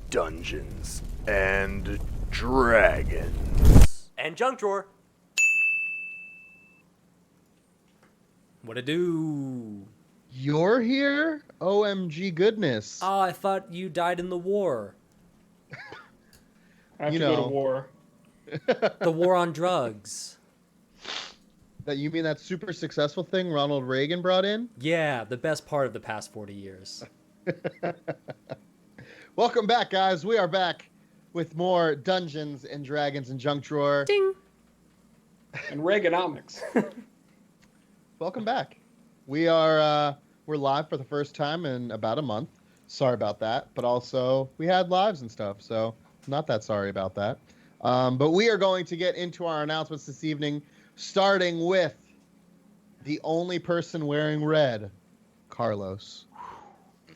Dungeons and Dragons. And junk drawer. What it do? You're here? OMG goodness. Oh, I thought you died in the war. I have to go to war. The war on drugs. That you mean that super successful thing Ronald Reagan brought in? Yeah, the best part of the past 40 years. Welcome back, guys. We are back with more Dungeons and Dragons and Junk Drawer. Ding! And Reaganomics. Welcome back. We're live for the first time in about a month. Sorry about that, but also we had lives and stuff, so not that sorry about that. But we are going to get into our announcements this evening, starting with the only person wearing red, Carlos.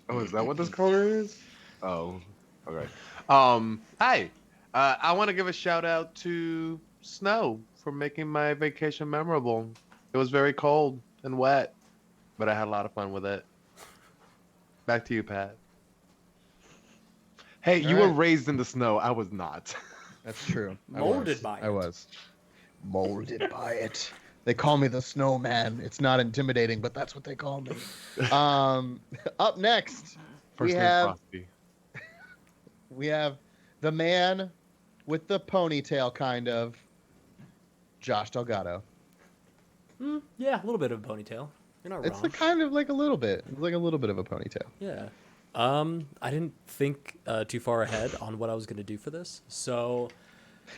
Oh, is that what this color is? Oh, okay. Hi. I want to give a shout out to Snow for making my vacation memorable. It was very cold and wet, but I had a lot of fun with it. Back to you, Pat. Hey, you were raised in the snow. I was not. That's true. Molded by it. I was. Molded by it. They call me the snowman. It's not intimidating, but that's what they call me. Up next, First name Frosty. we have the man with the ponytail, kind of, Josh Delgado. Yeah, a little bit of a ponytail. You're not wrong. It's like kind of like a little bit. It's like a little bit of a ponytail. Yeah. I didn't think too far ahead on what I was going to do for this. So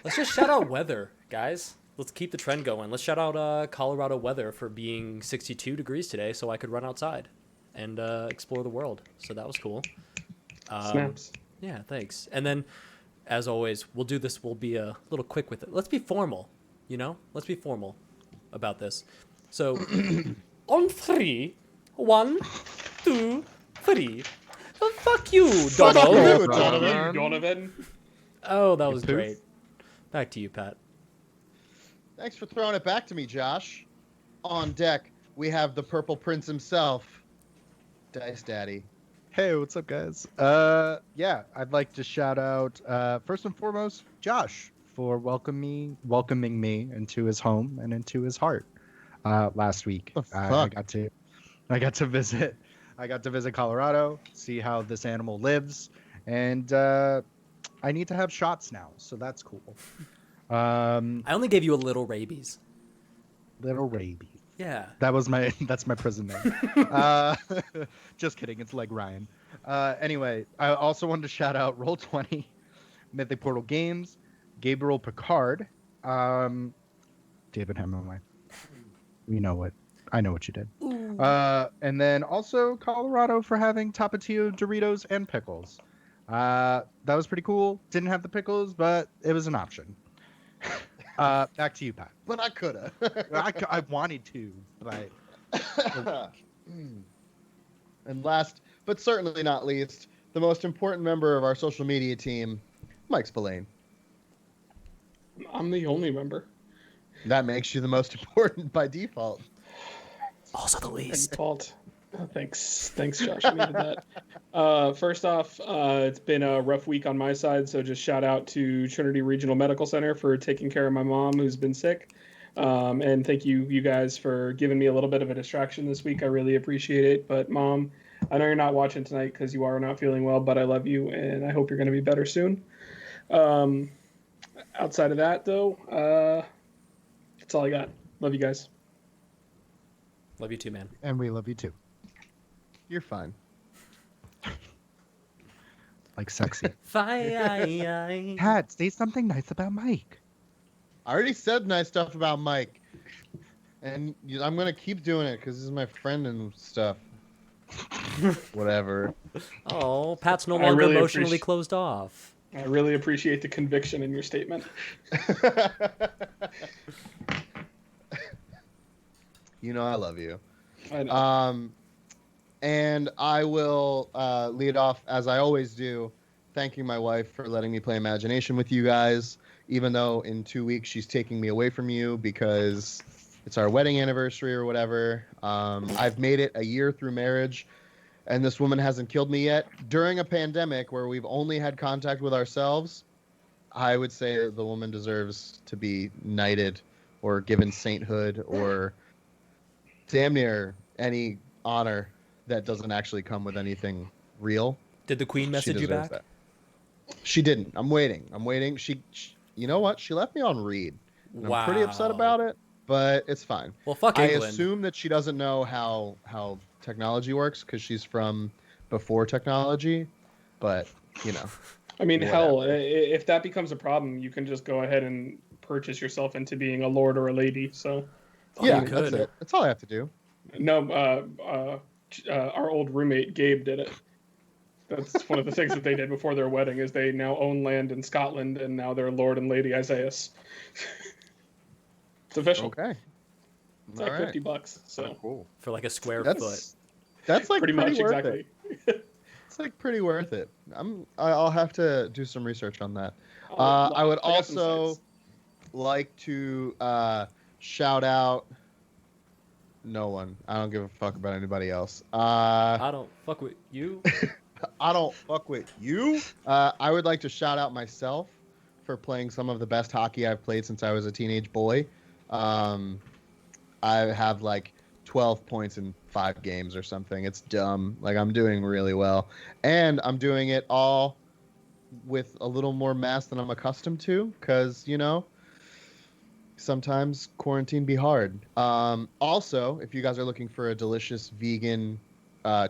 let's just shout out weather, guys. Let's keep the trend going. Let's shout out Colorado weather for being 62 degrees today so I could run outside and explore the world. So that was cool. Snaps. Yeah, thanks. And then, as always, we'll do this. We'll be a little quick with it. Let's be formal, you know? Let's be formal about this. So, on 3, 1, 2, 3. Fuck you, Donald. Donovan. Oh, that was poof. great. Back to you, Pat. Thanks for throwing it back to me, Josh. On deck, we have the Purple Prince himself, Dice Daddy. Hey, what's up, guys? Yeah, I'd like to shout out, first and foremost, Josh for welcoming me into his home and into his heart last week. I got to visit Colorado, see how this animal lives, and I need to have shots now, so that's cool. I only gave you a little rabies. Little rabies. Yeah. That's my prison name. Just kidding. It's like Ryan. Anyway, I also wanted to shout out Roll20, Mythic Portal Games, Gabriel Picard, David Hemingway. I know what you did. And then also Colorado for having Tapatio Doritos and pickles. That was pretty cool. Didn't have the pickles, but it was an option. Back to you, Pat. But I coulda. I wanted to, but And last, but certainly not least, the most important member of our social media team, Mike Spillane. I'm the only member. That makes you the most important by default. Also the least. Default. Thanks, Josh. I needed that. First off, it's been a rough week on my side, so just shout out to Trinity Regional Medical Center for taking care of my mom who's been sick. And thank you guys for giving me a little bit of a distraction this week. I really appreciate it. But Mom, I know you're not watching tonight because you are not feeling well, but I love you and I hope you're going to be better soon. Outside of that, though, that's all I got. Love you guys. Love you too, man. and we love you too. You're fine. Like sexy. Fine. Pat, say something nice about Mike. I already said nice stuff about Mike. And I'm going to keep doing it because this is my friend and stuff. Whatever. Oh, Pat's no I longer really emotionally appreci- closed off. I really appreciate the conviction in your statement. You know I love you. I know. And I will lead off, as I always do, thanking my wife for letting me play Imagination with you guys, even though in 2 weeks she's taking me away from you because it's our wedding anniversary or whatever. I've made it a year through marriage. and this woman hasn't killed me yet. During a pandemic where we've only had contact with ourselves, I would say the woman deserves to be knighted or given sainthood or damn near any honor that doesn't actually come with anything real. Did the queen message you back? That. She didn't. I'm waiting. She you know what? She left me on read. Wow. I'm pretty upset about it, but it's fine. Well, fuck I England. assume that she doesn't know how technology works because she's from before technology, but I mean, whatever. hell, if that becomes a problem, you can just go ahead and purchase yourself into being a lord or a lady. So, Yeah, you that's could. it. That's all I have to do. no, our old roommate Gabe did it. That's one of the things that they did before their wedding. Is they now own land in Scotland, and now they're Lord and Lady Isaias. It's official. Okay. It's like $50. So Cool. For like a square That's foot. that's like pretty much worth exactly. it. It's like pretty worth it. I'll have to do some research on that. I would got some also sites. like to shout out no one. I don't give a fuck about anybody else. I don't fuck with you. I don't fuck with you. I would like to shout out myself for playing some of the best hockey I've played since I was a teenage boy. I have like 12 points in 5 games or something. It's dumb. Like, I'm doing really well. And I'm doing it all with a little more mass than I'm accustomed to because, sometimes quarantine be hard. Also, if you guys are looking for a delicious vegan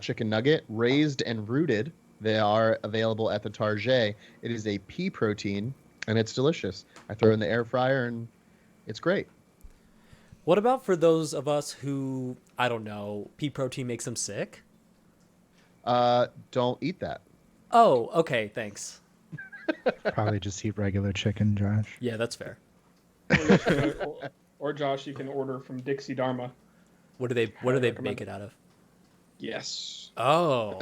chicken nugget, Raised and Rooted, they are available at the Target. It is a pea protein, and it's delicious. I throw it in the air fryer, and it's great. What about for those of us who, I don't know, pea protein makes them sick? Don't eat that. Oh, okay, thanks. Probably just eat regular chicken, Josh. Yeah, that's fair. Or Josh, you can order from Dixie Dharma. What do they recommend make it out of? Yes. Oh.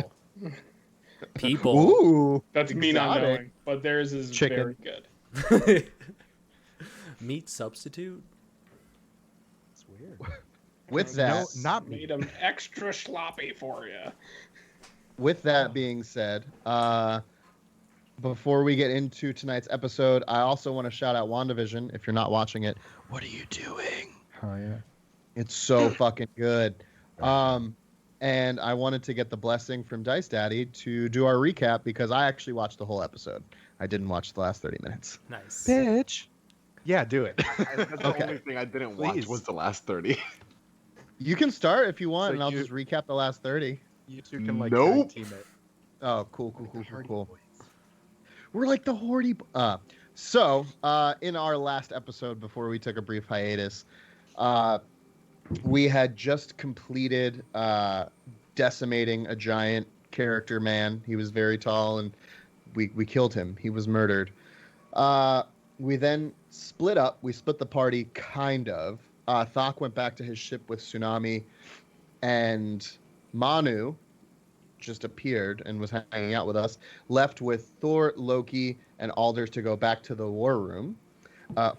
People. Ooh, That's me not exotic. knowing, but theirs is Chicken. very good. Meat substitute? It's weird. With that, Not me. Made them extra sloppy for you. with that being said, before we get into tonight's episode, I also want to shout out WandaVision. If you're not watching it, what are you doing? Oh yeah. It's so fucking good. And I wanted to get the blessing from Dice Daddy to do our recap because I actually watched the whole episode. I didn't watch the last 30 minutes. Nice. Bitch. Yeah, do it. That's the Okay. only thing I didn't watch Please. was the last 30. You can start if you want, So and I'll you- just recap the last 30. You two can like Nope. tag team it. Oh, cool. Hardy Cool. Boys. We're like the Horty. So, in our last episode before we took a brief hiatus, we had just completed decimating a giant character man. He was very tall, and we killed him. He was murdered. We then split up. We split the party, kind of. Thok went back to his ship with Tsunami, and Manu just appeared and was hanging out with us, left with Thor, Loki, and Alders to go back to the war room.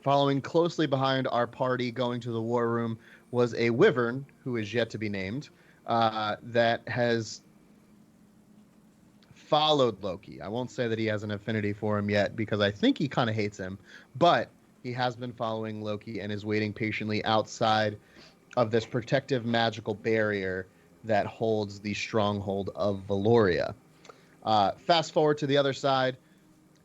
Following closely behind our party going to the war room was a wyvern, who is yet to be named, that has followed Loki. I won't say that he has an affinity for him yet, because I think he kind of hates him, but he has been following Loki and is waiting patiently outside of this protective magical barrier that holds the stronghold of Valoria. Fast forward to the other side,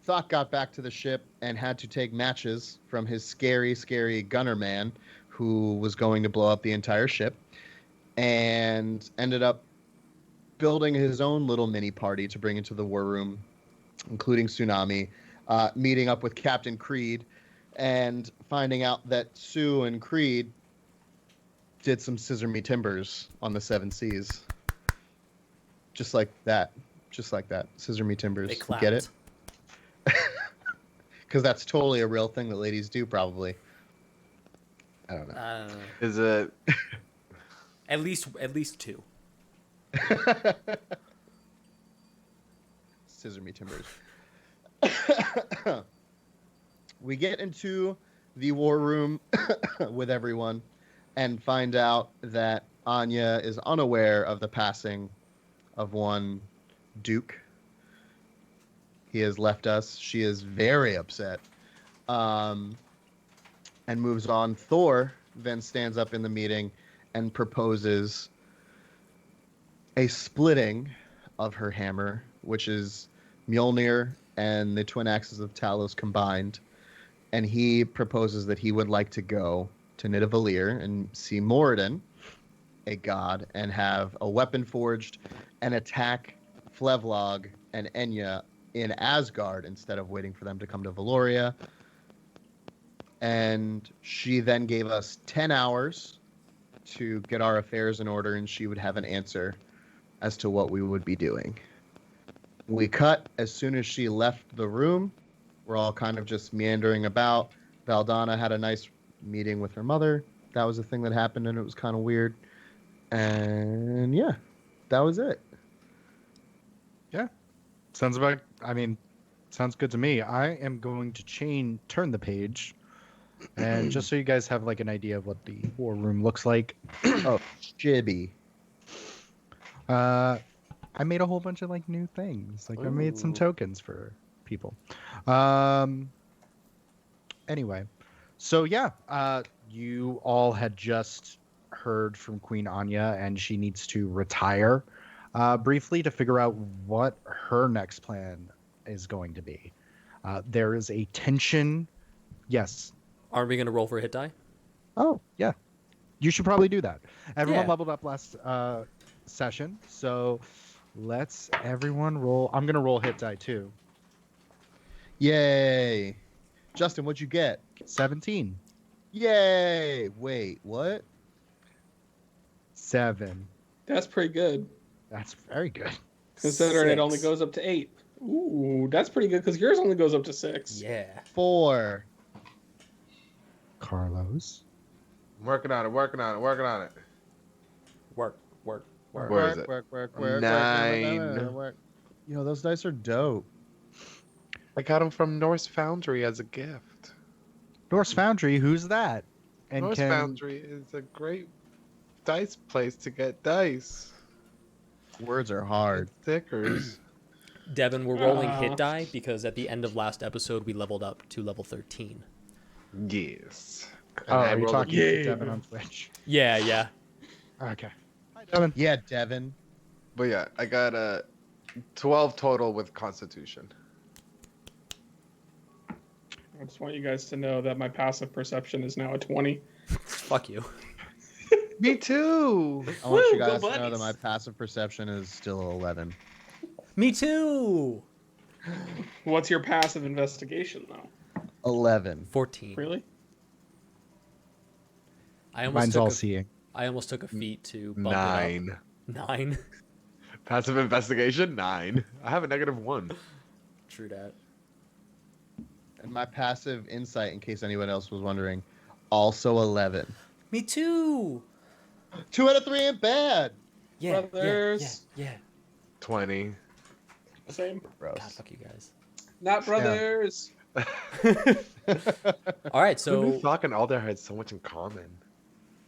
Thok got back to the ship and had to take matches from his scary, scary gunner man who was going to blow up the entire ship, and ended up building his own little mini party to bring into the war room, including Tsunami, meeting up with Captain Creed, and finding out that Sue and Creed did some scissor me timbers on the 7 Seas. Just like that. Scissor me timbers. They clapped. Get it? Because that's totally a real thing that ladies do, probably. I don't know. Is it? At least 2. Scissor me timbers. We get into the war room with everyone and find out that Anya is unaware of the passing of one Duke. He has left us. She is very upset. And moves on. Thor then stands up in the meeting and proposes a splitting of her hammer, which is Mjolnir and the twin axes of Talos combined. And he proposes that he would like to go to Nidavellir and see Moradin, a god, and have a weapon forged and attack Flevlog and Enya in Asgard instead of waiting for them to come to Valoria. And she then gave us 10 hours to get our affairs in order, and she would have an answer as to what we would be doing. We cut as soon as she left the room. We're all kind of just meandering about. Valdana had a nice meeting with her mother. That was a thing that happened, and it was kind of weird. And yeah, that was it. Sounds good to me. I am going to turn the page, and just so you guys have like an idea of what the war room looks like. Oh, Jibby. I made a whole bunch of like new things. Like I made some Ooh. tokens for people. Anyway, so yeah, you all had just heard from Queen Anya, and she needs to retire briefly to figure out what her next plan is going to be. There is a tension. Yes. Aren't we going to roll for a hit die? Oh, yeah. You should probably do that. Everyone Yeah. leveled up last session, so let's everyone roll. I'm going to roll hit die too. Yay. Justin, what'd you get? 17. Yay. Wait, what? 7. That's pretty good, That's very good. considering it 6. only goes up to 8. Ooh, that's pretty good because yours only goes up to 6. Yeah. 4. Carlos. Working on it. Work. Where is it? Work. 9. Work. You know, those dice are dope. I got them from Norse Foundry as a gift. Norse Foundry, who's that? And Norse Foundry is a great dice place to get dice. Words are hard. And stickers. Devin, we're rolling hit die because at the end of last episode we leveled up to level 13. Yes. Oh, And I are you rolled a- talking to Devin on Twitch? Yeah. Okay. Hi, Devin. Yeah, Devin. But yeah, I got a 12 total with Constitution. I just want you guys to know that my passive perception is now a 20. Fuck you. Me too. I want you Woo, go guys to know that buddies. my passive perception is still 11. Me too. What's your passive investigation, though? 11. 14. Really? Mine's all seeing. I almost took a feat to bump 9. it up. 9. Passive investigation 9. I have a -1. True that. And my passive insight, in case anyone else was wondering, also 11. Me too. 2 out of 3 ain't bad. Yeah. Brothers. Yeah. 20. Same. God, Gross. fuck you guys. Not brothers. All right, So so Thok and Alder had so much in common.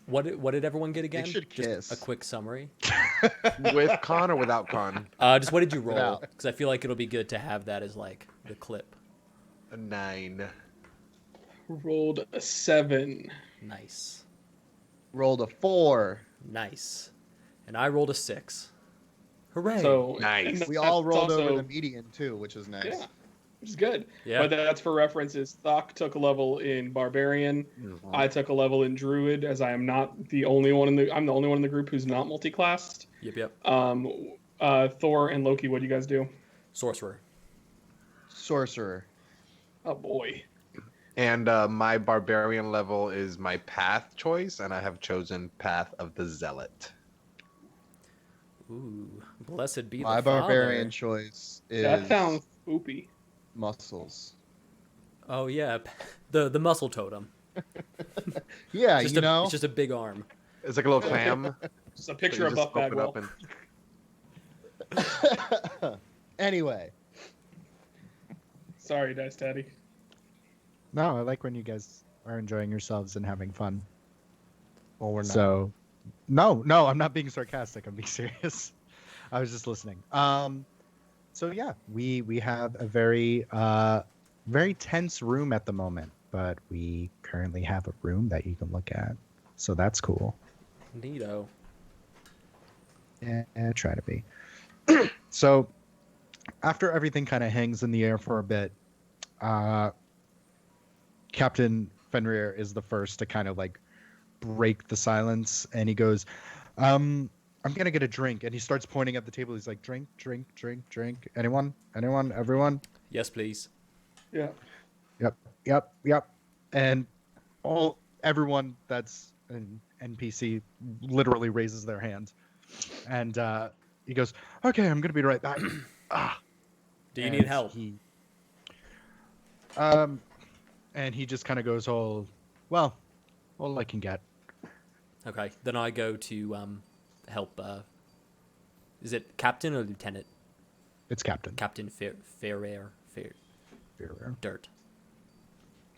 what did everyone get again? should Just kiss. a quick summary. With con or without con? Just what did you roll? Without. Because I feel like it'll be good to have that as like the clip. A 9. Rolled a 7. Nice. Rolled a 4. Nice. And I rolled a 6. Hooray. So Nice. and We all that's rolled also- over the median, too, which is nice. Yeah, which is good. Yeah. But that's for references. Thok took a level in Barbarian. I took a level in Druid, as I am not the only one I'm the only one in the group who's not multi-classed. Yep. Thor and Loki, what do you guys do? Sorcerer. Sorcerer. Oh boy. And my barbarian level is my path choice, and I have chosen Path of the Zealot. Ooh. Blessed be My the Father. barbarian choice is That sounds spoopy. muscles. Oh yeah, the muscle totem. Yeah, Just you know. it's just a big arm. It's like a little clam. Just a so picture you of just Buff open up Bagwell. and Anyway, Sorry, Dice Daddy. No, I like when you guys are enjoying yourselves and having fun. well, we're not. So, no, I'm not being sarcastic. I'm being serious. I was just listening. So yeah, we have a very very tense room at the moment, but we currently have a room that you can look at. So that's cool. Neato. Yeah, try to be. So after everything kind of hangs in the air for a bit, Captain Fenrir is the first to kind of like break the silence, and he goes, I'm gonna get a drink. And he starts pointing at the table. He's like, drink, drink, drink, drink. Anyone? Anyone? Everyone? Yes, please. Yeah. Yep, yep, yep. And everyone that's an NPC literally raises their hand. And he goes, okay, I'm gonna be right back. Do you need And help? And he just kind of goes all I can get. Okay, then I go to help. Is it captain or lieutenant? It's Captain. Captain Ferrer. Dirt.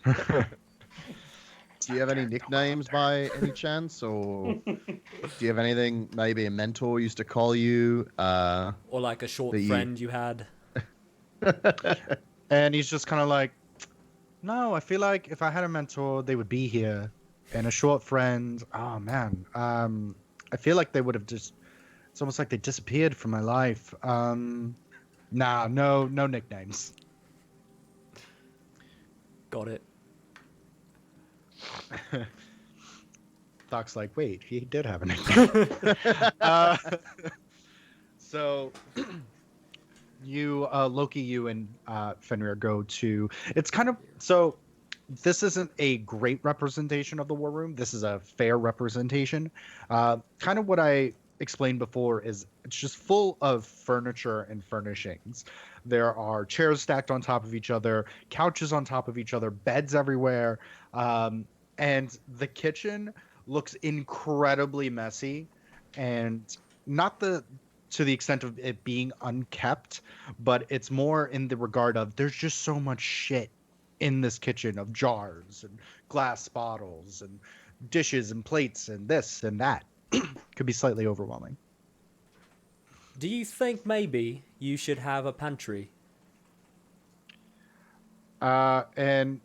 Do you have any nicknames by any chance, or do you have anything maybe a mentor used to call you? Or like a short that you- friend you had. And he's just kind of like, no, I feel like if I had a mentor, they would be here. And a short friend, oh man, I feel like they would have just. It's almost like they disappeared from my life. Nah, no nicknames. Got it. Doc's like, wait, he did have a nickname. So you, Loki, you and Fenrir go to. It's kind of so. This isn't a great representation of the war room. This is a fair representation. Kind of what I explained before is it's just full of furniture and furnishings. There are chairs stacked on top of each other, couches on top of each other, beds everywhere, and the kitchen looks incredibly messy, and not to the extent of it being unkept, but it's more in the regard of there's just so much shit in this kitchen of jars and glass bottles and dishes and plates and this and that. Could be slightly overwhelming. Do you think maybe you should have a pantry? And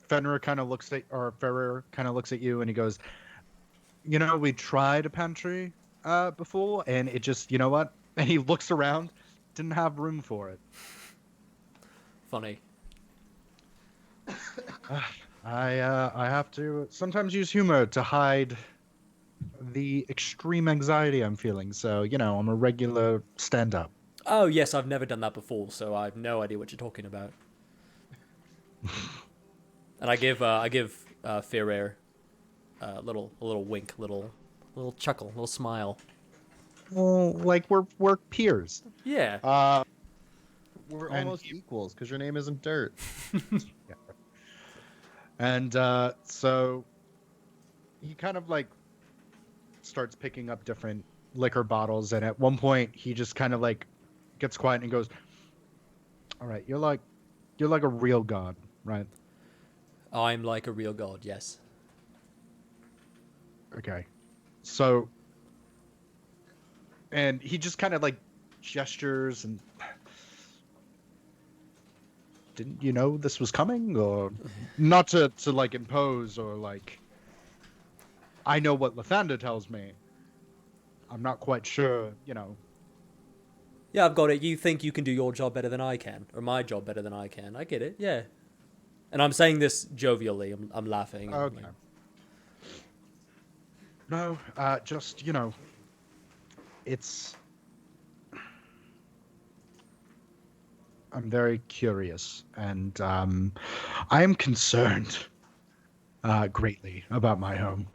Ferrer kind of looks at you and he goes, we tried a pantry before, and it just, you know what? And he looks around, didn't have room for it. Funny. I have to sometimes use humor to hide the extreme anxiety I'm feeling. So, I'm a regular stand-up. Oh yes, I've never done that before, so I have no idea what you're talking about. And I give Ferrer a little wink, little chuckle, little smile. Well, like we're peers. Yeah. We're And almost equals because your name isn't Dirt. Yeah. And so he kind of like starts picking up different liquor bottles, and at one point he just kind of like gets quiet and goes, all right, you're like a real god, right? I'm like a real god, yes. Okay. So, and he just kind of like gestures and didn't you know this was coming? Or not to like impose, or like, I know what Lathander tells me. I'm not quite sure, Yeah, I've got it. You think you can do your job better than I can, or my job better than I can. I get it, yeah. And I'm saying this jovially. I'm laughing. Okay. No, just, it's... I'm very curious, and I am concerned greatly about my home.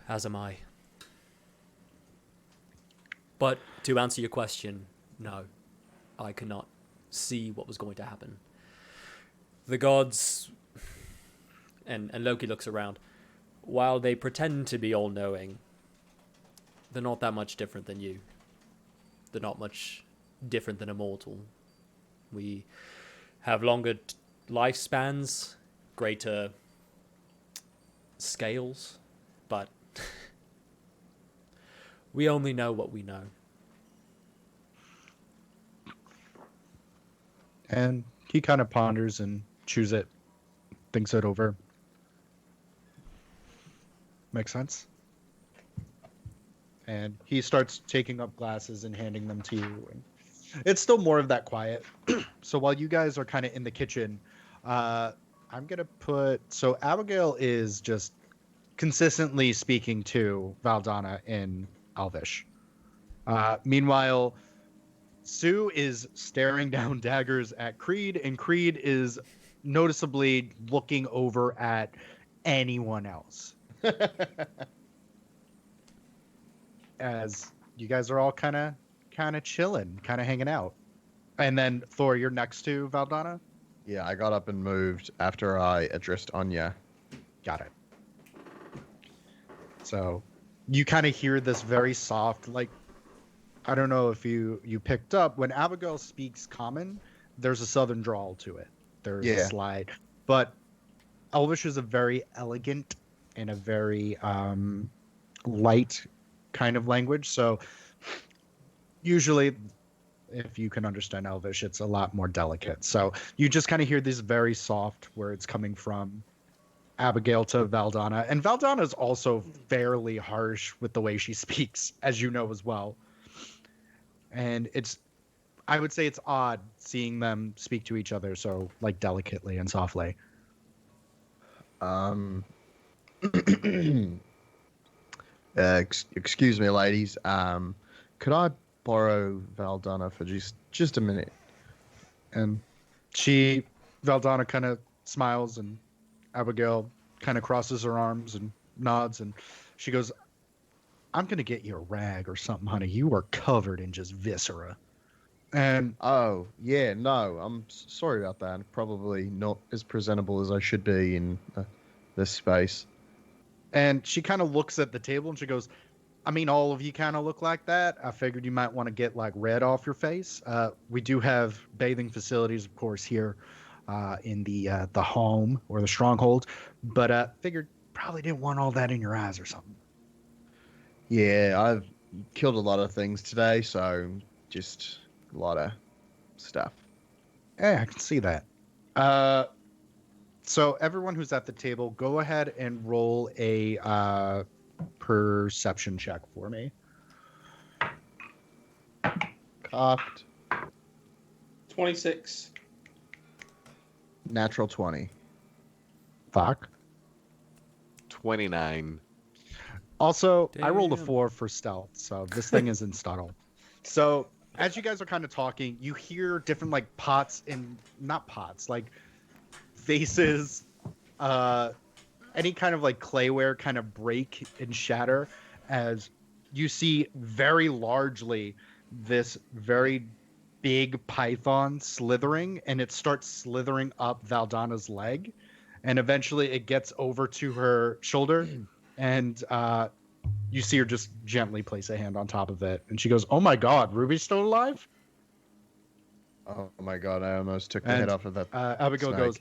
As am I. But to answer your question, no, I could not see what was going to happen. The gods, and Loki looks around, while they pretend to be all-knowing, they're not that much different than you. They're not much different than a mortal. We have longer lifespans, greater scales, but We only know what we know. And he kind of ponders and chews it, thinks it over. Makes sense. And he starts taking up glasses and handing them to you. And it's still more of that quiet. So while you guys are kind of in the kitchen, I'm going to put... So Abigail is just consistently speaking to Valdana in Elvish. Meanwhile, Sue is staring down daggers at Creed, and Creed is noticeably looking over at anyone else. As you guys are all kind of chilling, kind of hanging out. And then Thor, you're next to Valdana? Yeah, I got up and moved after I addressed Anya. Got it. So you kind of hear this very soft, like, I don't know if you picked up, when Abigail speaks common, there's a southern drawl to it. There's a slide. But Elvish is a very elegant and a very light kind of language. So usually, if you can understand Elvish, it's a lot more delicate. So you just kind of hear these very soft words coming from Abigail to Valdana. And Valdana is also fairly harsh with the way she speaks, as you know as well. And I would say it's odd seeing them speak to each other so like delicately and softly. Excuse me, ladies. Could I borrow Valdana for just a minute? And Valdana kind of smiles, and Abigail kind of crosses her arms and nods, and she goes, I'm going to get you a rag or something, honey. You are covered in just viscera. And oh, yeah, no, I'm sorry about that. I'm probably not as presentable as I should be in this space. And she kind of looks at the table and she goes, I mean, all of you kind of look like that. I figured you might want to get like red off your face. We do have bathing facilities, of course, here in the home or the stronghold. But figured probably didn't want all that in your eyes or something. Yeah, I've killed a lot of things today, so just a lot of stuff. Yeah, I can see that. So everyone who's at the table, go ahead and roll a perception check for me. Cocked. 26. Natural 20. Fuck. 29. Also, I rolled a Damn. 4 for stealth, so this thing is in subtle. So as you guys are kind of talking, you hear different like pots and not pots, like vases, any kind of like clayware kind of break and shatter as you see very largely this very big python slithering, and it starts slithering up Valdana's leg, and eventually it gets over to her shoulder, and you see her just gently place a hand on top of it, and she goes, oh my god, Ruby's still alive? Oh my god, I almost took the head off of that. Abigail snake. goes,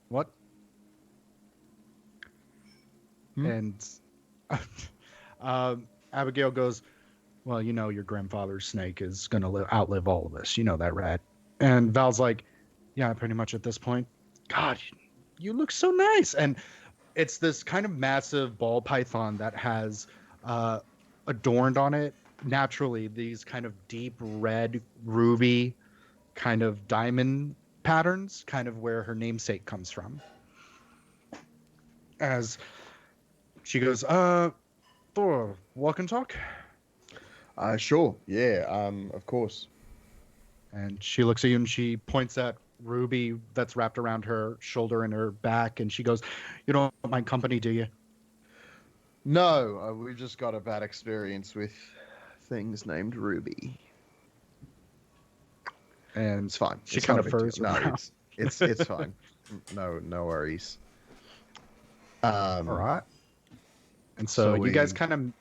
what? And Abigail goes, well, you know your grandfather's snake is going to outlive all of us. You know that, right? And Val's like, yeah, pretty much at this point. God, you look so nice. And it's this kind of massive ball python that has adorned on it naturally these kind of deep red ruby kind of diamond patterns, kind of where her namesake comes from. As she goes, Thor, walk and talk? Sure, yeah, of course. And she looks at you and she points at Ruby that's wrapped around her shoulder and her back, and she goes, you don't mind company, do you? No, we just got a bad experience with things named Ruby. And It's fine. she It's kind not of a big furs deal. No, around. it's fine. No worries. All right. And so you guys we- kind of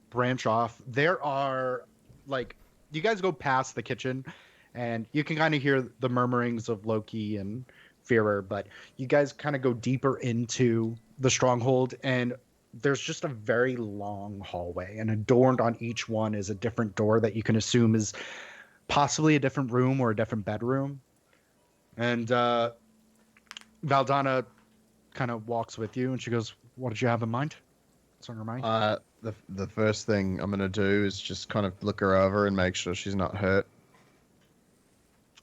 branch off. There are, like, you guys go past the kitchen, and you can kind of hear the murmurings of Loki and Fearer, but you guys kind of go deeper into the stronghold, and there's just a very long hallway, and adorned on each one is a different door that you can assume is possibly a different room or a different bedroom. And Valdana kind of walks with you, and she goes, "What did you have in mind? What's on your mind?" The first thing I'm gonna do is just kind of look her over and make sure she's not hurt.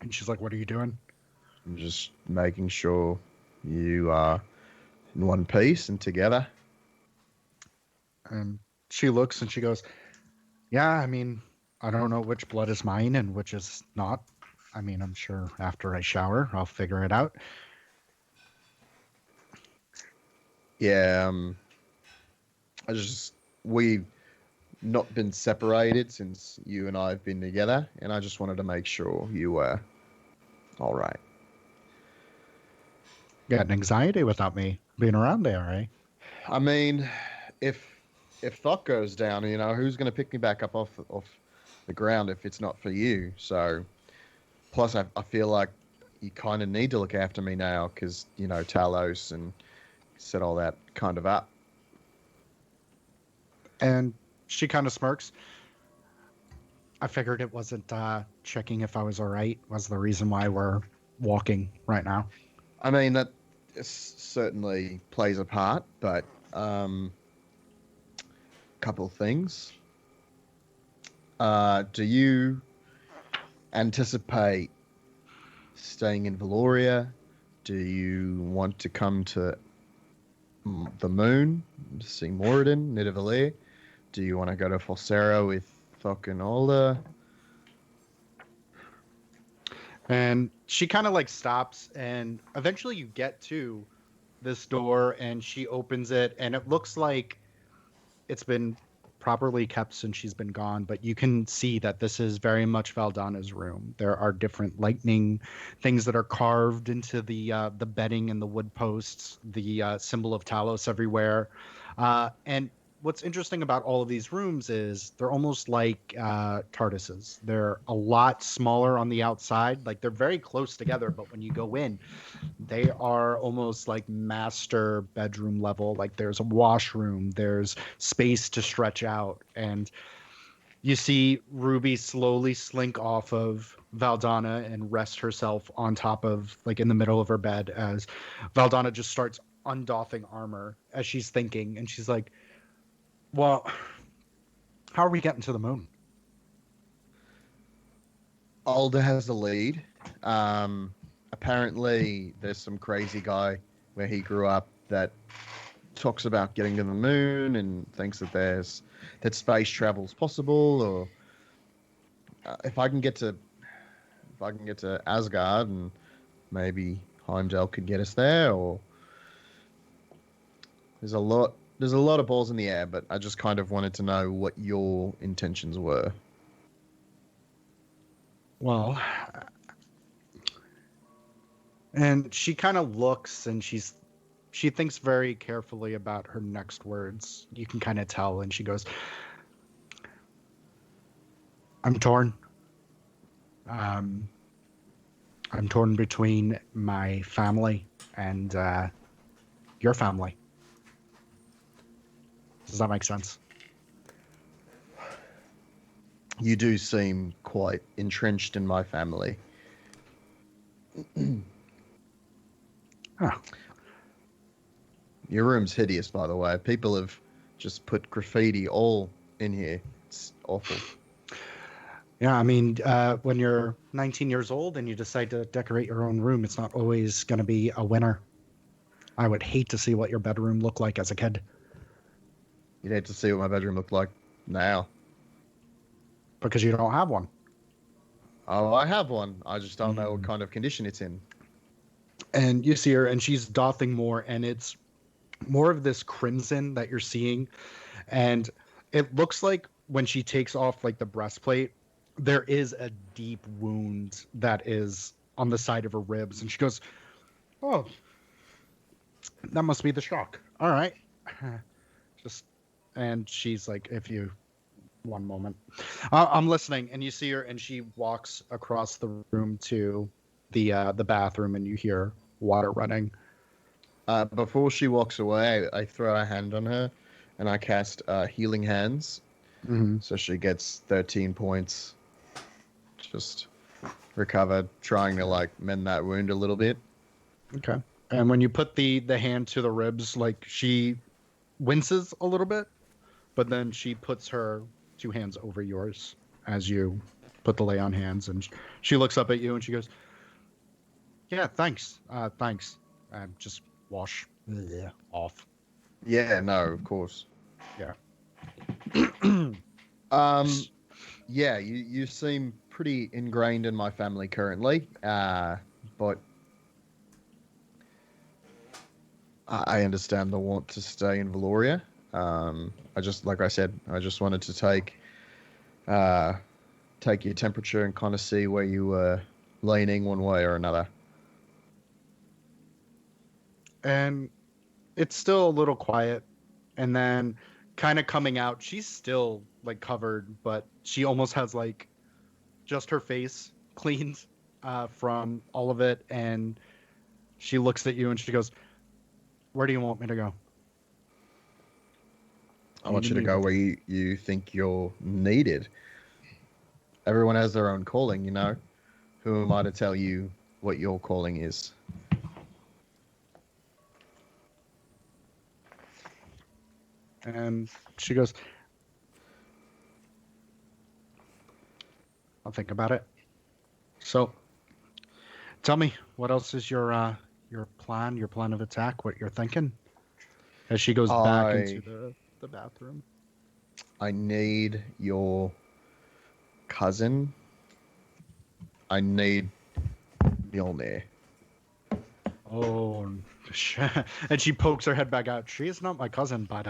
And she's like, "What are you doing?" I'm just making sure you are in one piece and together. And she looks and she goes, "Yeah, I mean, I don't know which blood is mine and which is not. I mean, I'm sure after I shower, I'll figure it out." Yeah, we've not been separated since you and I have been together, and I just wanted to make sure you were all right. Getting anxiety without me being around there, eh? I mean, if Thok goes down, who's going to pick me back up off the ground if it's not for you? So, plus I feel like you kind of need to look after me now because Talos and set all that kind of up. And she kind of smirks. I figured it wasn't checking if I was all right was the reason why we're walking right now. I mean, that certainly plays a part, but couple things. Do you anticipate staying in Valoria? Do you want to come to the moon to see Moradin, Nidavellir? Do you want to go to Falsera with Thok and Alda? And she kind of like stops, and eventually you get to this door, and she opens it, and it looks like it's been properly kept since she's been gone, but you can see that this is very much Valdana's room. There are different lightning things that are carved into the bedding and the wood posts, the symbol of Talos everywhere. And what's interesting about all of these rooms is they're almost like TARDISes. They're a lot smaller on the outside. Like they're very close together, but when you go in, they are almost like master bedroom level. Like there's a washroom, there's space to stretch out. And you see Ruby slowly slink off of Valdana and rest herself on top of, like in the middle of her bed, as Valdana just starts undoffing armor as she's thinking. And she's like, "Well, how are we getting to the moon?" Alda has the lead. Apparently, there's some crazy guy where he grew up that talks about getting to the moon and thinks that space travel's possible. Or if I can get to Asgard, and maybe Heimdall could get us there. Or there's a lot of balls in the air, but I just kind of wanted to know what your intentions were. Well, and she kind of looks, and she thinks very carefully about her next words. You can kind of tell, and she goes, "I'm torn. I'm torn between my family and your family." Does that make sense? You do seem quite entrenched in my family. Huh. Your room's hideous, by the way. People have just put graffiti all in here. It's awful. Yeah, I mean, when you're 19 years old and you decide to decorate your own room, it's not always going to be a winner. I would hate to see what your bedroom looked like as a kid. You'd hate to see what my bedroom looked like now. Because you don't have one. Oh, I have one. I just don't know what kind of condition it's in. And you see her, and she's doffing more, and it's more of this crimson that you're seeing. And it looks like when she takes off like the breastplate, there is a deep wound that is on the side of her ribs. And she goes, "Oh, that must be the shock. All right." And she's like, one moment. I'm listening, and you see her, and she walks across the room to the bathroom, and you hear water running. Before she walks away, I throw a hand on her and I cast Healing Hands. Mm-hmm. So she gets 13 points. Just recover, trying to like mend that wound a little bit. Okay. And when you put the hand to the ribs, like she winces a little bit, but then she puts her 2 hands over yours as you put the lay on hands, and she looks up at you and she goes, "Yeah, thanks. Thanks. Just wash off." Yeah, no, of course. Yeah. Yeah, you seem pretty ingrained in my family currently, but I understand the want to stay in Valoria. I just, like I said, I just wanted to take your temperature and kind of see where you were leaning one way or another. And it's still a little quiet, and then kind of coming out, she's still like covered, but she almost has like just her face cleaned from all of it, and she looks at you and she goes, "Where do you want me to go?" I want you to go where you think you're needed. Everyone has their own calling, you know. Who am I to tell you what your calling is? And she goes, "I'll think about it." So, tell me, what else is your plan of attack? What you're thinking? As she goes back into the bathroom. I need your cousin. I need Mjolnir. Oh, and she pokes her head back out. She is not my cousin, but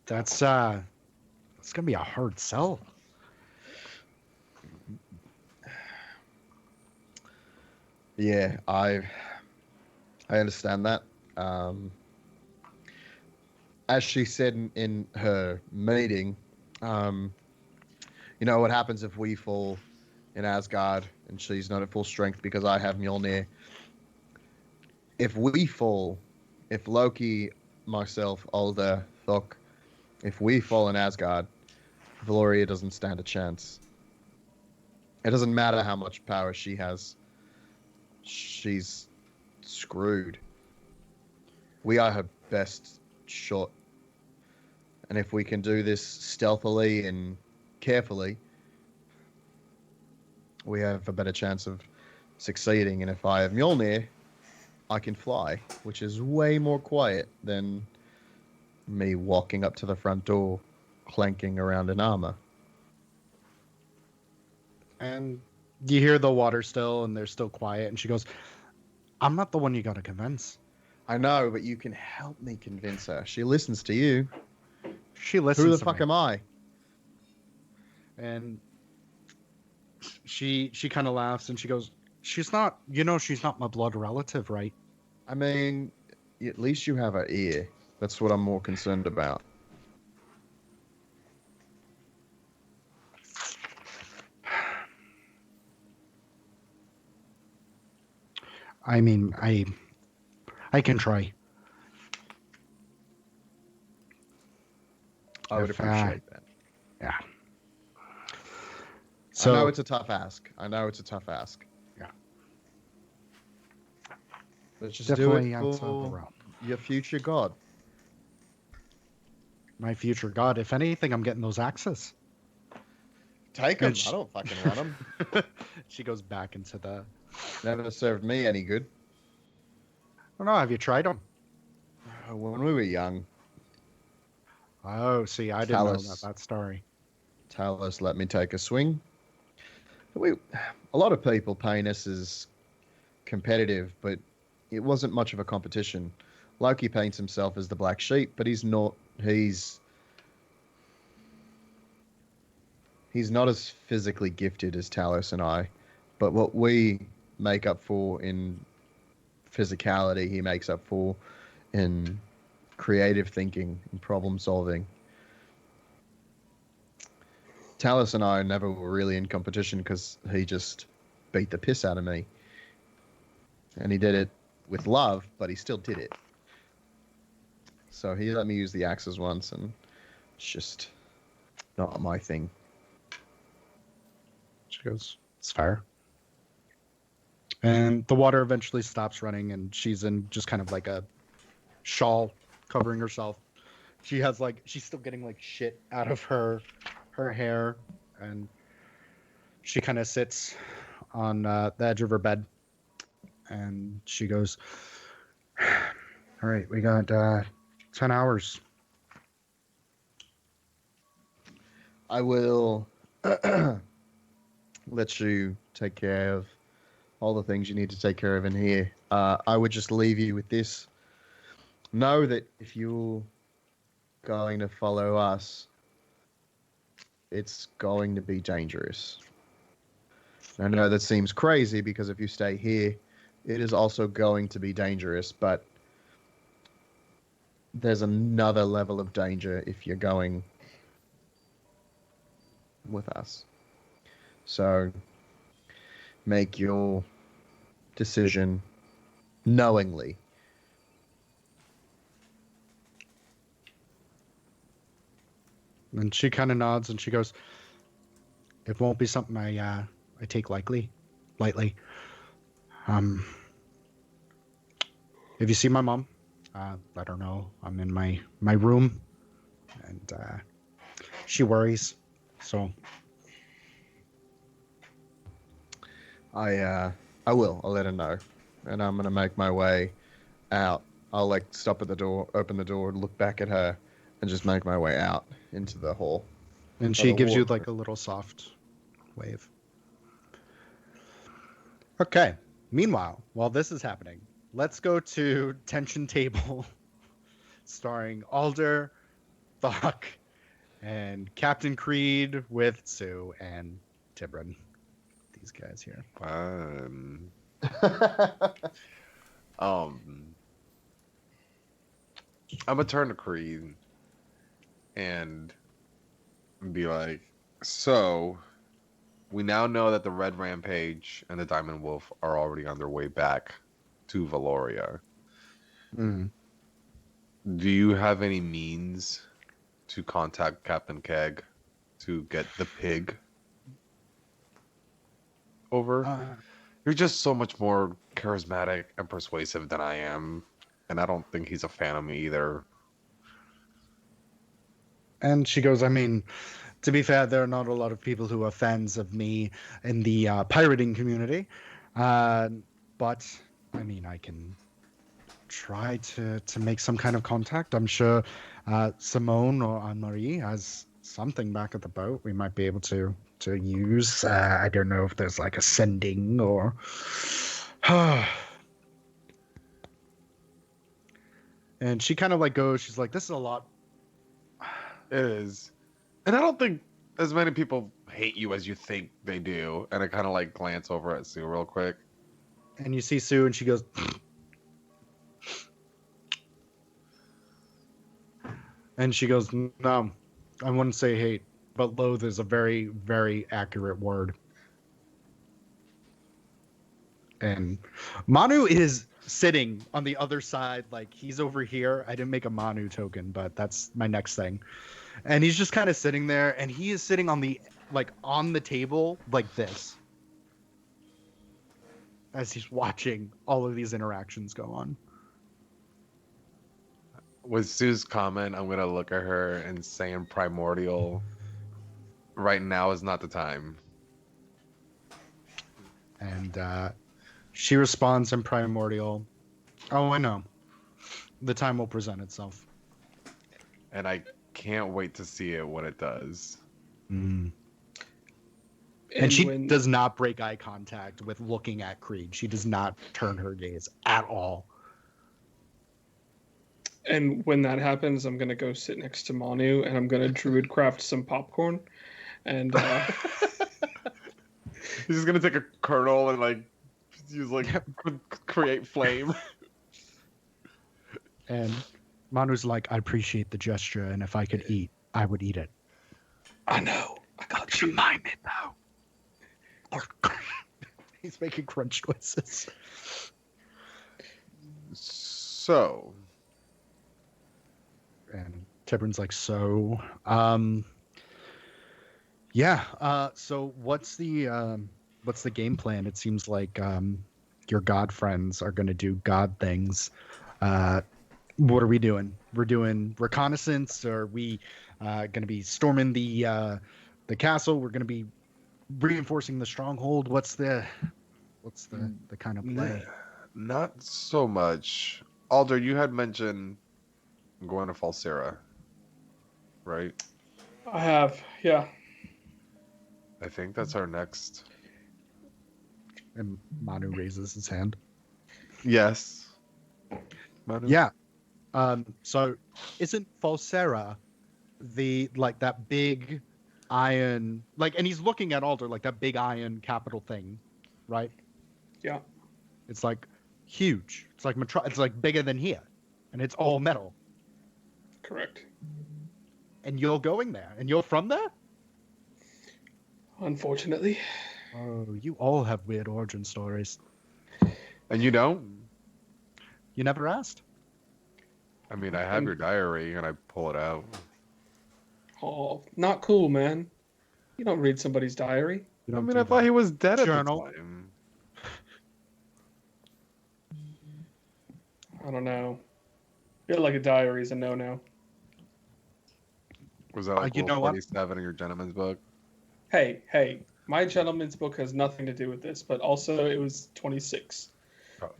that's gonna be a hard sell. Yeah, I understand that. As she said in her meeting, you know what happens if we fall in Asgard and she's not at full strength because I have Mjolnir. If we fall, if Loki, myself, Alder, Thok, if we fall in Asgard, Valoria doesn't stand a chance. It doesn't matter how much power she has. She's screwed. We are her best shot. And if we can do this stealthily and carefully, we have a better chance of succeeding. And if I have Mjolnir, I can fly, which is way more quiet than me walking up to the front door, clanking around in armor. And you hear the water still, and they're still quiet. And she goes, "I'm not the one you gotta convince." I know, but you can help me convince her. She listens to you. She listens. Who the to fuck me. am I? And she kind of laughs and she goes, "She's not my blood relative, right?" I mean, at least you have her ear. That's what I'm more concerned about. I mean, I can try. I would If, appreciate that. Yeah. So I know it's a tough ask. Yeah. Let's just Definitely do it outside the for realm. your future god. My future god. If anything, I'm getting those axes. Take them. And I don't fucking want them. She goes back into the. Never served me any good. I don't know. Have you tried them? When we were young, Oh, see, I didn't know Talus. that story. Talus let me take a swing. A lot of people paint us as competitive, but it wasn't much of a competition. Loki paints himself as the black sheep, but he's not. He's not as physically gifted as Talos and I. But what we make up for in physicality, he makes up for in creative thinking and problem solving. Talos and I never were really in competition because he just beat the piss out of me. And he did it with love, but he still did it. So he let me use the axes once, and it's just not my thing. She goes, it's fair. And the water eventually stops running, and she's in just kind of like a shawl covering herself. She has like, she's still getting like shit out of her hair, and she kind of sits on the edge of her bed, and she goes, all right, we got 10 hours. I will let you take care of all the things you need to take care of in here. I would just leave you with this. Know that if you're going to follow us, it's going to be dangerous. I know that seems crazy because if you stay here, it is also going to be dangerous, but there's another level of danger if you're going with us. So make your decision knowingly. And she kind of nods, and she goes, it won't be something I take lightly. If you see my mom, let her know I'm in my room, and she worries. So I will. I'll let her know, and I'm gonna make my way out. I'll like stop at the door, open the door, look back at her, and just make my way out into the hall. and she the gives you water. like a little soft wave. Okay. Meanwhile, while this is happening, let's go to Tension Table, starring Alder, Thok, and Captain Creed with Sue and Tibrin. These guys here. I'm gonna turn to Creed and be like, so we now know that the Red Rampage and the Diamond Wolf are already on their way back to Valoria. Mm. Do you have any means to contact Captain Keg to get the pig over? You're just so much more charismatic and persuasive than I am, and I don't think he's a fan of me either. And she goes, I mean, to be fair, there are not a lot of people who are fans of me in the pirating community. But, I mean, I can try to make some kind of contact. I'm sure Simone or Anne-Marie has something back at the boat we might be able to use. I don't know if there's like a sending or... And she kind of like goes, she's like, this is a lot. It is. And I don't think as many people hate you as you think they do. And I kind of like glance over at Sue real quick. And you see Sue and she goes... And she goes, no, I wouldn't say hate, but loathe is a very, very accurate word. And Manu is sitting on the other side, like he's over here. I didn't make a Manu token, but that's my next thing. And he's just kind of sitting there, and he is sitting on the table like this as he's watching all of these interactions go on. With Sue's comment, I'm going to look at her and say in Primordial, right now is not the time. And she responds in Primordial, oh, I know. The time will present itself. And I can't wait to see it when it does. Mm. And she when- does not break eye contact with looking at Creed. She does not turn her gaze at all. And when that happens, I'm gonna go sit next to Manu, and I'm gonna druid craft some popcorn, and He's just going to take a kernel and like use like create flame. And Manu's like, I appreciate the gesture, and if I could eat, I would eat it. I know I got you. Remind me though. He's making crunch noises. So, And Tiburon's like, so, so what's the game plan? It seems like your god friends are going to do god things. What are we doing? We're doing reconnaissance. Are we going to be storming the castle? We're going to be reinforcing the stronghold. What's the kind of play? Not so much. Alder, you had mentioned going to Falsera, right? I have, yeah. I think that's our next. And Manu raises his hand. Yes. Manu? Yeah. So isn't Falsera that big iron, and he's looking at Alder, like that big iron capital thing, right? Yeah. It's like huge. It's like it's like bigger than here, and it's all metal. Correct. And you're going there, and you're from there? Unfortunately. Oh, you all have weird origin stories. And you don't? You never asked. I mean, I have your diary and I pull it out. Oh, not cool, man. You don't read somebody's diary. You I don't mean, do I thought that. he was dead Journal. at the time. I don't know. I feel like a diary is a no-no. Was that like you Rule know what? 47 in your gentleman's book? Hey, my gentleman's book has nothing to do with this, but also it was 26. Oh.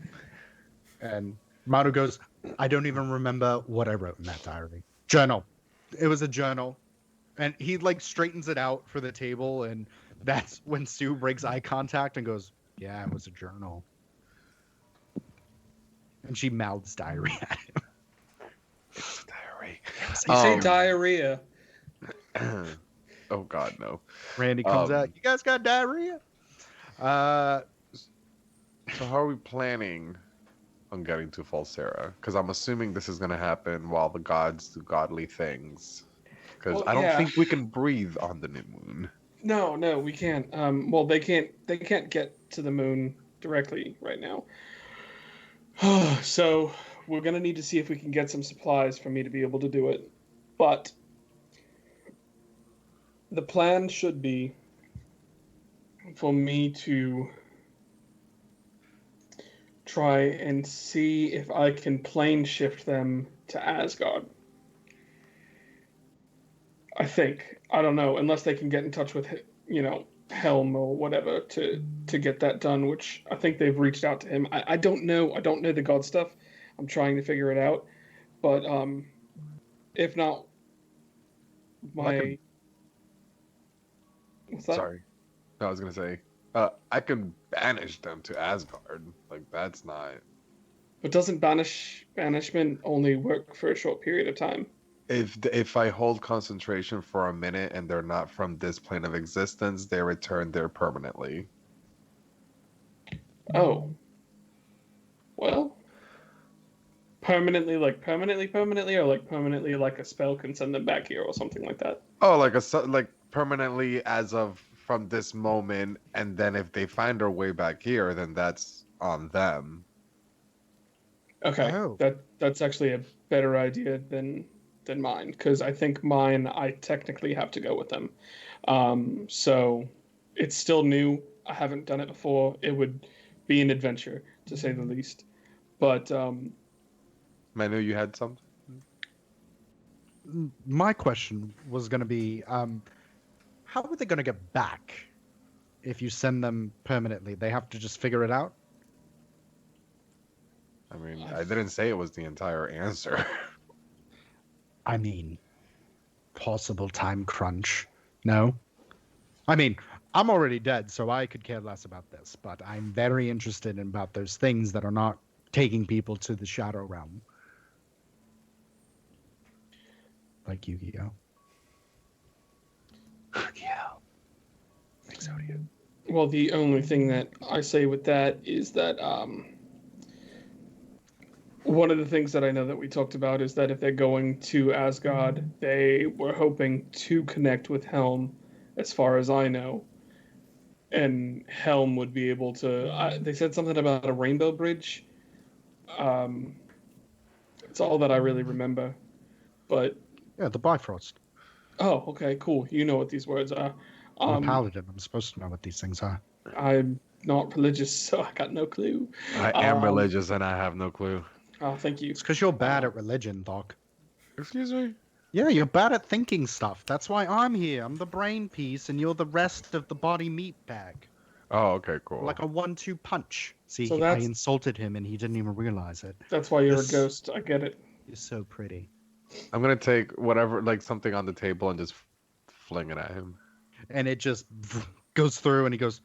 And Manu goes, I don't even remember what I wrote in that diary. Journal. It was a journal. And he straightens it out for the table, and that's when Sue breaks eye contact and goes, yeah, it was a journal. And she mouths diary at him. It's a diary. You say diarrhea. Oh God, no. Randy comes out, you guys got diarrhea? So how are we planning on getting to Falsera? Because I'm assuming this is going to happen while the gods do godly things. Because Well, I don't yeah. think we can breathe on the new moon. No, we can't. Well, they can't get to the moon directly right now. So we're gonna need to see if we can get some supplies for me to be able to do it. But the plan should be for me to try and see if I can plane shift them to Asgard. I think. I don't know, unless they can get in touch with, Helm or whatever to get that done, which I think they've reached out to him. I don't know. I don't know the god stuff. I'm trying to figure it out. But if not, my... What's that? Sorry. No, I was going to say, I can banish them to Asgard. Like, that's not... But doesn't banishment only work for a short period of time? If I hold concentration for a minute and they're not from this plane of existence, they return there permanently. Oh. Well. Permanently, or like permanently like a spell can send them back here or something like that? Oh, like permanently as of from this moment, and then if they find their way back here, then that's on them. Okay, Oh. that's actually a better idea than mine, because I think mine I technically have to go with them. So it's still new. I haven't done it before. It would be an adventure, to say the least. But I knew you had something. My question was going to be, how are they going to get back if you send them permanently? They have to just figure it out? I mean, I didn't say it was the entire answer. I mean, possible time crunch. No? I mean, I'm already dead, so I could care less about this, but I'm very interested in about those things that are not taking people to the Shadow Realm. Like Yu-Gi-Oh! Yeah. Exodia. well, the only thing that I say with that is that one of the things that I know that we talked about is that if they're going to Asgard, they were hoping to connect with Helm, as far as I know. And Helm would be able to... they said something about a rainbow bridge. It's all that I really remember. but Yeah, the Bifrost. oh, okay, cool. You know what these words are. I'm a paladin. I'm supposed to know what these things are. I'm not religious, so I got no clue. I am religious and I have no clue. Oh, thank you. It's because you're bad at religion, Doc. Excuse me? Yeah, you're bad at thinking stuff. That's why I'm here. I'm the brain piece, and you're the rest of the body meat bag. Oh, okay, cool. Like a 1-2 punch. See, So I that's- insulted him, and he didn't even realize it. That's why you're This- a ghost. I get it. You're so pretty. I'm gonna take whatever, like something on the table and just fling it at him. And it just goes through, and he goes,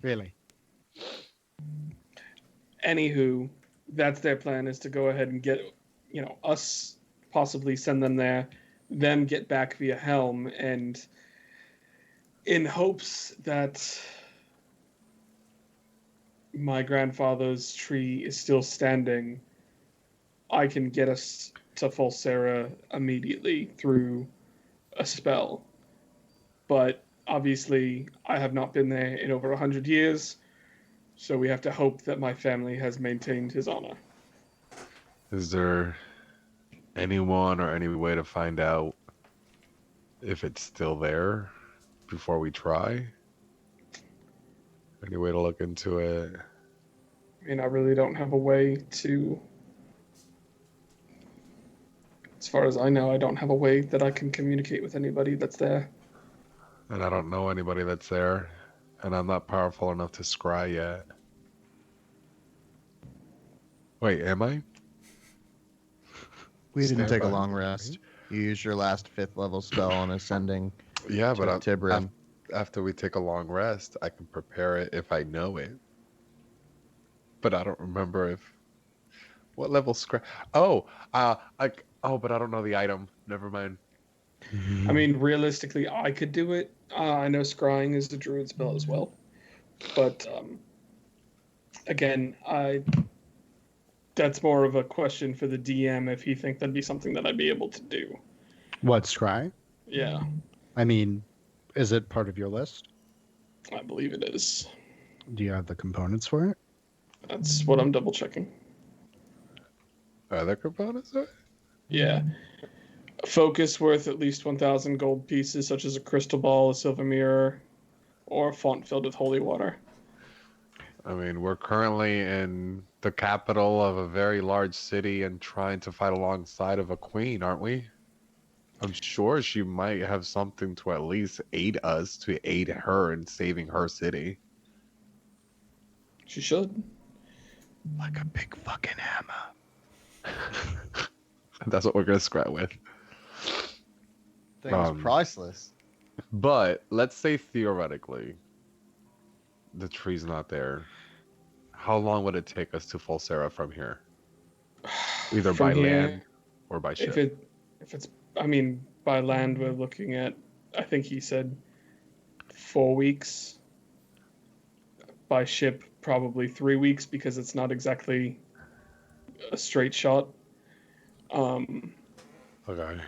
really? Anywho, that's their plan, is to go ahead and get, us, possibly send them there, them get back via Helm, and in hopes that my grandfather's tree is still standing, I can get us to Fulsera immediately through a spell. But obviously, I have not been there in over 100 years, so we have to hope that my family has maintained his honor. Is there anyone or any way to find out if it's still there before we try? Any way to look into it? I mean, I really don't have a way to. As far as I know, I don't have a way that I can communicate with anybody that's there. And I don't know anybody that's there, and I'm not powerful enough to scry yet. Wait, am I? We didn't Stand take a by. long rest. You used your last 5th level spell on ascending Yeah, to but Tibrim. after we take a long rest, I can prepare it if I know it. But I don't remember if what level scry. Oh, but I don't know the item. Never mind. I mean, realistically, I could do it. I know scrying is the druid spell as well. But, again, that's more of a question for the DM if he thinks that'd be something that I'd be able to do. What, scry? Yeah, I mean, is it part of your list? I believe it is. Do you have the components for it? That's what I'm double checking. Are there components of it? Yeah. A focus worth at least 1,000 gold pieces, such as a crystal ball, a silver mirror, or a font filled with holy water. I mean, we're currently in the capital of a very large city and trying to fight alongside of a queen, aren't we? I'm sure she might have something to at least aid us, to aid her in saving her city. She should. Like a big fucking hammer. That's what we're gonna scrap with. Thing's priceless. But let's say theoretically, the tree's not there. How long would it take us to Fulsera from here? Either From by here, land or by ship. If it's, I mean, by land we're looking at, I think he said 4 weeks. By ship, probably 3 weeks, because it's not exactly a straight shot. Okay.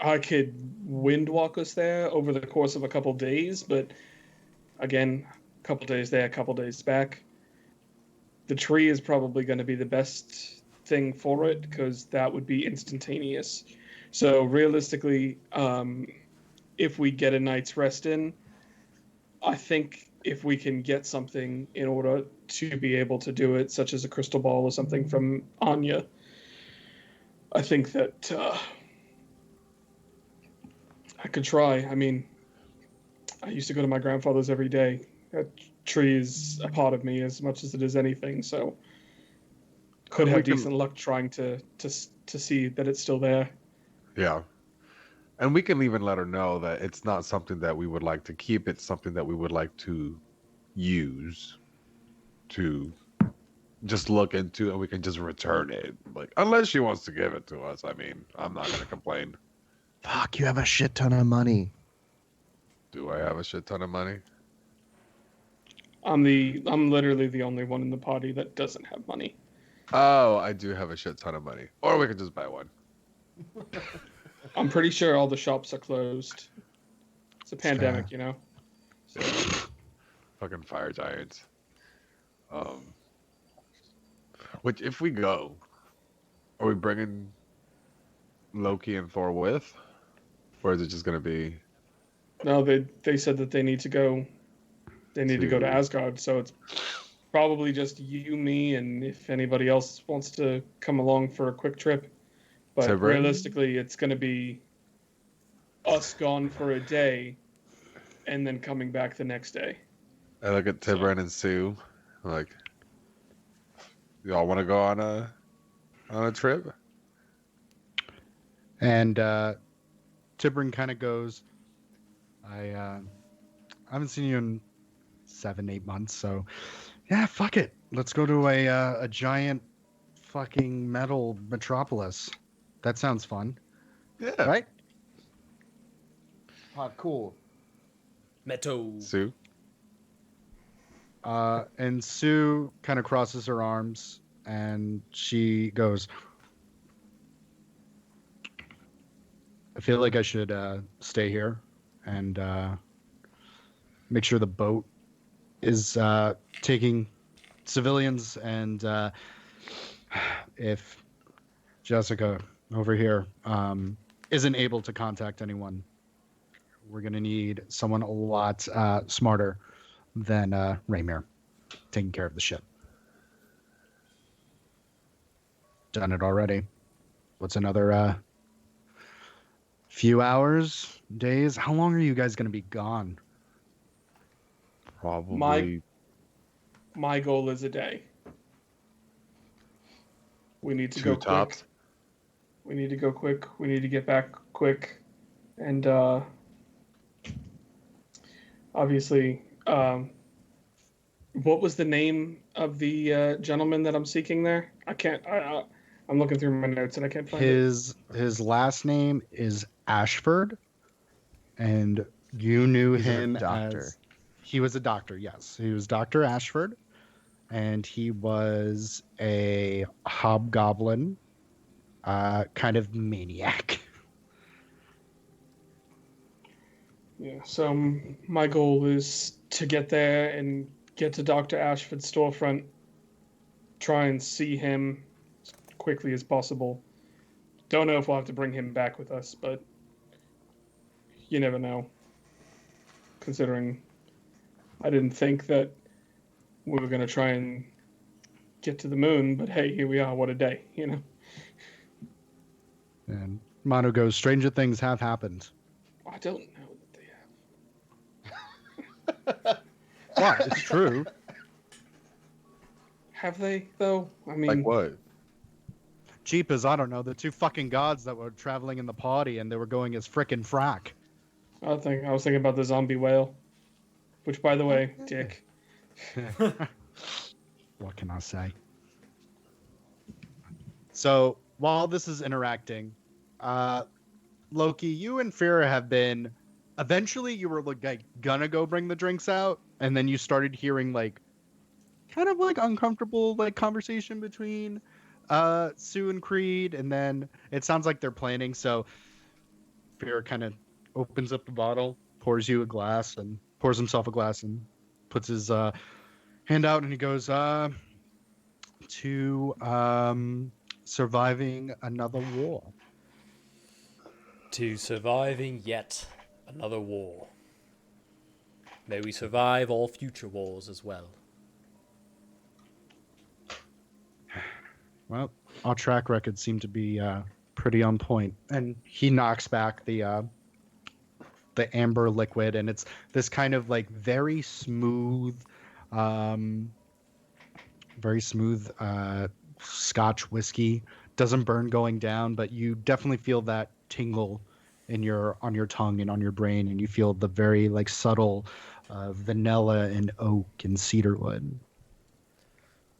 I could wind walk us there over the course of a couple days, but again, a couple days there, a couple days back. The tree is probably going to be the best thing for it, because that would be instantaneous. So realistically, if we get a night's rest in, I think if we can get something in order to be able to do it, such as a crystal ball or something from Anya, I think that I could try. I mean, I used to go to my grandfather's every day. That tree is a part of me as much as it is anything, so could have decent luck trying to see that it's still there. Yeah. And we can even let her know that it's not something that we would like to keep. It's something that we would like to use to just look into, and we can just return it. Like, unless she wants to give it to us. I mean, I'm not going to complain. Fuck, you have a shit ton of money. Do I have a shit ton of money? I'm literally the only one in the party that doesn't have money. Oh, I do have a shit ton of money. Or we could just buy one. I'm pretty sure all the shops are closed. It's a pandemic, you know. So, Fucking fire giants. Which, if we go, are we bringing Loki and Thor with? Or is it just gonna be No, they said that they need to go. They need to go to To- Asgard, so it's probably just you, me, and if anybody else wants to come along for a quick trip. But Tibrin? realistically, it's going to be us gone for a day, and then coming back the next day. I look at Tibran and Sue, like, y'all want to go on a trip? And Tibrin kind of goes, I haven't seen you in 7-8 months, so yeah, fuck it. Let's go to a giant fucking metal metropolis. That sounds fun, Yeah. right? Ah, cool. Meto. Sue. And Sue kind of crosses her arms and she goes, I feel like I should stay here and make sure the boat is taking civilians, and if Jessica over here isn't able to contact anyone, we're going to need someone a lot smarter than Raymir taking care of the ship. Done it already. What's another few hours, days? How long are you guys going to be gone? Probably. My goal is a day. We need to Two go tops. quick. We need to go quick. We need to get back quick. And obviously, what was the name of the gentleman that I'm seeking there? I can't. I'm looking through my notes and I can't find it. His last name is Ashford, and you knew He's a him doctor. as he was a doctor. Yes, he was Dr. Ashford, and he was a hobgoblin, kind of maniac. Yeah. So my goal is to get there and get to Dr. Ashford's storefront. Try and see him as quickly as possible. Don't know if we'll have to bring him back with us, but you never know. Considering I didn't think that we were going to try and get to the moon, but hey, here we are. What a day, you know? And Manu goes, stranger things have happened. I don't know that they have. What? It's true. Have they, though? I mean, Like what? Jeepers, I don't know. The two fucking gods that were traveling in the party and they were going as frickin' frack. I was thinking about the zombie whale. Which, by the way, Dick. What can I say? So while this is interacting, Loki, you and Fira have been. Eventually, you were like gonna go bring the drinks out, and then you started hearing like, kind of like uncomfortable like conversation between Sue and Creed, and then it sounds like they're planning. So Fira kind of opens up the bottle, pours you a glass, and pours himself a glass, and puts his hand out, and he goes, to surviving another war. To surviving yet another war. May we survive all future wars as well. Well, our track record seemed to be pretty on point. And he knocks back the amber liquid, and it's this kind of like very smooth Scotch whiskey. Doesn't burn going down, but you definitely feel that tingle on your tongue and on your brain, and you feel the very like subtle vanilla and oak and cedarwood.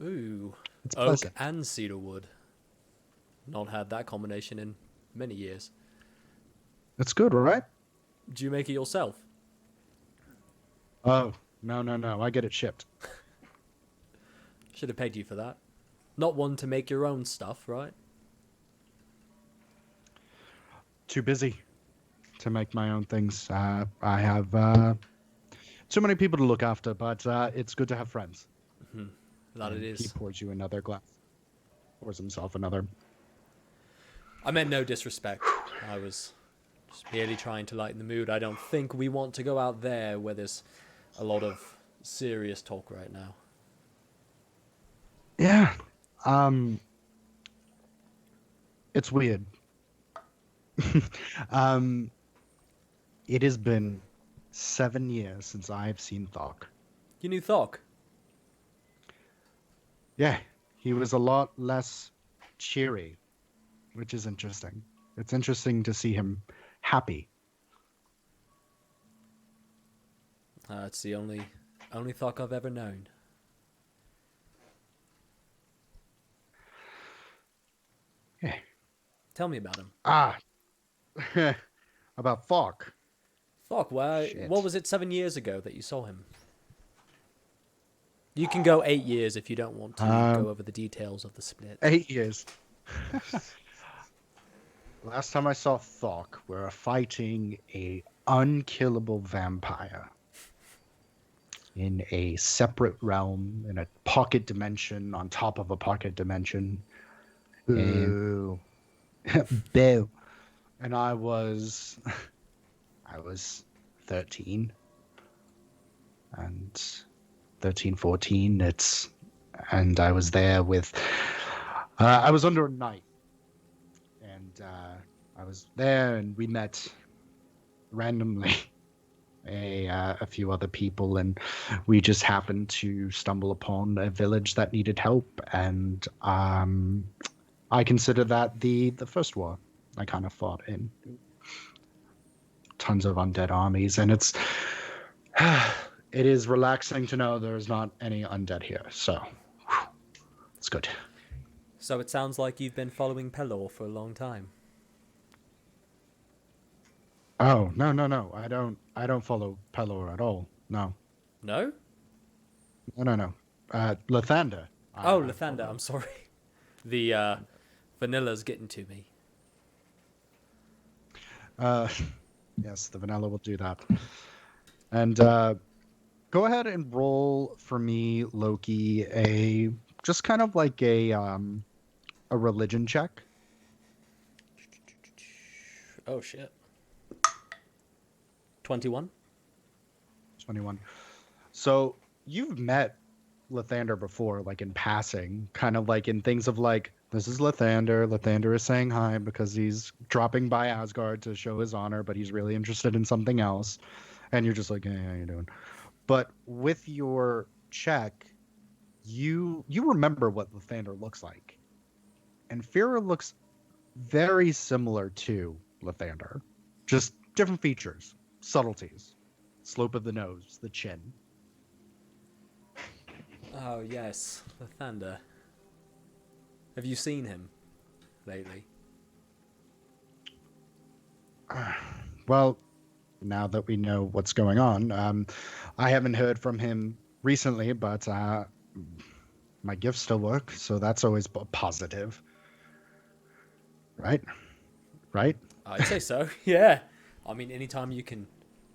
Ooh. It's Oak pleasant. and cedarwood. Not had that combination in many years. It's good, right? Do you make it yourself? Oh, no. I get it shipped. Should have paid you for that. Not one to make your own stuff, right? Too busy to make my own things. I have too many people to look after, but it's good to have friends. That it He is. pours you another glass. Pours himself another. I meant no disrespect. I was just merely trying to lighten the mood. I don't think we want to go out there where there's a lot of serious talk right now. Yeah. It's weird. um, it has been 7 years since I've seen Thok. You knew Thok? Yeah, he was a lot less cheery, which is interesting. It's interesting to see him happy. It's the only Thok I've ever known. Yeah. Tell me about him. About Thok. Thok, Shit. what was it 7 years ago that you saw him? You can go 8 years if you don't want to go over the details of the split. 8 years. Last time I saw Thok, we were fighting a unkillable vampire in a separate realm, in a pocket dimension on top of a pocket dimension. Ooh. Boo. And I was 13. And 13, 14. And I was there with, I was under a knight. And I was there and we met randomly a few other people, and we just happened to stumble upon a village that needed help, and I consider that the first war I kind of fought in. Tons of undead armies, and it is relaxing to know there's not any undead here, so whew, it's good. So it sounds like you've been following Pelor for a long time. Oh, no. I don't follow Pelor at all. No. No? No. Lathander. Oh, Lathander, I'm sorry. The vanilla's getting to me. Yes, the vanilla will do that. And go ahead and roll for me, Loki, just kind of like a religion check. Oh, shit. 21? 21. So you've met Lathander before, like in passing, kind of like in things of like, this is Lathander. Lathander is saying hi because he's dropping by Asgard to show his honor, but he's really interested in something else. And you're just like, hey, how you doing? But with your check, you remember what Lathander looks like. And Fira looks very similar to Lathander. Just different features, subtleties, slope of the nose, the chin. Oh, yes. Lathander. Have you seen him lately? Well, now that we know what's going on, I haven't heard from him recently, but my gifts still work, so that's always positive. Right? I'd say so, yeah. I mean, anytime you can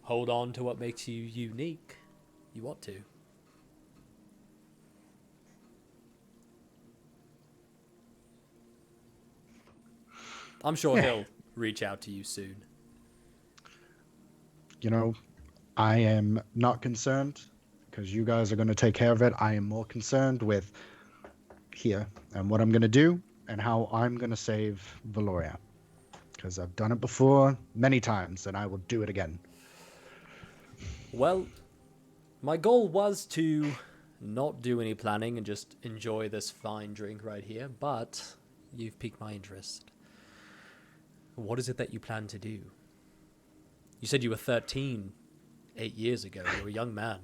hold on to what makes you unique, you want to. I'm sure he'll reach out to you soon. You know, I am not concerned because you guys are going to take care of it. I am more concerned with here and what I'm going to do and how I'm going to save Valoria. Because I've done it before many times and I will do it again. Well, my goal was to not do any planning and just enjoy this fine drink right here, but you've piqued my interest. What is it that you plan to do? You said you were 13 8 years ago. You were a young man.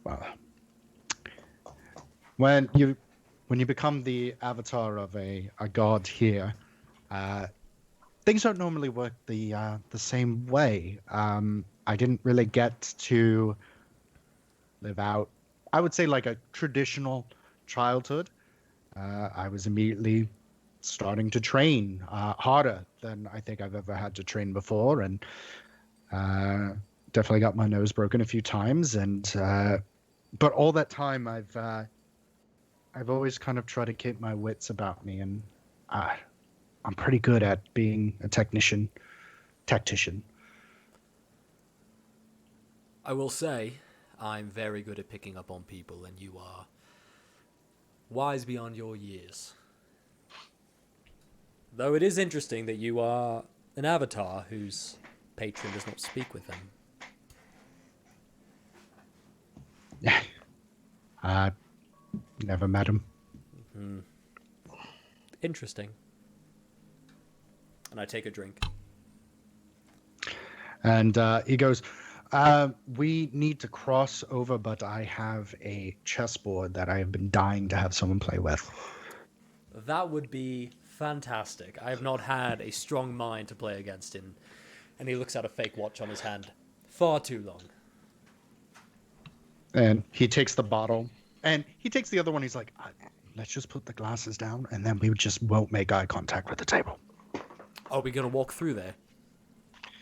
Well, when you become the avatar of a god here, things don't normally work the same way. I didn't really get to live out, I would say, like a traditional childhood. I was immediately starting to train harder than I think I've ever had to train before, and definitely got my nose broken a few times. And but all that time, I've I've always kind of tried to keep my wits about me, and I'm pretty good at being a tactician. I will say, I'm very good at picking up on people, and you are wise beyond your years. Though it is interesting that you are an avatar whose patron does not speak with them. Never met him. Interesting. And I take a drink. And he goes, we need to cross over, but I have a chessboard that I have been dying to have someone play with. That would be fantastic. I have not had a strong mind to play against him. And he looks at a fake watch on his hand. Far too long. And he takes the bottle, and he takes the other one. He's like, let's just put the glasses down, and then we just won't make eye contact with the table. Are we going to walk through there?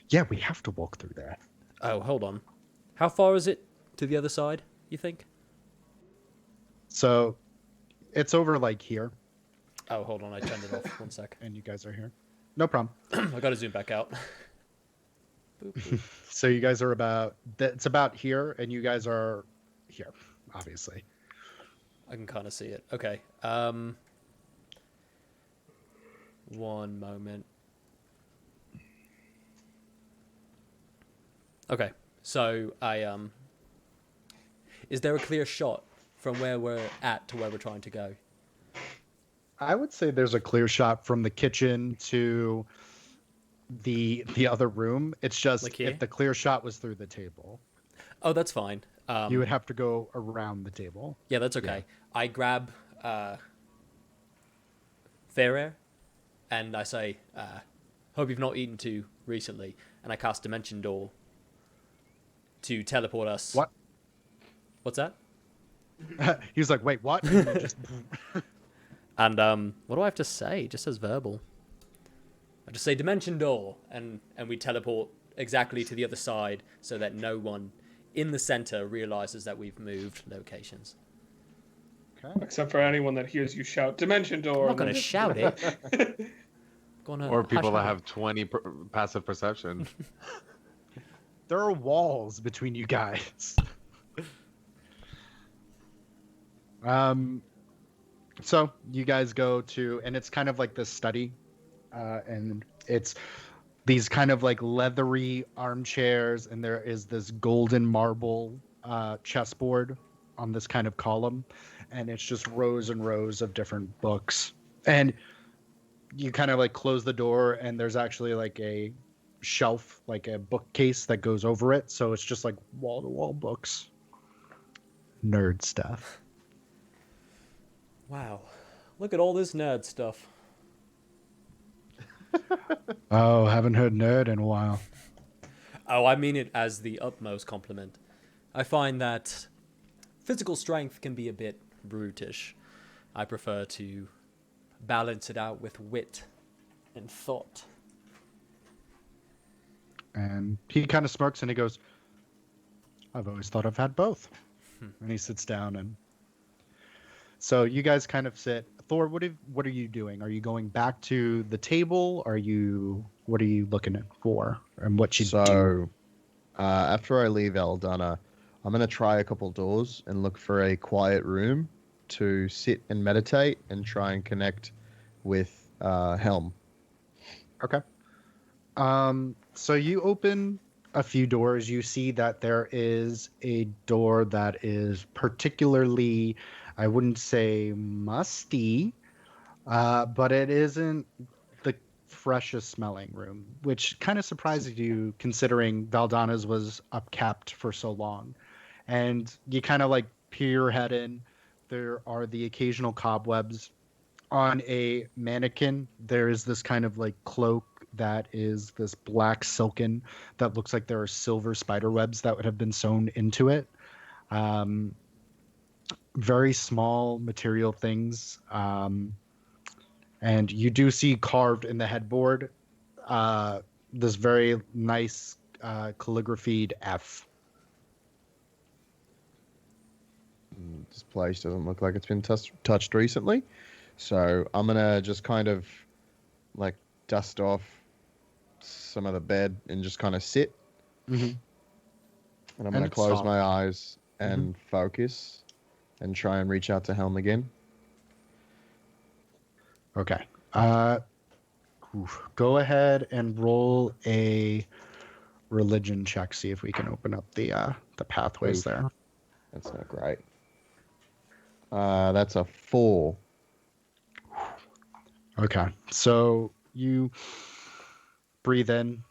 Yeah, we have to walk through there. Oh, hold on. How far is it to the other side, you think? So it's over like here, Oh, hold on. I turned it off. 1 sec. and you guys are here. No problem. I got to zoom back out. Boop, boop. So you guys are it's about here, and you guys are here, obviously. I can kind of see it. Okay. One moment. Okay. So is there a clear shot from where we're at to where we're trying to go? I would say there's a clear shot from the kitchen to the other room. It's just Like here? if the clear shot was through the table, Oh, that's fine. you would have to go around the table. Yeah, that's okay. I grab fair air, and I say, hope you've not eaten too recently, and I cast Dimension Door to teleport us. What? What's that? He was like, wait, what? And you just- And what do I have to say? It just says verbal. I just say Dimension Door, and we teleport exactly to the other side so that no one in the center realizes that we've moved locations. Okay. Except for anyone that hears you shout Dimension Door. I'm not going to shout it. Gonna Or people hush that it. have 20 passive perception. There are walls between you guys. So you guys go to, and it's kind of like this study, and it's these kind of like leathery armchairs, and there is this golden marble chessboard on this kind of column, and it's just rows and rows of different books. And you kind of like close the door, and there's actually like a shelf, like a bookcase that goes over it, so it's just like wall-to-wall books. Nerd stuff. Wow. Look at all this nerd stuff. Oh, haven't heard nerd in a while. Oh, I mean it as the utmost compliment. I find that physical strength can be a bit brutish. I prefer to balance it out with wit and thought. And he kind of smirks and he goes, I've always thought I've had both. And he sits down, and so you guys kind of sit. Thor, what are you doing? Are you going back to the table? What are you looking for? And what should do? So, after I leave Eldana, I'm going to try a couple doors and look for a quiet room to sit and meditate and try and connect with Helm. Okay. So you open a few doors. You see that there is a door that is particularly, I wouldn't say musty, but it isn't the freshest smelling room, which kind of surprises you considering Valdana's was upkept for so long. And you kind of like peer your head in. There are the occasional cobwebs. On a mannequin, there is this kind of like cloak that is this black silken that looks like there are silver spider webs that would have been sewn into it. Very small material things. And you do see carved in the headboard this very nice calligraphied F. This place doesn't look like it's been touched recently. So I'm going to just kind of like dust off some of the bed and just kind of sit. Mm-hmm. And I'm going to close my eyes Mm-hmm. and focus and try and reach out to Helm again. Okay. Go ahead and roll a religion check. See if we can open up the pathways Oof. there. That's not great. That's a 4. Okay. So you breathe in.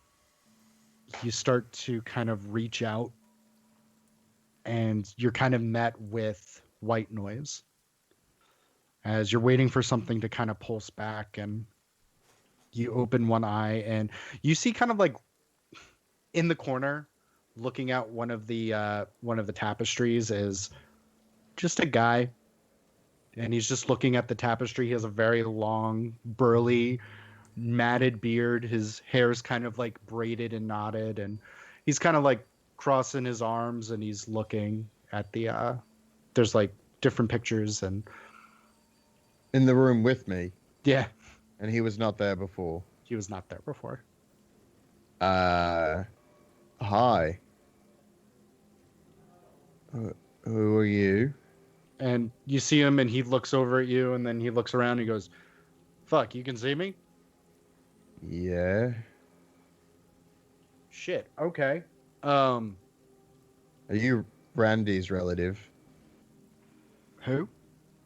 You start to kind of reach out, and you're kind of met with white noise as you're waiting for something to kind of pulse back, and you open one eye and you see kind of like in the corner looking at one of the tapestries is just a guy, and he's just looking at the tapestry. He has a very long, burly, matted beard. His hair is kind of like braided and knotted, and he's kind of like crossing his arms, and he's looking at the there's like different pictures, and In the room with me, yeah, and he was not there before. he was not there before. Hi. Who are you? And you see him, and he looks over at you, and then he looks around and he goes, "Fuck, you can see me?" Yeah. Shit. Okay. Are you Randy's relative? Who?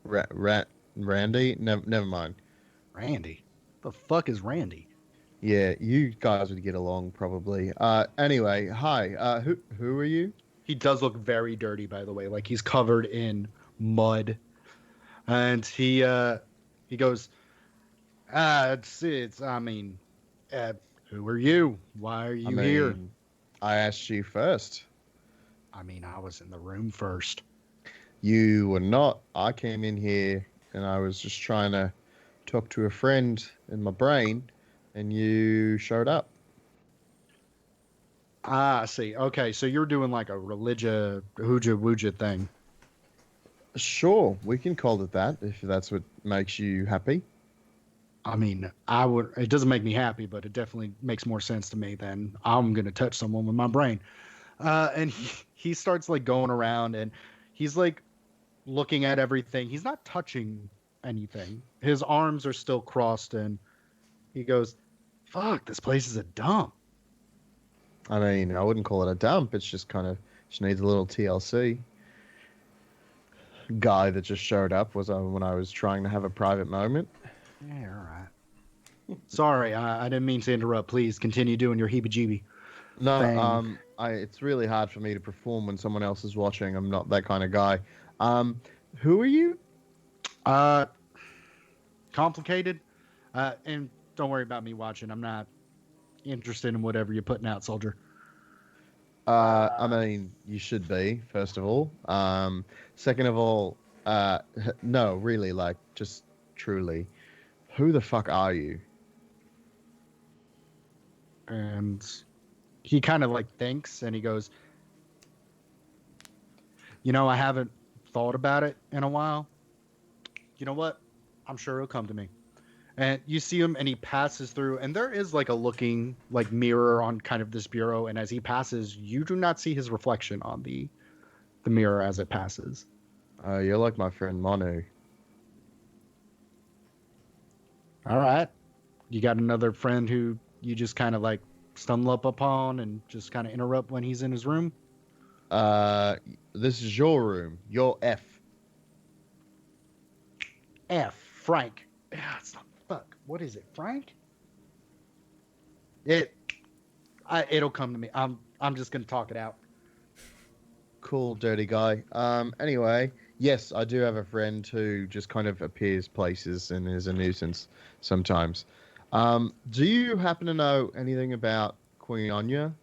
Randy? Never mind. Randy. The fuck is Randy? Yeah, you guys would get along probably. Anyway, hi. Who are you? He does look very dirty, by the way. Like he's covered in mud, and he goes, it's. I mean, who are you? Why are you here? I asked you first. I mean, I was in the room first. You were not. I came in here and I was just trying to talk to a friend in my brain, and you showed up. Ah, I see. Okay, so you're doing like a hooja wooja thing. Sure, we can call it that if that's what makes you happy. I mean, I would. It doesn't make me happy, but it definitely makes more sense to me than I'm gonna touch someone with my brain. And he starts like going around, and he's like looking at everything. He's not touching anything. His arms are still crossed, and he goes, "Fuck, this place is a dump." I mean, I wouldn't call it a dump. It's just kind of just needs a little TLC. Guy that just showed up was when I was trying to have a private moment. Yeah, all right. Sorry, I didn't mean to interrupt. Please continue doing your heebie-jeebie. No, thing. it's really hard for me to perform when someone else is watching. I'm not that kind of guy. Who are you? Complicated. And don't worry about me watching. I'm not interested in whatever you're putting out, soldier. I mean, you should be, first of all. Second of all, no, really, like, just truly, who the fuck are you? And he kind of like thinks, and he goes, I haven't thought about it in a while. You know what? I'm sure it'll come to me. And you see him, and he passes through, and there is like a looking like mirror on kind of this bureau. And as he passes, you do not see his reflection on the mirror as it passes. You're like my friend Manu. All right. You got another friend who you just kind of like stumble up upon and just kind of interrupt when he's in his room? This is your room. Your F. Frank. Yeah, it's not. Fuck. What is it, Frank? It'll come to me. I'm just gonna talk it out. Cool, dirty guy. Anyway, yes, I do have a friend who just kind of appears places and is a nuisance sometimes. Do you happen to know anything about Queen Anya?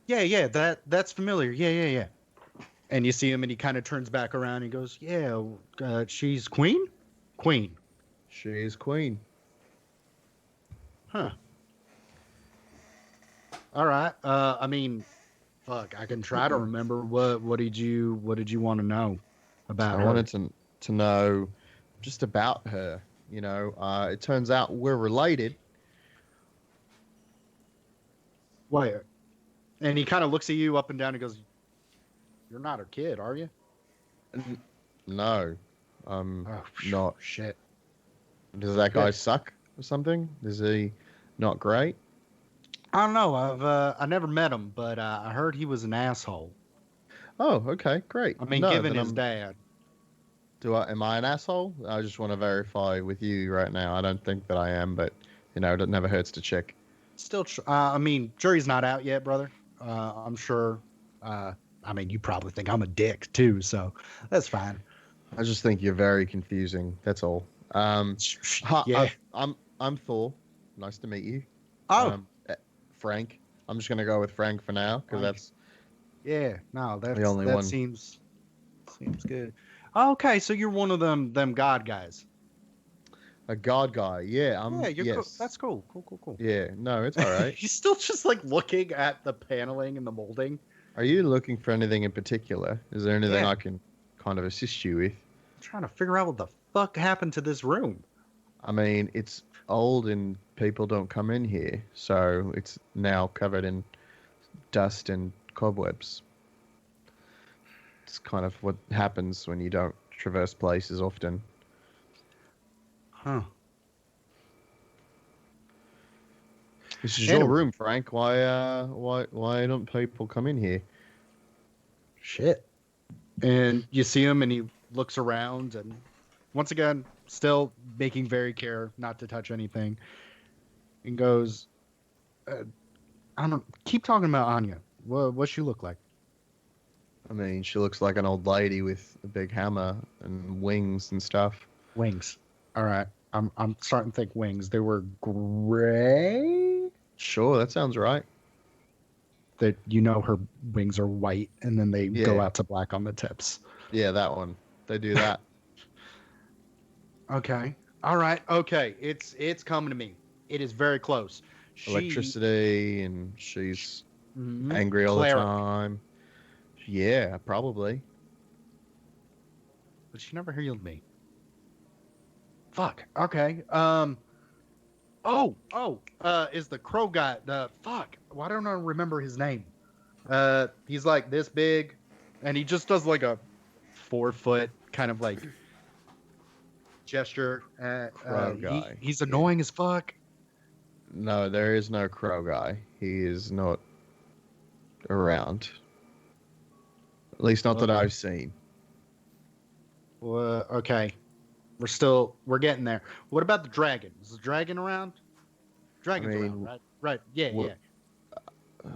Yeah, that's familiar. Yeah. And you see him, and he kind of turns back around and goes, "Yeah, she's queen? Queen. She is queen. Huh. All right. I mean, Fuck, I can try to remember. What did you want to know about I her? wanted to know just about her. It turns out we're related. Wait, and he kind of looks at you up and down and goes, "You're not her kid, are you?" No, Oh, not. shit. Does that guy suck or something? Is he not great? I don't know. I never met him, but I heard he was an asshole. Oh, okay, great. I mean, No, given then his dad. am I an asshole? I just want to verify with you right now. I don't think that I am, but it never hurts to check. Still, I mean, jury's not out yet, brother. I'm sure. I mean, you probably think I'm a dick too, so that's fine. I just think you're very confusing. That's all. Yeah. I'm Thor. Nice to meet you. Oh, Frank. I'm just gonna go with Frank for now because Frank. that's yeah. No, the only one. seems good. Okay, so you're one of them god guys. a god guy. Yeah, Yeah, you're cool. yes. That's cool. Cool. Yeah, no, it's all right. He's still just like looking at the paneling and the molding. Are you looking for anything in particular? Is there anything Yeah. I can kind of assist you with? I'm trying to figure out what the fuck happened to this room. I mean, it's old and people don't come in here, so it's now covered in dust and cobwebs. It's kind of what happens when you don't traverse places often. Huh. This is Anyway. your room, Frank. Why don't people come in here? Shit. And you see him and he looks around and once again, still making very care not to touch anything. And goes, I don't keep talking about Anya. What's she look like? I mean, she looks like an old lady with a big hammer and wings and stuff. Wings. All right. I'm starting to think wings. They were gray. Sure, that sounds right. That her wings are white and then they go Yeah. out to black on the tips. Yeah, that one. They do that. Okay. All right. Okay. It's coming to me. It is very close. Electricity, and she's Mhm. angry all Cleric. the time. Yeah, probably. But she never healed me. Fuck. Okay. Is the crow guy the fuck? Why don't I remember his name? He's like this big, and he just does like a 4-foot kind of like gesture. Crow guy. He's annoying as fuck. No, there is no crow guy. He is not around. At least not that Okay. I've seen. Okay. We're getting there. What about the dragon? Is the dragon around? Dragon's I mean, around, right? Right. Yeah, what- yeah.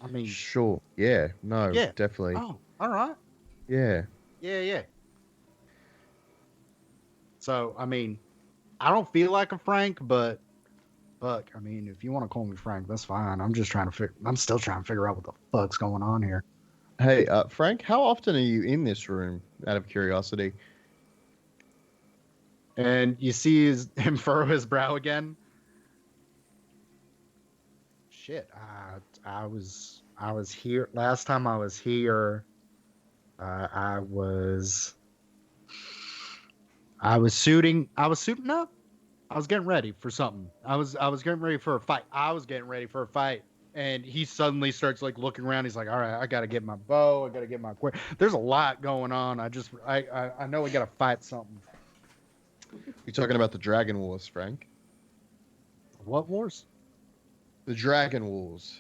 I mean, Sure. Yeah. No. Yeah. Definitely. oh, all right. Yeah. Yeah. So, I mean, I don't feel like a Frank, but fuck, I mean, if you want to call me Frank, that's fine. I'm still trying to figure out what the fuck's going on here. Hey, Frank, how often are you in this room? Out of curiosity. And you see him furrow his brow again. Shit, I was here last time I was here. I was suiting up. I was getting ready for something. I was getting ready for a fight. And he suddenly starts like looking around. He's like, "All right, I gotta get my bow. I gotta get my quiver." There's a lot going on. I know we gotta fight something. You're talking about the Dragon Wars, Frank. What wars? The Dragon Wars.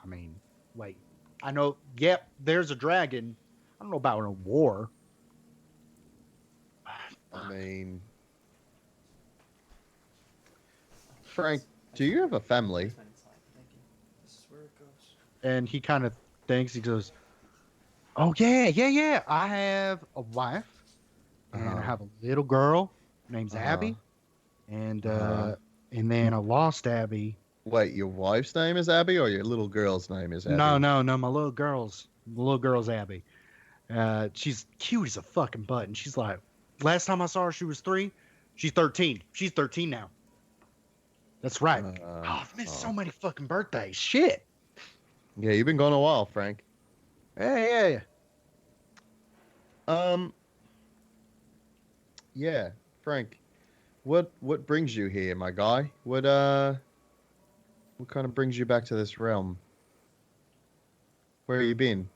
I mean, wait. I know. Yep, there's a dragon. I don't know about a war. I mean, Frank, do you have a family? And he kind of thinks. He goes, "Oh yeah. I have a wife, and I have a little girl named Abby, and then a lost Abby. Wait, your wife's name is Abby, or your little girl's name is Abby? No, my little girl's Abby. She's cute as a fucking button. She's like, last time I saw her, she was 3. She's 13. She's 13 now. That's right. I've missed so many fucking birthdays. Shit. Yeah, you've been gone a while, Frank. Hey. Yeah, Frank. What brings you here, my guy? What kind of brings you back to this realm? Where you been?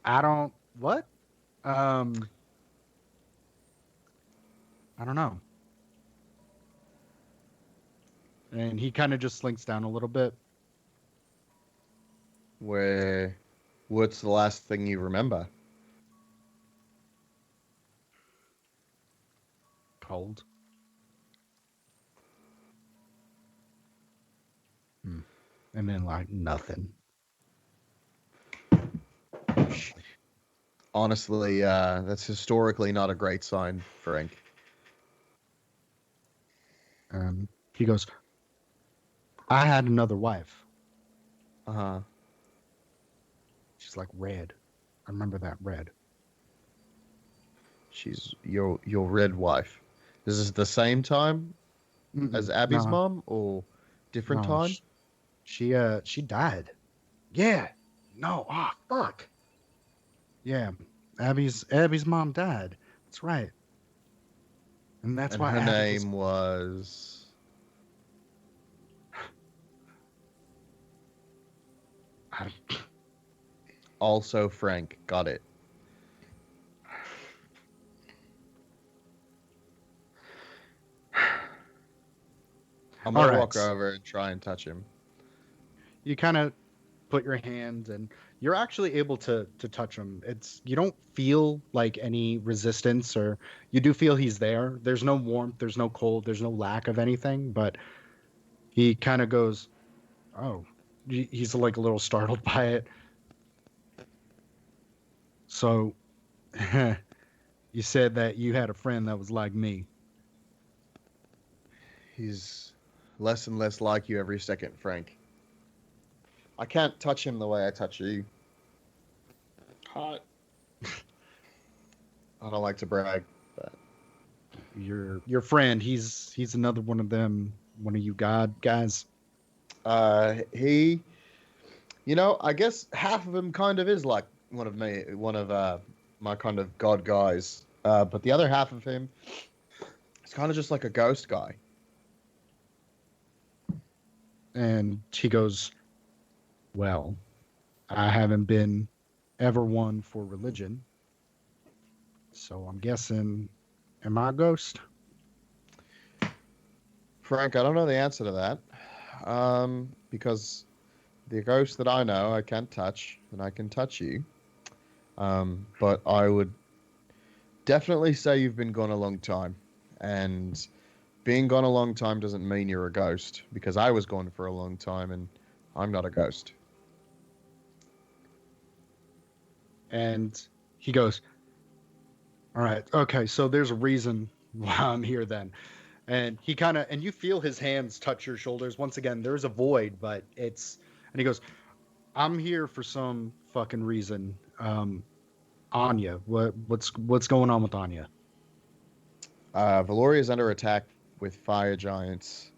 I don't. What? I don't know. And he kind of just slinks down a little bit. What's the last thing you remember? Cold. And then like nothing. Honestly, that's historically not a great sign, Frank. He goes, I had another wife. Uh-huh. She's like red. I remember that red. She's your red wife. Is this the same time as Abby's No, mom, or different no, time? She died. Yeah. No. Oh, fuck. Yeah. Abby's mom died. That's right. And that's And why her Abby name was... Also Frank. Got it. I'm gonna Alright. walk over and try and touch him. You kind of put your hand and you're actually able to touch him. You don't feel like any resistance, or you do feel he's there. There's no warmth, there's no cold, there's no lack of anything, but he kind of goes, oh, he's like a little startled by it. So you said that you had a friend that was like me. He's less and less like you every second, Frank. I can't touch him the way I touch you. Hot. I don't like to brag, but Your friend, he's another one of them, one of you god guys. he, I guess half of him kind of is like one of my kind of god guys. But the other half of him is kind of just like a ghost guy. And he goes, well, I haven't been ever one for religion, so I'm guessing, am I a ghost? Frank, I don't know the answer to that. Because the ghost that I know I can't touch, and I can touch you. But I would definitely say you've been gone a long time. And being gone a long time doesn't mean you're a ghost, because I was gone for a long time and I'm not a ghost. And he goes, all right, okay, so there's a reason why I'm here then. And and you feel his hands touch your shoulders. Once again, there's a void, but and he goes, I'm here for some fucking reason. Anya, what's going on with Anya? Valoria is under attack with fire giants,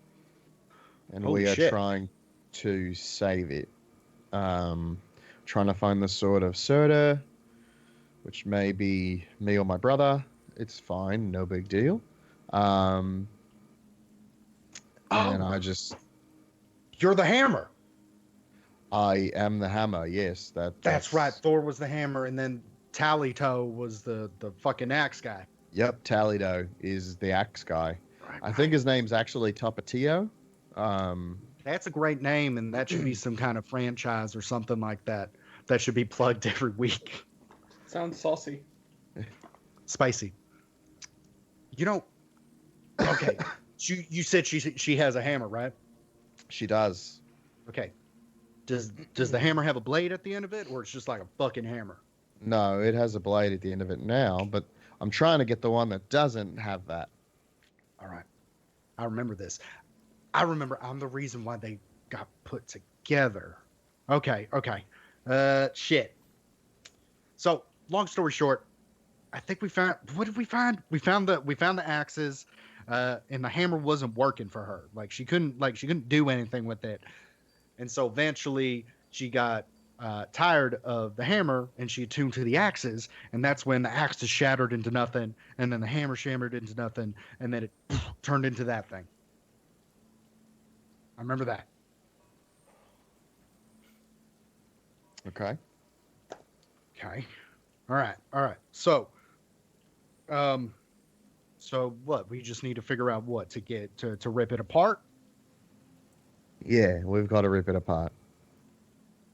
and Holy we are shit. trying to save it. Trying to find the sword of Surta, which may be me or my brother. It's fine, no big deal. And You're the hammer. I am the hammer. Yes, That's right. Thor was the hammer, and then Talito was the fucking axe guy. Yep, Talido is the axe guy. Right, I think his name's actually Tapatio. That's a great name, and that should be some kind of franchise or something like that. That should be plugged every week. Sounds saucy. Spicy. Okay. You said she has a hammer, right? She does. Okay. Does the hammer have a blade at the end of it, or it's just like a fucking hammer? No, it has a blade at the end of it now, but I'm trying to get the one that doesn't have that. All right. I remember this. I'm the reason why they got put together. Okay. Shit. So, long story short, I think we found, what did we find? We found the axes, and the hammer wasn't working for her. Like she couldn't do anything with it. And so eventually she got tired of the hammer and she attuned to the axes. And that's when the axes shattered into nothing. And then the hammer shattered into nothing. And then it turned into that thing. I remember that. Okay. Okay. All right. So what? We just need to figure out what to get to rip it apart. Yeah, we've got to rip it apart.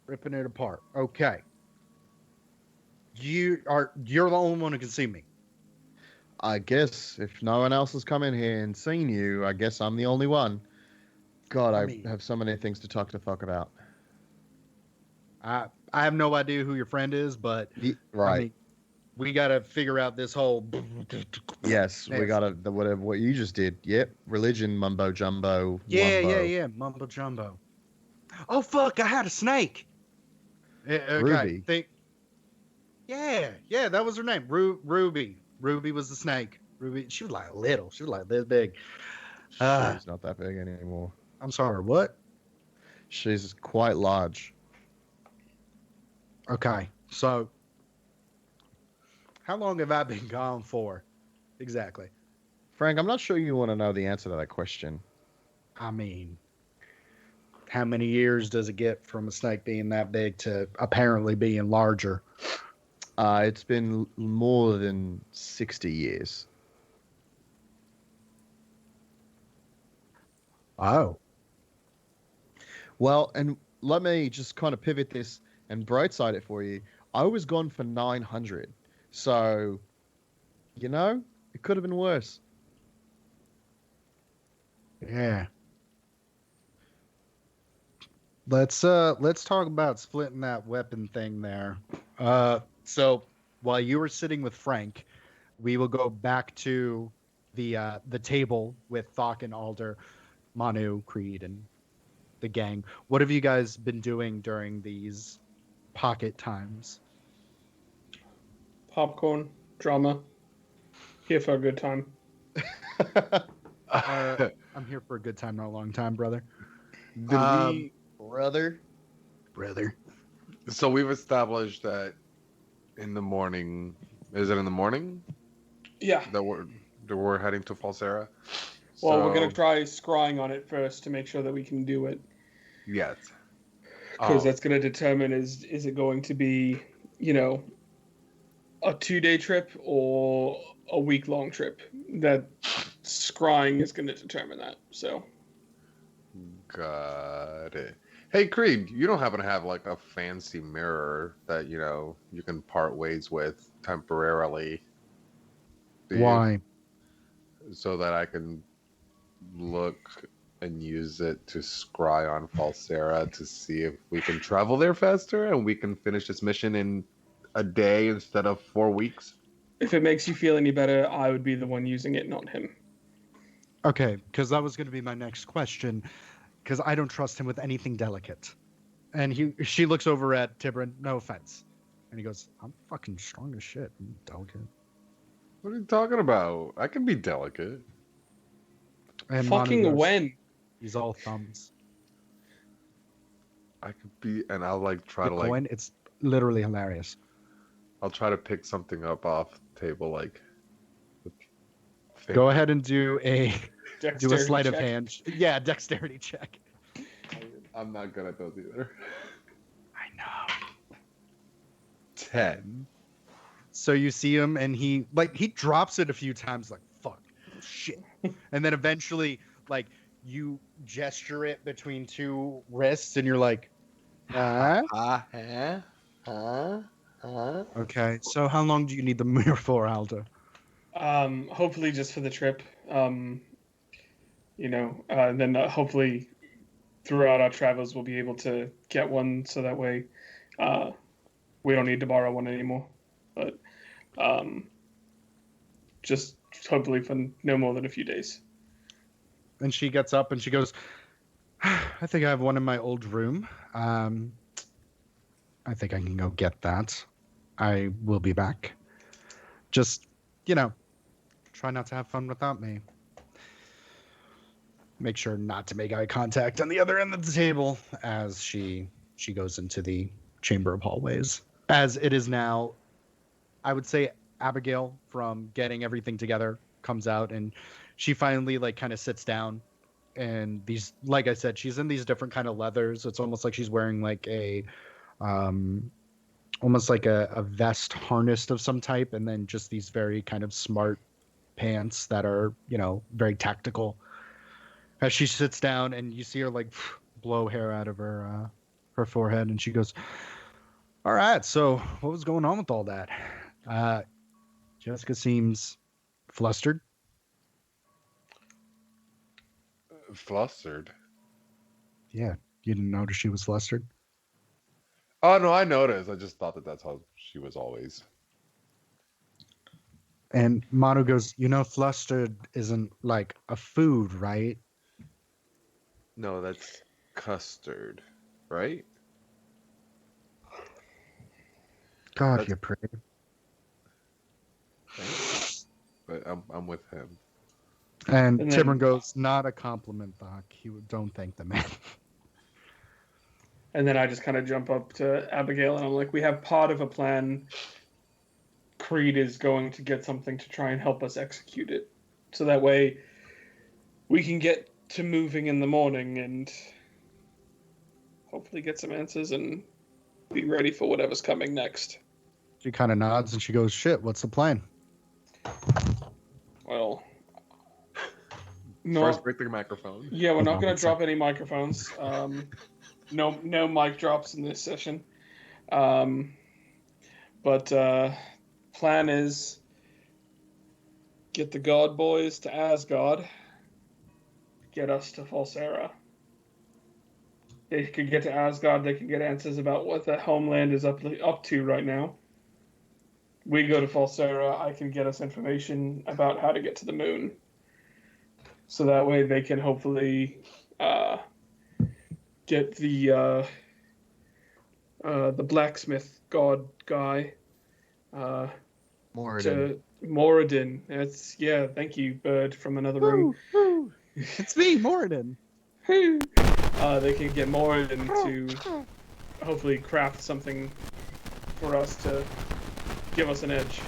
Ripping it apart. Okay. You're the only one who can see me. I guess if no one else has come in here and seen you, I guess I'm the only one. God, I mean- have so many things to talk to fuck about. I have no idea who your friend is, but Right. I mean, we got to figure out this whole. Yes, we got to whatever what you just did. Yep, religion mumbo jumbo. Yeah. Mumbo jumbo. Oh fuck! I had a snake. Ruby. Yeah, that was her name. Ruby. Ruby was the snake. Ruby. She was like little. She was like this big. She's not that big anymore. I'm sorry. What? She's quite large. Okay, so how long have I been gone for? Exactly. Frank, I'm not sure you want to know the answer to that question. I mean, how many years does it get from a snake being that big to apparently being larger? It's been more than 60 years. Oh. Well, and let me just kind of pivot this and brightside it for you. I was gone for 900. So, it could have been worse. Yeah. Let's talk about splitting that weapon thing there. So while you were sitting with Frank, we will go back to the table with Thok and Alder, Manu, Creed, and the gang. What have you guys been doing during these pocket times? Popcorn, drama. Here for a good time. I'm here for a good time, not a long time, brother. Brother? So we've established that in the morning. Is it in the morning Yeah. that we're heading to Falsera? Well, we're gonna try scrying on it first to make sure that we can do it, Yes. because that's gonna determine is it going to be, a 2-day trip or a week-long trip. That scrying is gonna determine that. So. Got it. Hey, Creed, you don't happen to have like a fancy mirror that you can part ways with temporarily? Do you? Why? So that I can look and use it to scry on Falsera to see if we can travel there faster and we can finish this mission in a day instead of 4 weeks. If it makes you feel any better, I would be the one using it, not him. Okay, because that was going to be my next question, because I don't trust him with anything delicate. And she looks over at Tibrin, no offense. And he goes, I'm fucking strong as shit. I'm delicate. What are you talking about? I can be delicate. And Manu Fucking goes, when? He's all thumbs. I could be, and I'll like try to Coin, it's literally hilarious. I'll try to pick something up off the table, like. Go ahead and do a Dexterity sleight of check. hand. Yeah, dexterity check. I'm not good at those either. I know. 10. So you see him, and he drops it a few times, like fuck, shit, and then eventually, like you gesture it between two wrists, and you're like, okay. So how long do you need the mirror for, Aldo? Hopefully just for the trip. Then hopefully throughout our travels we'll be able to get one, so that way we don't need to borrow one anymore. But just hopefully for no more than a few days. And she gets up and she goes, I think I have one in my old room. I think I can go get that. I will be back. Just, try not to have fun without me. make sure not to make eye contact on the other end of the table as she goes into the chamber of hallways. As it is now, I would say Abigail, from getting everything together, comes out and she finally like kind of sits down. And these, like I said, she's in these different kind of leathers. It's almost like she's wearing like a almost like a vest harnessed of some type, and then just these very kind of smart pants that are, you know, very tactical. As she sits down and you see her like blow hair out of her forehead, and she goes, all right, so what was going on with all that? Jessica seems flustered. Flustered. Yeah, you didn't notice she was flustered? Oh no, I noticed. I just thought that that's how she was always. And Manu goes, you know, flustered isn't like a food, right? No, that's custard, right? God, That's- you're pretty. But I'm with him. And And Timmer then- goes, not a compliment, Doc. Don't thank the man. And then I just kind of jump up to Abigail and I'm like, we have part of a plan. Creed is going to get something to try and help us execute it. So that way we can get to moving in the morning and hopefully get some answers and be ready for whatever's coming next. She kind of nods and she goes, shit, what's the plan? Well, First, no, break the microphone. yeah, we're Hold not on going one to drop any microphones. No mic drops in this session. But plan is get the God Boys to Asgard, get us to Falsera. They could get to Asgard. They could get answers about what the homeland is up to right now. We go to Falsera. I can get us information about how to get to the moon. So that way they can hopefully get the blacksmith god guy Moradin. to Moradin. That's thank you, bird from another room. It's me, Moradin. They can get Moradin to hopefully craft something for us to give us an edge.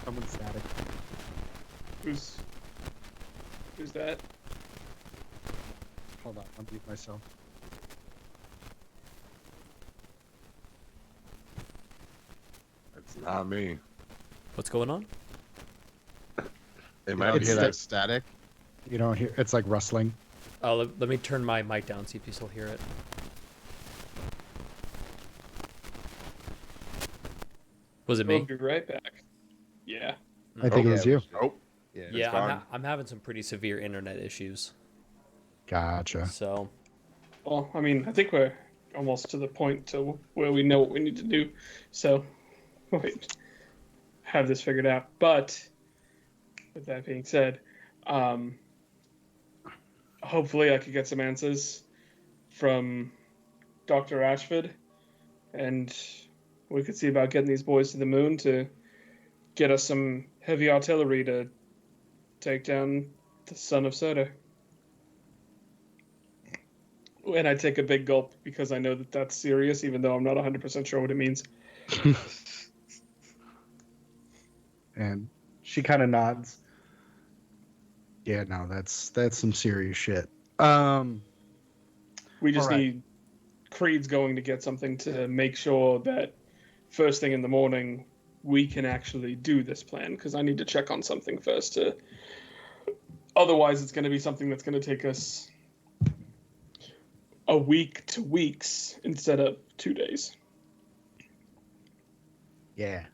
Someone's static. Who's that? Hold on, I'll mute myself. It's not me. What's going on? It You might don't be hear that. that static? You don't hear, it's like rustling. Oh, let me turn my mic down, see if you still hear it. Was it We'll me? be right back. Yeah. I think it was you. Nope. Yeah. Yeah, gone. I'm having some pretty severe internet issues. Gotcha. So, Well, I mean, I think we're almost to the point to where we know what we need to do. So, wait, have this figured out. But with that being said, hopefully I could get some answers from Dr. Ashford, and we could see about getting these boys to the moon to get us some heavy artillery to take down the son of Surtur. And I take a big gulp because I know that that's serious, even though I'm not 100% sure what it means. And she kind of nods. Yeah, no, that's some serious shit. We just All right. need Creed's going to get something to make sure that first thing in the morning we can actually do this plan, because I need to check on something first. Otherwise, it's going to be something that's going to take us a week to weeks instead of 2 days, Yeah.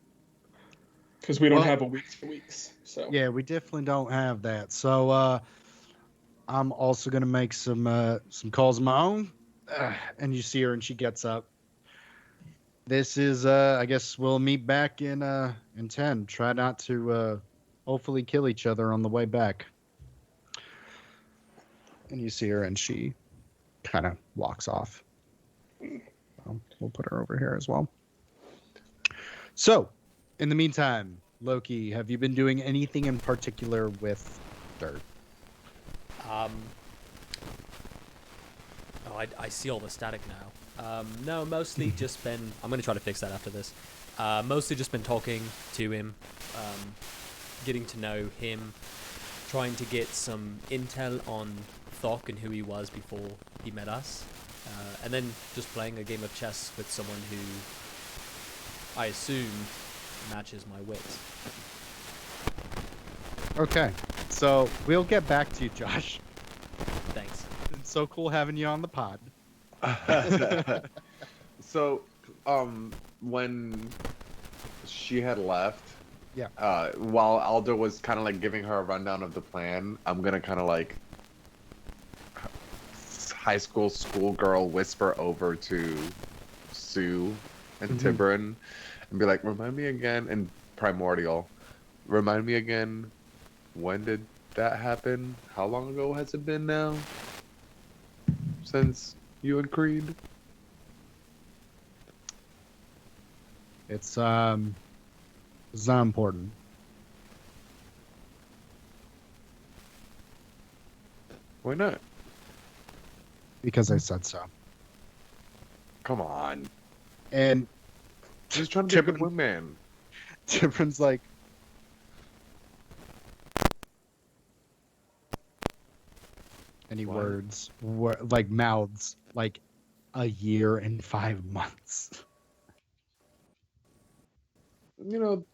because we don't Well- have a week to weeks. So Yeah, we definitely don't have that. So I'm also gonna make some calls of my own. And you see her and she gets up. This is I guess we'll meet back in 10. Try not to hopefully kill each other on the way back. And you see her and she kind of walks off. We'll put her over here as well. So, in the meantime, Loki, have you been doing anything in particular with Chapter. Oh, I see all the static now. No, mostly just been... I'm going to try to fix that after this. Mostly just been talking to him, getting to know him, trying to get some intel on Thok and who he was before he met us. And then just playing a game of chess with someone who I assume matches my wits. Okay, so we'll get back to you, Josh. Thanks. It's so cool having you on the pod. So, when she had left, Yeah. while Alder was kind of like giving her a rundown of the plan, I'm gonna kind of like high schoolgirl whisper over to Sue and Tiburon and be like, remind me again, and Primordial, remind me again, when did that happen? How long ago has it been now? Since you and Creed? It's not important. Why not? Because I said so. Come on. And Just trying to be a good wingman. Tiburon's like, any What? words, like mouths, like a year and 5 months. You know,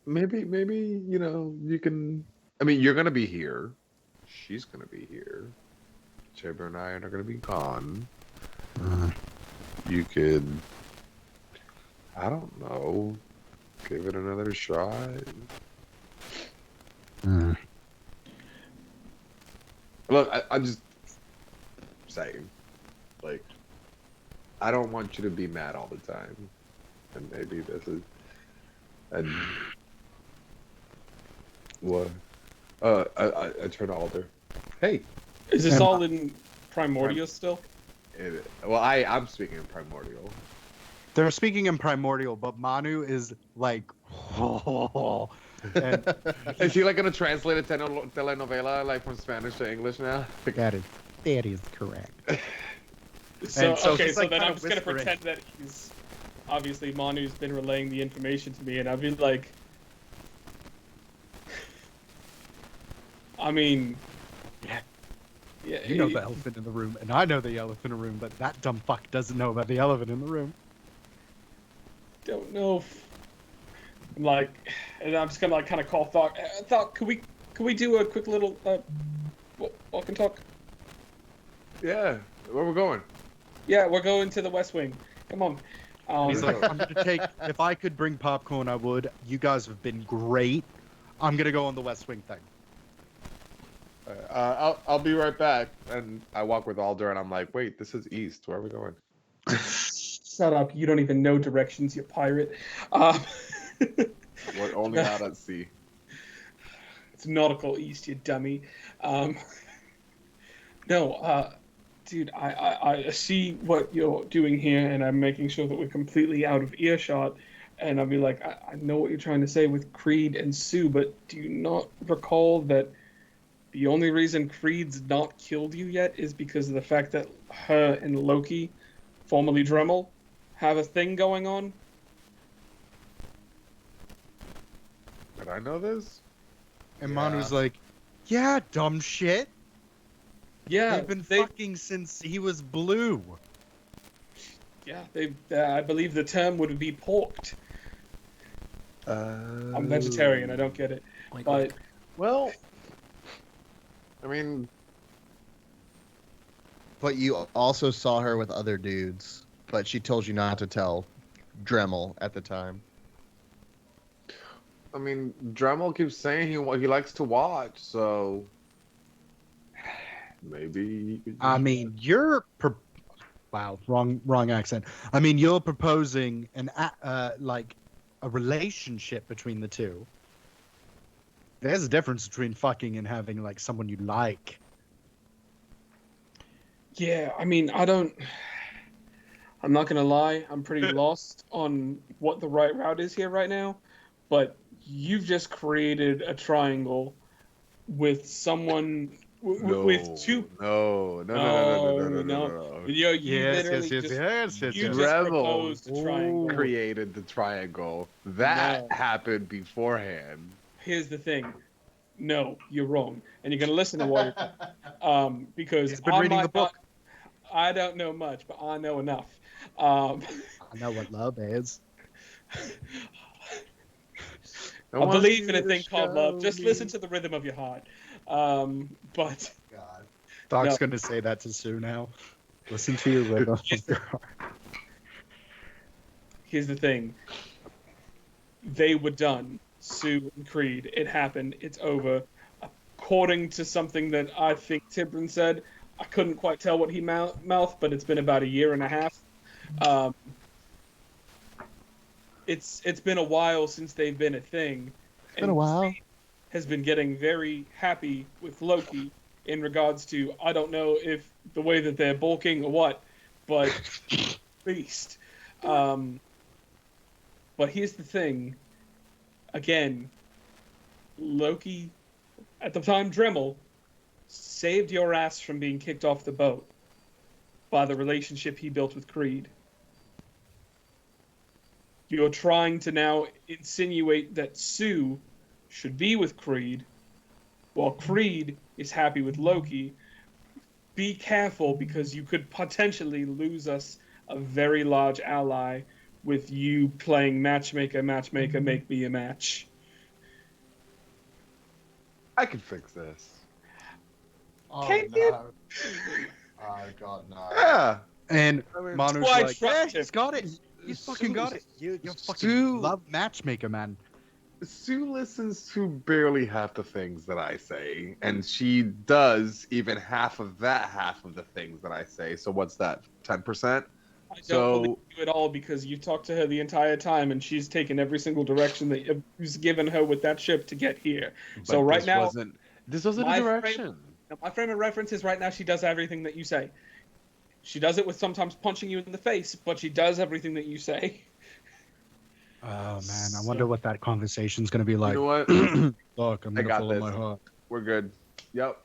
maybe, you know, you can. I mean, you're gonna be here. She's gonna be here. Tiber and I are gonna be gone. You could, I don't know, give it another shot. Look, I'm just saying, like, I don't want you to be mad all the time, and maybe this is, and what? I turned to Alder. Hey, Is this And- all in Primordial still? well, I'm speaking in primordial. They're speaking in primordial, but Manu is like, and Is he like gonna translate a telenovela like from Spanish to English now? that is correct. So, And so okay, he's, so like, then kinda I'm just gonna whispering. pretend that he's obviously Manu's been relaying the information to me, and I'd be like, I mean, yeah, You know the elephant in the room, and I know the elephant in the room, but that dumb fuck doesn't know about the elephant in the room. don't know if I'm like, and I'm just gonna like kind of call Thok. Thok, could we do a quick little walk and talk? Yeah, where we going? Yeah, we're going to the West Wing. Come on. He's like, I'm gonna take. If I could bring popcorn, I would. You guys have been great. I'm gonna go on the West Wing thing. I'll be right back. And I walk with Alder, and I'm like, wait, this is east. Where are we going? Shut up! You don't even know directions, you pirate. We're only out at sea. It's nautical east, you dummy. No, dude, I see what you're doing here, and I'm making sure that we're completely out of earshot. And I'll be like, I know what you're trying to say with Creed and Sue, but do you not recall that the only reason Creed's not killed you yet is because of the fact that her and Loki, formerly Dremel, have a thing going on? Did I know this? And Yeah. Manu's like, yeah, dumb shit. Yeah, They've been fucking since he was blue. Yeah, they. I believe the term would be porked. I'm vegetarian. I don't get it. Oink, But oink. Well, I mean, But you also saw her with other dudes, but she told you not to tell Dremel at the time. Dremel keeps saying he likes to watch, so maybe. He could I just- mean, wow, wrong accent. I mean, you're proposing like a relationship between the two. There's a difference between fucking and having like someone you like. yeah, I mean, I'm not gonna lie. I'm pretty lost on what the right route is here right now. But you've just created a triangle with someone No, with two. no, no, no, no, no, no, no, no, No. no, no. You Yes, literally yes, just yes, yes, you yes. just Rebels proposed a triangle. created the triangle. That No. happened beforehand. Here's the thing. No, you're wrong, and you're gonna listen to what you're because He's been I reading the might not. book. I don't know much, but I know enough. I know what love is. I believe in a thing called love. Just listen to the rhythm of your heart. But God. Doc's No. gonna say that to Sue now. Listen to your rhythm. here's the thing. They were done. Sue and Creed. It happened. It's over. According to something that I think Tibrin said, I couldn't quite tell what he mouthed, but it's been about a year and a half. It's been a while since they've been a thing. It's been a while. Creed has been getting very happy with Loki in regards to, I don't know if the way that they're bulking or what, but beast. But here's the thing. Again, Loki, at the time Dremel, saved your ass from being kicked off the boat by the relationship he built with Creed. You're trying to now insinuate that Sue should be with Creed, while Creed is happy with Loki. Be careful, because you could potentially lose us a very large ally with you playing matchmaker, make me a match. I can fix this. Oh, Can you? no. Oh, God, no. Yeah. And I mean, Manu's why I like, trust yeah, him." he's got it. He's fucking got it. You fucking Sue- love matchmaker, man. Sue listens to barely half the things that I say, and she does even half of the things that I say. So what's that? 10%? I don't So- believe you at all, because you talked to her the entire time and she's taken every single direction that you've given her with that ship to get here. So But right this now, wasn't my a frame- direction. my frame of reference is right now she does everything that you say. She does it with sometimes punching you in the face, but she does everything that you say. Oh man, I wonder what that conversation's gonna be like. You know what? Look, I'm I gonna got follow this. my heart. We're good. Yep.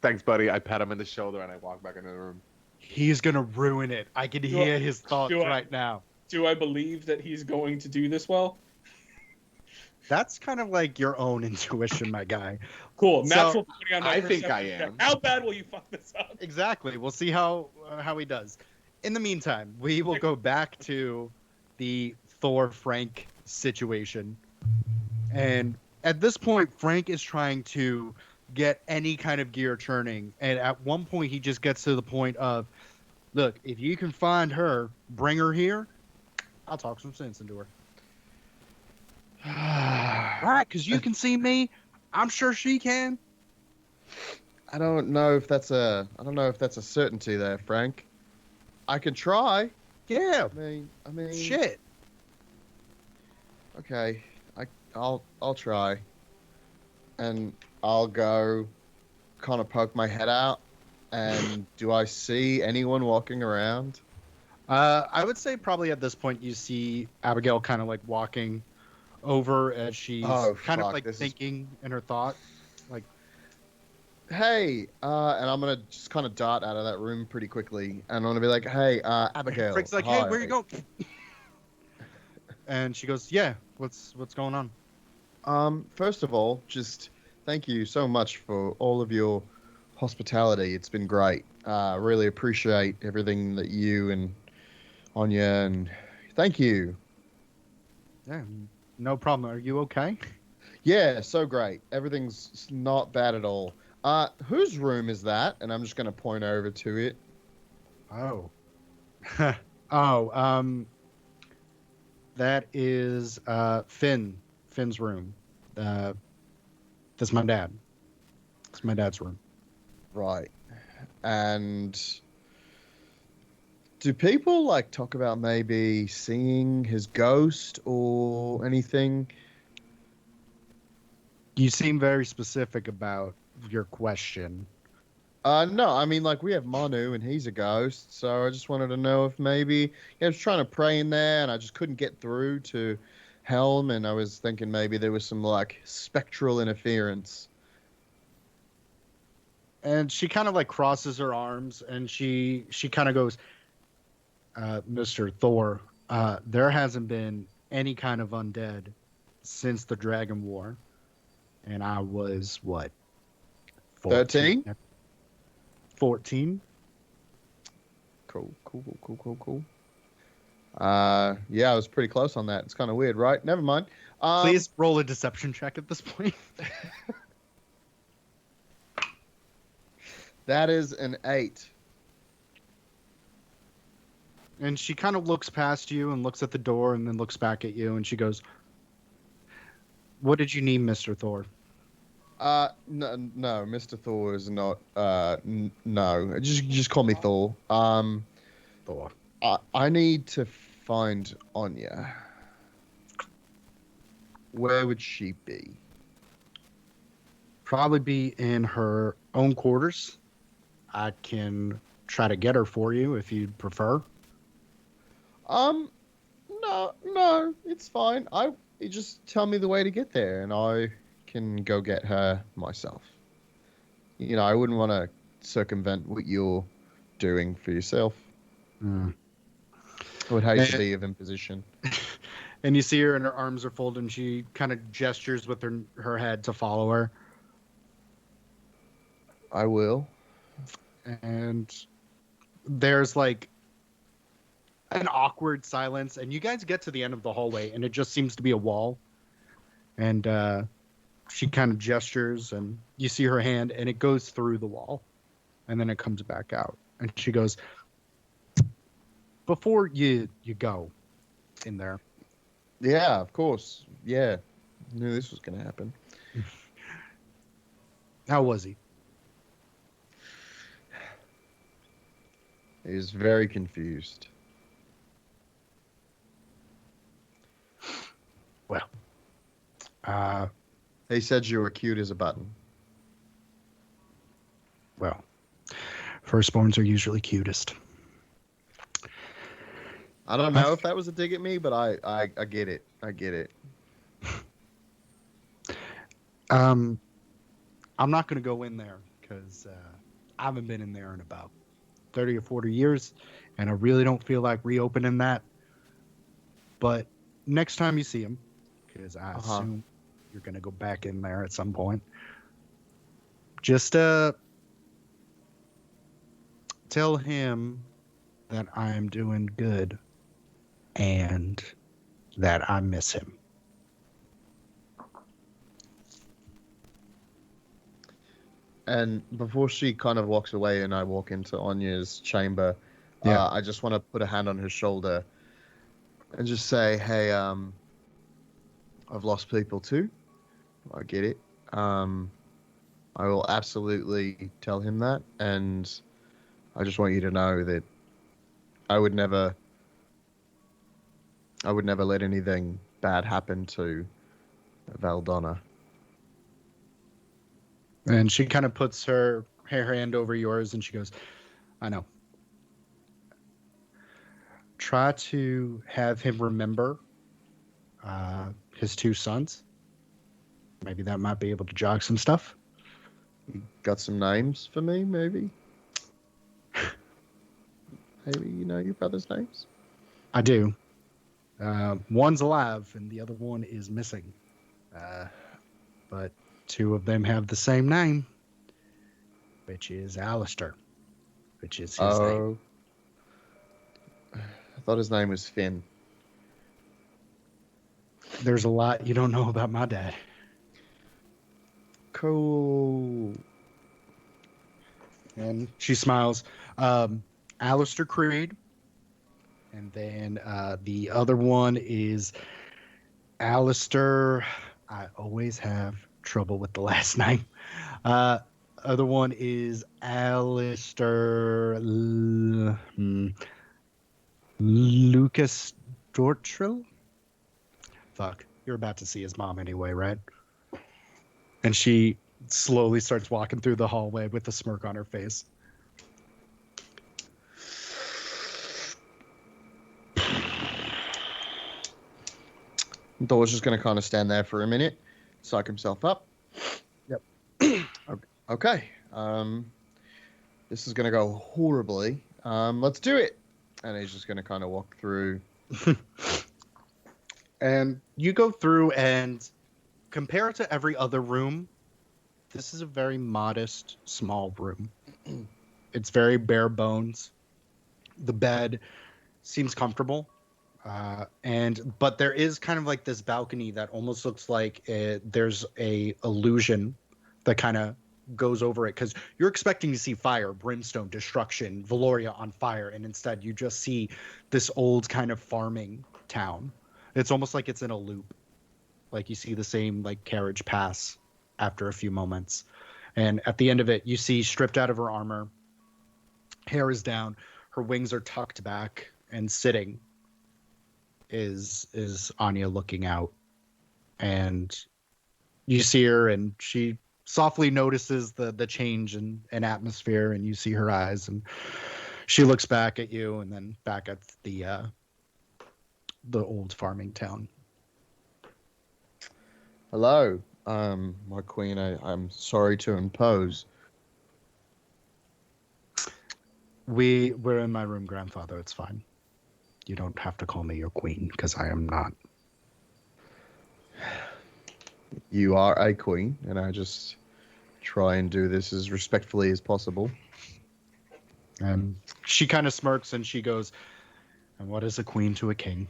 Thanks, buddy. I pat him in the shoulder and I walk back into the room. He's gonna ruin it. I can Do I- hear his thoughts do I- right now. Do I believe that he's going to do this well? That's kind of like your own intuition, my guy. Cool. So, Natural 20 on my I think perception I check. am. How bad will you fuck this up? Exactly. We'll see how he does. In the meantime, we will go back to the Thor Frank situation. And at this point, Frank is trying to get any kind of gear turning. And at one point, he just gets to the point of, look, if you can find her, bring her here, I'll talk some sense into her. Right, because you can see me. I'm sure she can. I don't know if that's a certainty there, Frank. I can try. Yeah. I mean, Shit. Okay, I'll try, and I'll go, kind of poke my head out, and do I see anyone walking around? I would say probably at this point you see Abigail kind of like walking over as she's Oh, kind of fuck, like this is- thinking in her thought. Like, Hey, and I'm gonna just kind of dart out of that room pretty quickly, and I'm gonna be like, "Hey, Abigail." Frank's like, hey, hi." where you going? And she goes, yeah, what's going on? First of all, just thank you so much for all of your hospitality. It's been great. Really appreciate everything that you and Anya, and thank you. Yeah, no problem. Are you okay? Yeah, so great. Everything's not bad at all. Whose room is that? And I'm just gonna point over to it. Oh. Oh, that is Finn's room. That's my dad. It's my dad's room. Right. And do people like talk about maybe seeing his ghost or anything? You seem very specific about your question. No, I mean, like, we have Manu and he's a ghost, so I just wanted to know if maybe I was trying to pray in there and I just couldn't get through to Helm, and I was thinking maybe there was some like spectral interference. And she kind of like crosses her arms and she kind of goes, Mr. Thor, there hasn't been any kind of undead since the Dragon War. And I was, what? 13? 14? Cool. Yeah, I was pretty close on that. It's kind of weird, right? Never mind. Please roll a deception check at this point. That is an 8. And she kind of looks past you and looks at the door and then looks back at you and she goes, what did you need, Mr. Thor? No, Mr. Thor is not. No, just call me Thor. Thor. I need to find Anya. Where would she be? Probably be in her own quarters. I can try to get her for you if you'd prefer. No, it's fine. You just tell me the way to get there, and I can go get her myself. You know, I wouldn't want to circumvent what you're doing for yourself. I would hate to be of imposition. And you see her and her arms are folded and she kind of gestures with her head to follow her. I will. And there's like an awkward silence and you guys get to the end of the hallway and it just seems to be a wall. And she kind of gestures and you see her hand and it goes through the wall and then it comes back out. And she goes, before you go in there. Yeah, of course. Yeah. Knew this was going to happen. How was he? He was very confused. Well, he said you were cute as a button. Well, firstborns are usually cutest. I don't know if that was a dig at me, but I get it. I get it. I'm not going to go in there because I haven't been in there in about 30 or 40 years, and I really don't feel like reopening that. But next time you see him, because I assume you're going to go back in there at some point, just tell him that I'm doing good and that I miss him. And before she kind of walks away and I walk into Anya's chamber, I just want to put a hand on her shoulder and just say, hey, I've lost people too. I get it. I will absolutely tell him that. And I just want you to know that I would never let anything bad happen to Valdonna. And she kind of puts her hand over yours and she goes, I know. Try to have him remember his 2 sons. Maybe that might be able to jog some stuff. You got some names for me, maybe? Maybe you know your brother's names? I do. One's alive and the other one is missing. But 2 of them have the same name, which is Alistair, which is his name. I thought his name was Finn. There's a lot you don't know about my dad. Cool. And she smiles. Alistair Creed. And then the other one is Alistair. I always have trouble with the last name. Other one is Alistair Lucas Dortrell. Fuck, you're about to see his mom anyway, right? And she slowly starts walking through the hallway with a smirk on her face. Thor's just going to kind of stand there for a minute, psych himself up. Yep. Okay. This is going to go horribly. Let's do it. And he's just going to kind of walk through. And you go through and compare it to every other room. This is a very modest, small room. It's very bare bones. The bed seems comfortable. But there is kind of like this balcony that almost looks like there's a illusion that kind of goes over it, because you're expecting to see fire, brimstone, destruction, Valoria on fire, and instead you just see this old kind of farming town. It's almost like it's in a loop. Like you see the same like carriage pass after a few moments. And at the end of it, you see, stripped out of her armor, hair is down, her wings are tucked back, and sitting is Anya, looking out. And you see her, and she softly notices the change in atmosphere, and you see her eyes, and she looks back at you and then back at the old farming town. Hello, my queen. I'm sorry to impose. We're in my room, grandfather. It's fine. You don't have to call me your queen, because I am not. You are a queen, and I just try and do this as respectfully as possible. And she kind of smirks and she goes, "And what is a queen to a king?"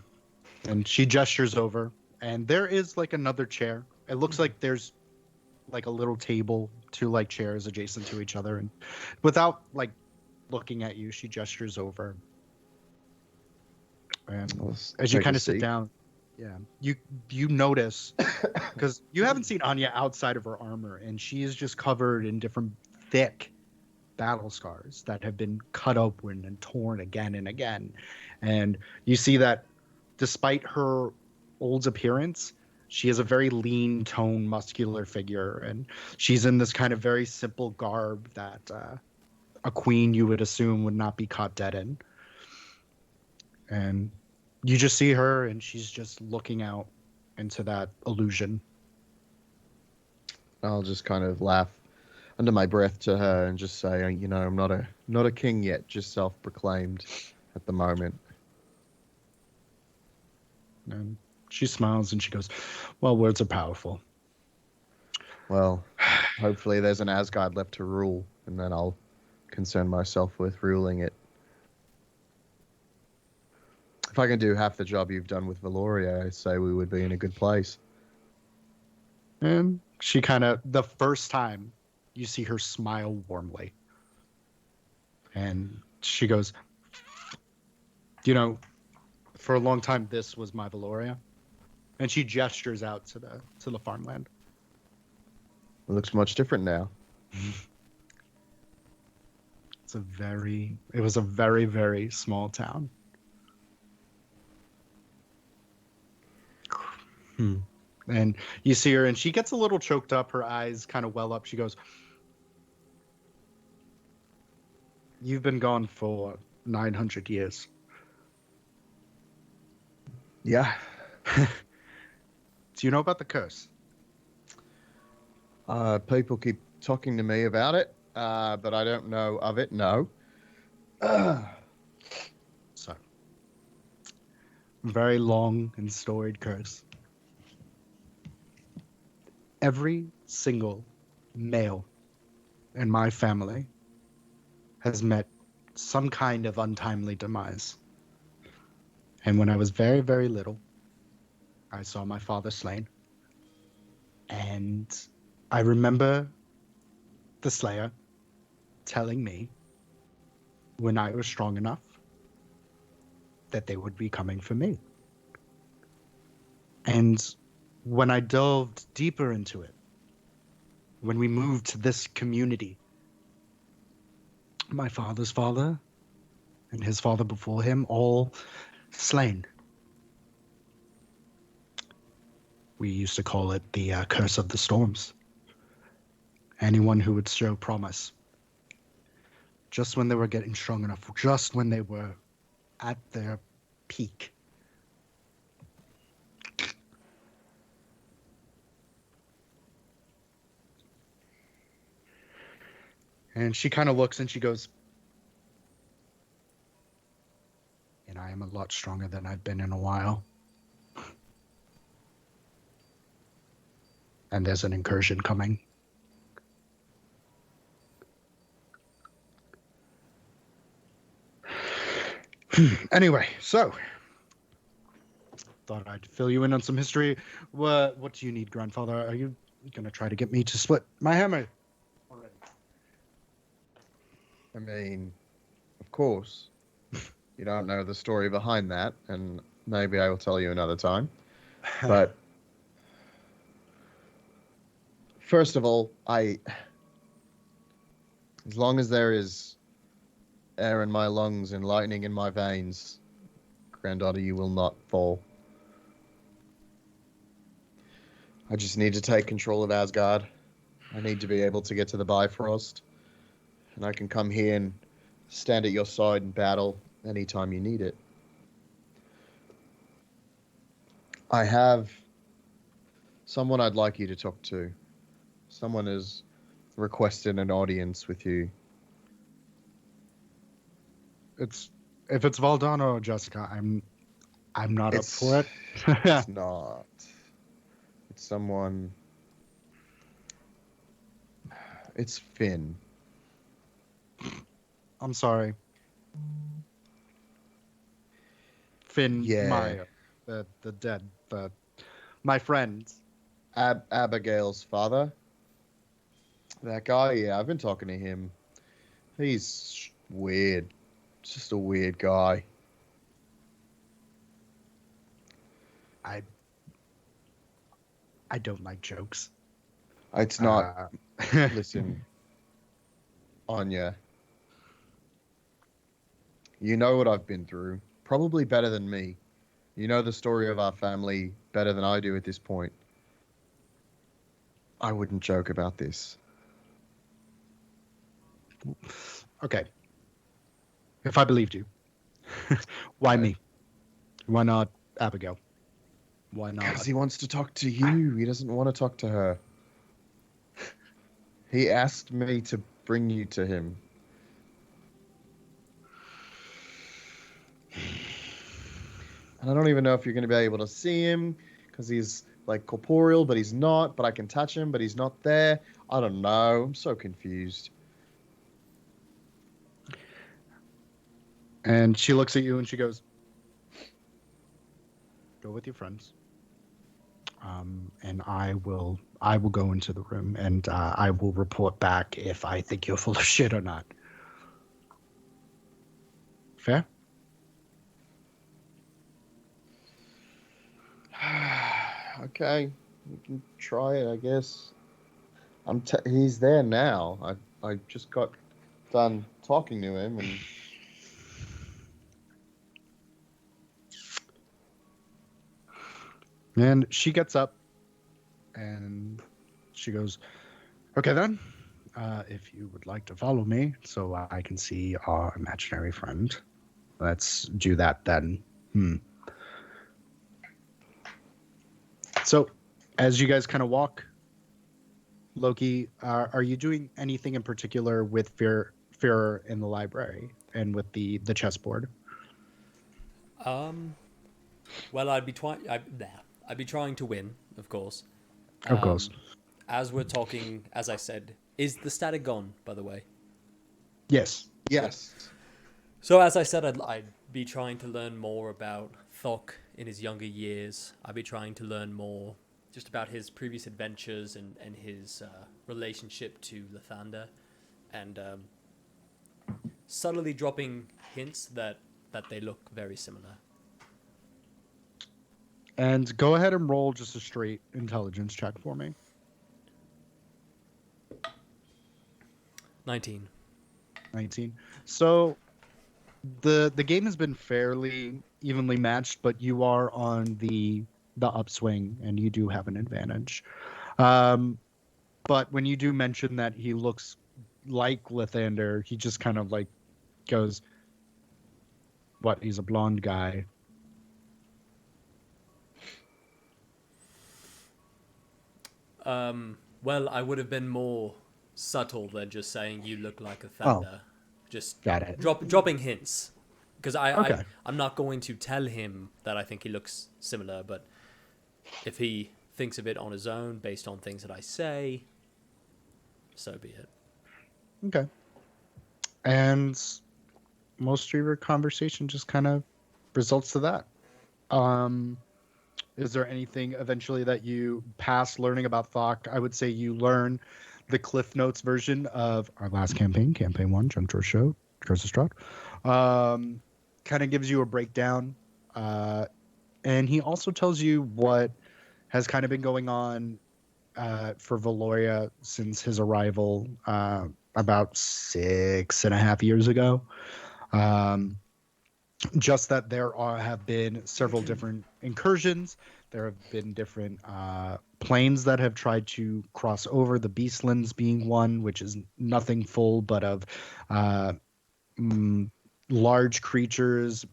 And she gestures over, and there is like another chair. It looks like there's like a little table, two like chairs adjacent to each other. And without like looking at you, she gestures over. And as you kind of sit down, yeah, you notice, because you haven't seen Anya outside of her armor, and she is just covered in different thick battle scars that have been cut open and torn again and again. And you see that despite her old appearance, she is a very lean, toned, muscular figure, and she's in this kind of very simple garb that a queen, you would assume, would not be caught dead in. And you just see her, and she's just looking out into that illusion. I'll just kind of laugh under my breath to her and just say, you know, I'm not a king yet, just self-proclaimed at the moment. And she smiles and she goes, "Well, words are powerful." Well, hopefully there's an Asgard left to rule, and then I'll concern myself with ruling it. If I can do half the job you've done with Valoria, I say we would be in a good place. And she kind of, the first time you see her smile warmly. And she goes, "You know, for a long time, this was my Valoria." And she gestures out to the farmland. It looks much different now. It was a very, very small town. And you see her, and she gets a little choked up. Her eyes kind of well up. She goes, "You've been gone for 900 years. Yeah. Do you know about the curse?" People keep talking to me about it, but I don't know of it, no. So, very long and storied curse. Every single male in my family has met some kind of untimely demise. And when I was very, very little, I saw my father slain. And I remember the Slayer telling me when I was strong enough that they would be coming for me. And when I delved deeper into it, when we moved to this community, my father's father and his father before him, all slain. We used to call it the curse of the storms. Anyone who would show promise, just when they were getting strong enough, just when they were at their peak, And she kind of looks and she goes, and I am a lot stronger than I've been in a while. And there's an incursion coming. Anyway, so thought I'd fill you in on some history. What do you need, grandfather? Are you gonna try to get me to split my hammer? I mean, of course, you don't know the story behind that, and maybe I will tell you another time. But first of all, as long as there is air in my lungs and lightning in my veins, granddaughter, you will not fall. I just need to take control of Asgard. I need to be able to get to the Bifrost. And I can come here and stand at your side in battle anytime you need it. I have someone I'd like you to talk to. Someone has requested an audience with you. If it's Valdano or Jessica, I'm not up for it. It's not. It's someone. It's Finn. I'm sorry. Finn Yeah. Meyer, the dead, my friend. Abigail's father. That guy, yeah, I've been talking to him. He's weird. Just a weird guy. I don't like jokes. It's not. Listen, Anya. You know what I've been through. Probably better than me. You know the story of our family better than I do at this point. I wouldn't joke about this. Okay. If I believed you, why me? Why not Abigail? Why not? Because he wants to talk to you. He doesn't want to talk to her. He asked me to bring you to him. And I don't even know if you're going to be able to see him because he's like corporeal, but he's not. But I can touch him, but he's not there. I don't know. I'm so confused. And she looks at you and she goes, "Go with your friends." And I will go into the room and I will report back if I think you're full of shit or not. Fair? Okay, we can try it, I guess. He's there now. I just got done talking to him, and And she gets up and she goes, "Okay then, if you would like to follow me so I can see our imaginary friend, let's do that then." So, as you guys kind of walk, Loki, are you doing anything in particular with Fear in the library and with the chessboard? Well, I'd be trying to win, of course. Of course. As we're talking, as I said, is the static gone, by the way? Yes. yes. So as I said, I'd be trying to learn more about Thok in his younger years. I'd be trying to learn more just about his previous adventures and his relationship to Lathander, and subtly dropping hints that they look very similar. And go ahead and roll just a straight intelligence check for me. 19. 19. So the game has been fairly evenly matched, but you are on the upswing and you do have an advantage. But when you do mention that he looks like Lathander, he just kind of like goes, "What? He's a blonde guy." Well, I would have been more subtle than just saying you look like a Oh. thunder. Just Got it. dropping hints. Because Okay. I'm not going to tell him that I think he looks similar, but if he thinks of it on his own based on things that I say, so be it. Okay. And most of your conversation just kind of results to that. Is there anything eventually that you pass learning about Thok? I would say you learn the Cliff Notes version of our last campaign, Campaign 1, Juncture Show, Curse of Strahd. Kind of gives you a breakdown. And he also tells you what has kind of been going on for Valoria since his arrival about 6.5 years ago. Just that there have been several different incursions. There have been different planes that have tried to cross over, the Beastlands being one, which is nothing full but of large creatures,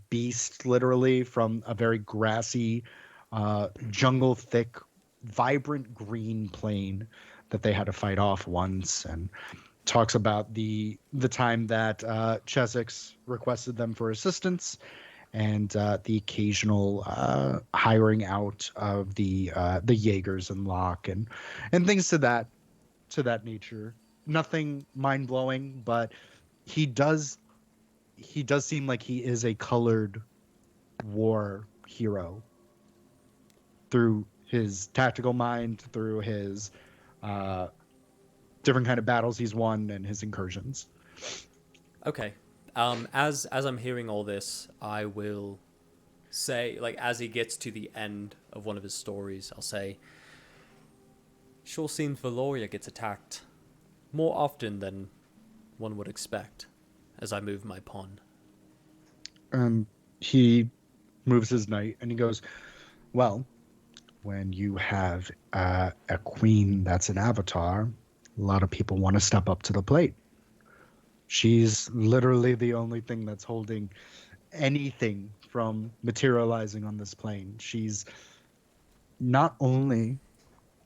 beasts literally, from a very grassy, jungle thick, vibrant green plane that they had to fight off once, and talks about the time that Chessex requested them for assistance, and the occasional hiring out of the Jaegers and Locke and things to that nature. Nothing mind blowing, but he does seem like he is a colored war hero through his tactical mind, through his different kind of battles he's won and his incursions. Okay. As I'm hearing all this, I will say, like, as he gets to the end of one of his stories, I'll say, sure seems Valoria gets attacked more often than one would expect as I move my pawn. He moves his knight and he goes, well, when you have a queen that's an avatar, a lot of people want to step up to the plate. She's literally the only thing that's holding anything from materializing on this plane. She's not only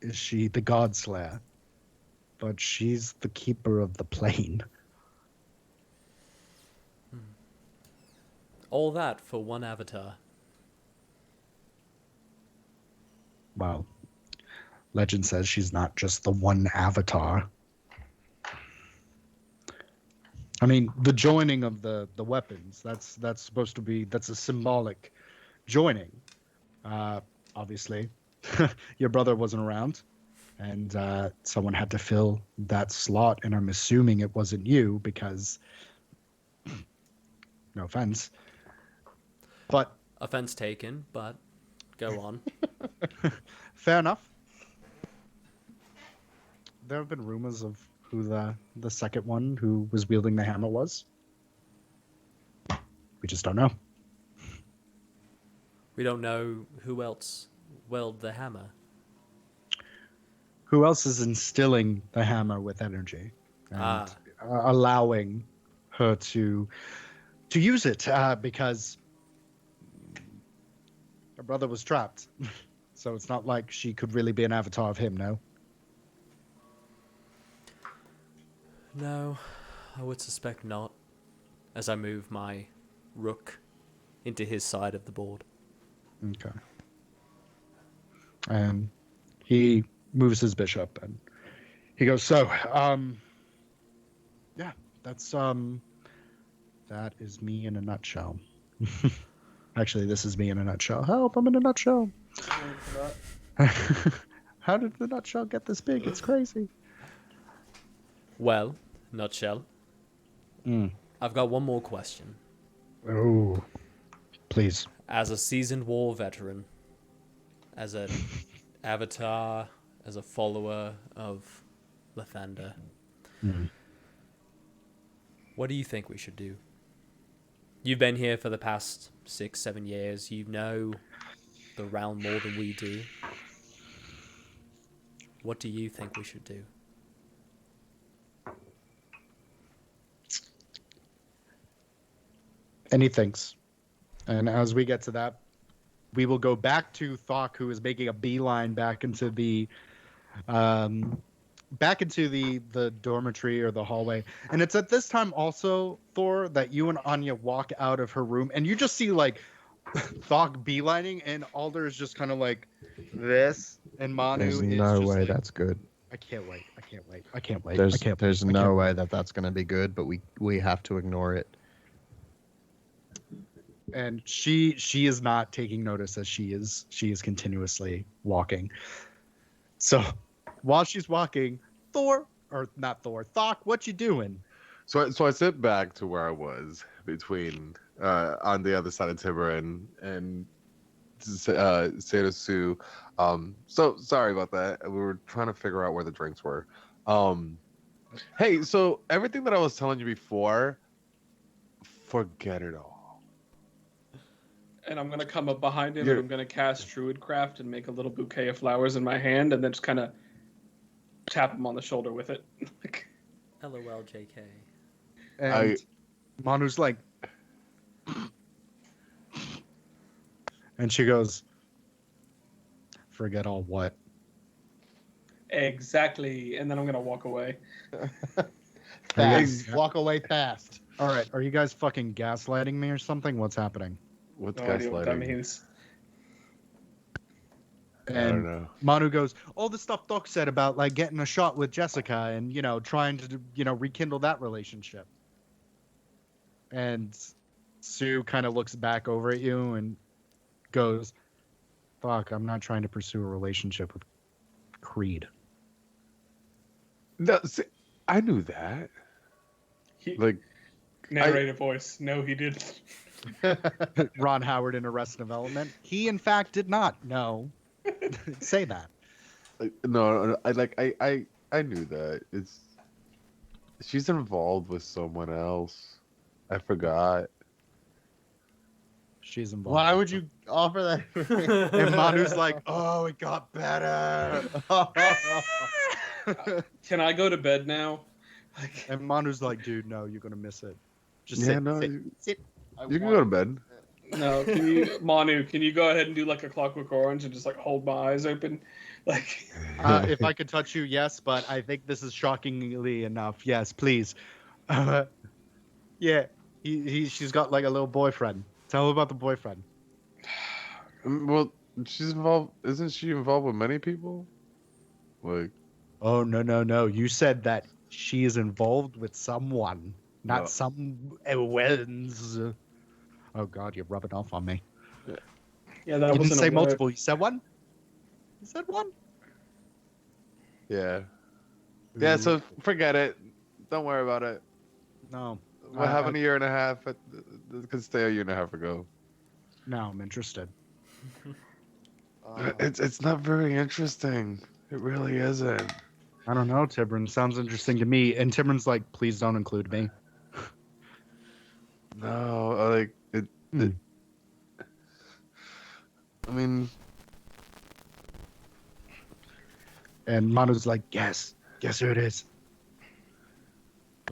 is she the God Slayer, but she's the keeper of the plane. All that for one avatar. Well, legend says she's not just the one avatar. I mean, the joining of the weapons, that's supposed to be, that's a symbolic joining. Obviously, your brother wasn't around, and someone had to fill that slot, and I'm assuming it wasn't you because, no offense, but... Offense taken, but go on. Fair enough. There have been rumors of who the second one who was wielding the hammer was. We just don't know. We don't know who else wielded the hammer. Who else is instilling the hammer with energy and allowing her to use it because her brother was trapped. So it's not like she could really be an avatar of him, no? No, I would suspect not, as I move my rook into his side of the board. Okay. And he moves his bishop and he goes, so, yeah, that's, that is me in a nutshell. Actually, this is me in a nutshell. Help, I'm in a nutshell. How did the nutshell get this big? It's crazy. Well, nutshell. I've got one more question. Oh, please. As a seasoned war veteran, as an avatar, as a follower of Lathander, what do you think we should do? You've been here for the past 6-7 years. You know the realm more than we do. What do you think we should do? And he thinks. And as we get to that, we will go back to Thok, who is making a beeline back into the back into the dormitory or the hallway, and it's at this time also, Thor, that you and Anya walk out of her room, and you just see like Thok beelining, and Alder is just kind of like this, and Manu There's is no just way like, that's good. I can't wait. I can't wait. I can't wait. There's I can't. there's I no can't way wait. that that's gonna be good, but we have to ignore it. And she is not taking notice as she is continuously walking. So while she's walking, Thor, or not Thor, Thok, what you doing? So I sit back to where I was between on the other side of Timber and Sue. So sorry about that. We were trying to figure out where the drinks were. Hey, so everything that I was telling you before, forget it all. And I'm gonna come up behind him You're- and I'm gonna cast Druidcraft and make a little bouquet of flowers in my hand and then just kind of tap him on the shoulder with it. LOL, JK. And Manu's like, and she goes, forget all what? Exactly. And then I'm gonna walk away. Fast. Walk away fast. All right, are you guys fucking gaslighting me or something? What's happening? What's No idea what that gaslighting? means. I don't And know. Manu goes, all the stuff Doc said about like getting a shot with Jessica and, you know, trying to, you know, rekindle that relationship. And Sue kind of looks back over at you and goes, fuck, I'm not trying to pursue a relationship with Creed. No, see, I knew that. He, Like, narrator voice. No, he didn't. Ron Howard in Arrested Development. He, in fact, did not know. Say that. no, I knew that. She's involved with someone else. I forgot. She's involved. Why would you offer that? And Manu's like, oh, it got better. Can I go to bed now? And Manu's like, dude, no, you're going to miss it. Just Yeah, sit, no, sit, you- sit. You can go to bed. No, can you, Manu? Can you go ahead and do like a Clockwork Orange and just like hold my eyes open, like? If I could touch you, yes, but I think this is shockingly enough. Yes, please. Yeah, she's got like a little boyfriend. Tell her about the boyfriend. Well, she's involved. Isn't she involved with many people? Like, Oh, no. You said that she is involved with someone, not No. some ends. Oh, God, you're rubbing off on me. Yeah, that You didn't wasn't say a word. multiple. You said one? You said one? yeah, yeah. So forget it. Don't worry about it. No. What happened a year and a half? It could stay a year and a half ago. No, I'm interested. It's not very interesting. It really isn't. I don't know, Tibran. Sounds interesting to me. And Tibran's like, please don't include me. No, like it. I mean, And Manu's like, yes. Guess who it is?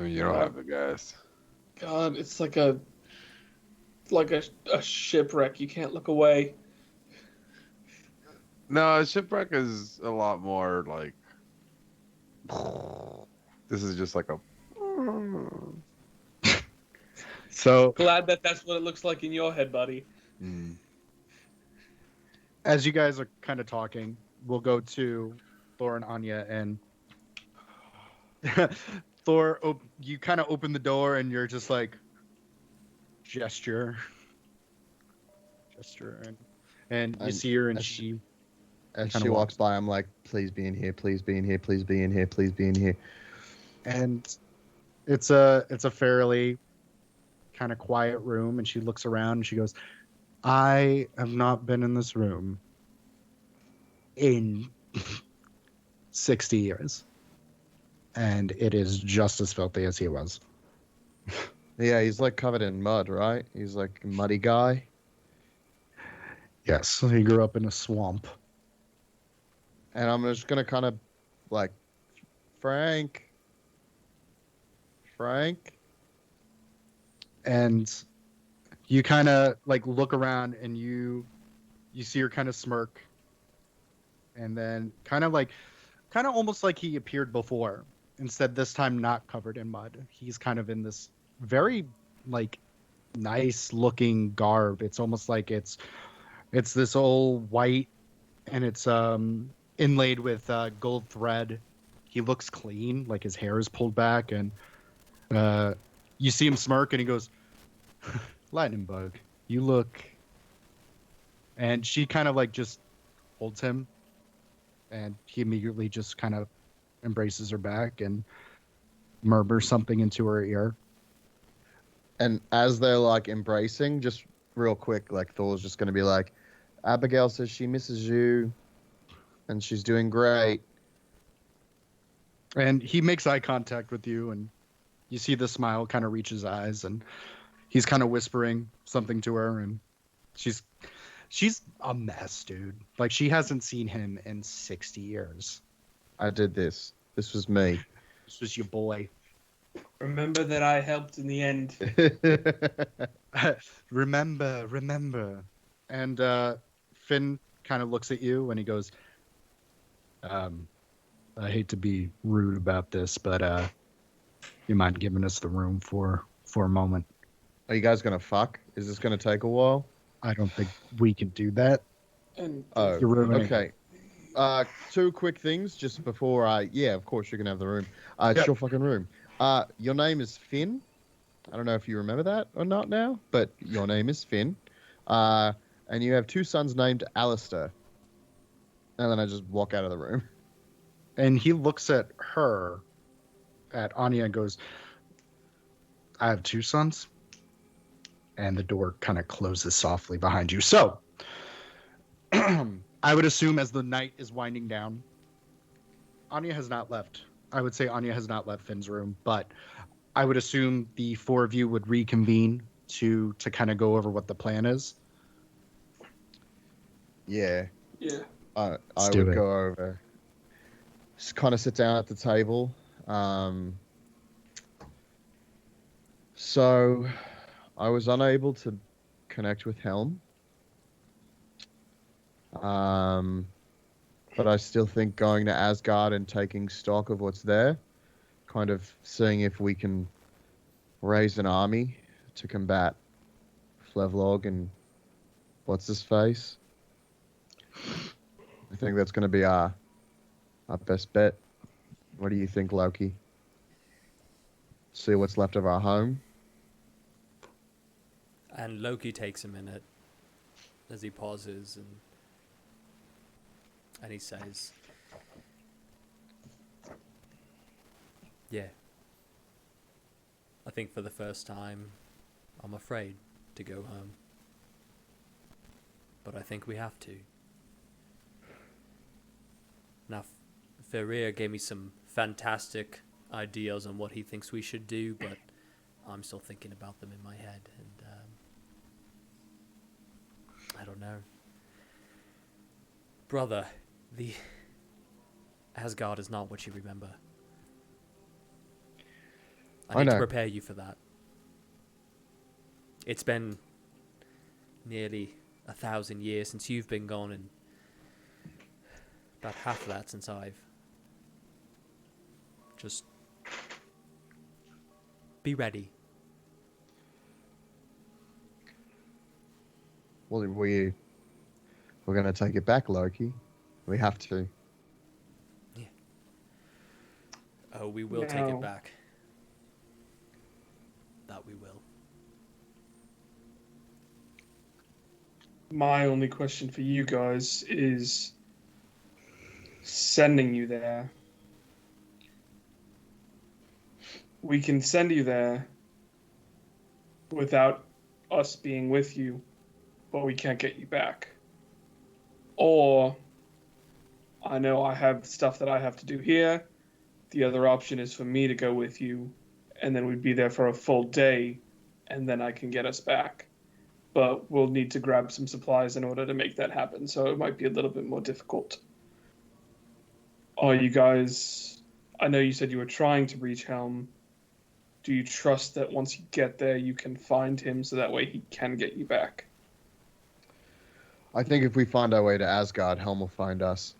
you don't have to guess. God, it's like a shipwreck. You can't look away. No, shipwreck is a lot more like. This is just like a. So Glad that that's what it looks like in your head, buddy. as you guys are kind of talking, we'll go to Thor and Anya. And Thor, you kind of open the door and you're just like, gesture. And you see her and she... As Kinda she walks walks. by, I'm like, please be in here, please be in here, please be in here, please be in here. And it's a fairly kind of quiet room, and she looks around and she goes, I have not been in this room in 60 years, and it is just as filthy as he was. Yeah, he's like covered in mud, right? He's like a muddy guy. Yes, he grew up in a swamp. And I'm just gonna kind of like, Frank. And you kind of like look around and you see her kind of smirk, and then kind of kind of almost like he appeared before. Instead, this time not covered in mud. He's kind of in this very like nice looking garb. It's almost like it's this old white, and it's inlaid with gold thread. He looks clean, like his hair is pulled back, and you see him smirk, and he goes, "Lightning bug, you look." And she kind of like just holds him, and he immediately just kind of embraces her back and murmurs something into her ear. And as they're like embracing, just real quick, like Thor's just going to be like, Abigail says she misses you and she's doing great. And he makes eye contact with you, and you see the smile kind of reach his eyes, and he's kind of whispering something to her, and she's a mess, dude. Like, she hasn't seen him in 60 years. I did this. This was me. This was your boy. Remember that I helped in the end. remember. And Finn kind of looks at you and he goes, I hate to be rude about this, but you mind giving us the room for a moment? Are you guys going to fuck? Is this going to take a while? I don't think we can do that. And Oh, You're ruining okay. Two quick things just before yeah, of course you're going to have the room. It's Yep. your fucking room. Your name is Finn. I don't know if you remember that or not now, but your name is Finn. And you have two sons named Alistair. And then I just walk out of the room. And he looks at her, at Anya, and goes, I have two sons. And the door kind of closes softly behind you. So, I would assume as the night is winding down, Anya has not left. I would say Anya has not left Finn's room, but I would assume the four of you would reconvene to kind of go over what the plan is. Yeah. yeah. I do would it. go over. Just kind of sit down at the table. So, I was unable to connect with Helm. But I still think going to Asgard and taking stock of what's there, kind of seeing if we can raise an army to combat Flevlog and what's his face. I think that's going to be our best bet. What do you think, Loki? See what's left of our home? And Loki takes a minute as he pauses and he says, yeah, I think for the first time I'm afraid to go home. But I think we have to. Now, Ferrier gave me some fantastic ideas on what he thinks we should do, but I'm still thinking about them in my head, and I don't know. Brother, the Asgard is not what you remember. I need to know. prepare you for that. It's been nearly 1,000 years since you've been gone, and about half of that since I've. Just be ready. Well, we're going to take it back, Loki. We have to. Oh, we will take No. it back. That we will. My only question for you guys is sending you there. We can send you there without us being with you, but we can't get you back. Or I know I have stuff that I have to do here. The other option is for me to go with you, and then we'd be there for a full day, and then I can get us back. But we'll need to grab some supplies in order to make that happen, so it might be a little bit more difficult. Are you guys... I know you said you were trying to reach Helm. Do you trust that once you get there, you can find him so that way he can get you back? I think if we find our way to Asgard, Helm will find us.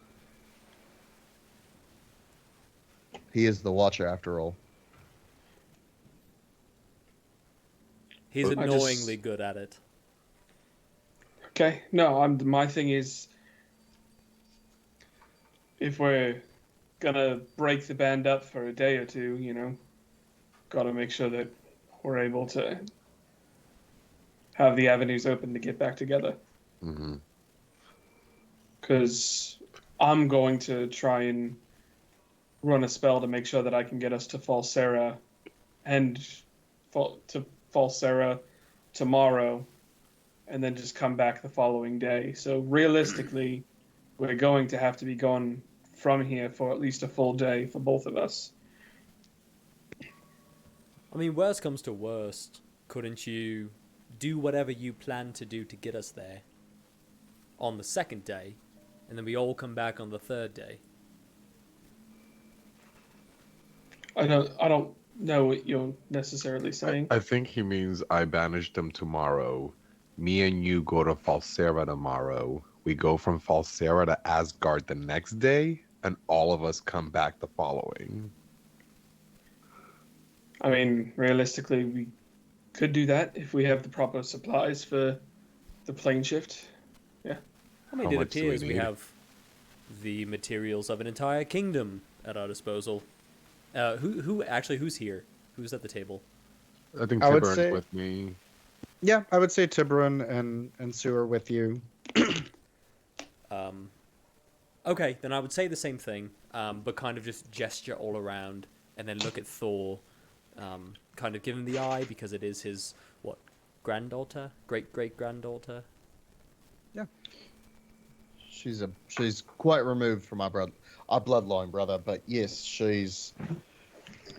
He is the Watcher after all. He's I just- annoyingly good at it. Okay. No, my thing is, if we're gonna break the band up for a day or two, gotta make sure that we're able to have the avenues open to get back together. Mm-hmm. Because I'm going to try and run a spell to make sure that I can get us to Falsera and to Falsera tomorrow, and then just come back the following day. So realistically, we're going to have to be gone from here for at least a full day for both of us. I mean, worst comes to worst, couldn't you do whatever you plan to do to get us there on the second day, and then we all come back on the third day? I don't know what you're necessarily saying. I think he means I banish them tomorrow. Me and you go to Falsera tomorrow. We go from Falsera to Asgard the next day, and all of us come back the following. I mean, realistically, we could do that if we have the proper supplies for the plane shift. I mean, How it much do we appears we need? have the materials of an entire kingdom at our disposal. Who's here? Who's at the table? I think I would Tiburon's say- with me. Yeah, I would say Tiburon and Sue are with you. Okay, then I would say the same thing, but kind of just gesture all around, and then look at Thor, kind of give him the eye because it is his granddaughter, great granddaughter. She's quite removed from our bloodline, brother. But yes,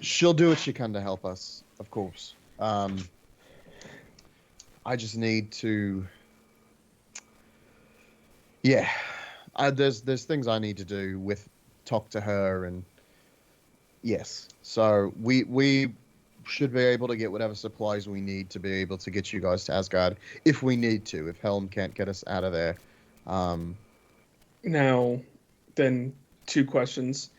she'll do what she can to help us, of course. I just need to. Yeah, there's things I need to do with talk to her and yes. So we should be able to get whatever supplies we need to be able to get you guys to Asgard if we need to. If Helm can't get us out of there. Now, then, two questions.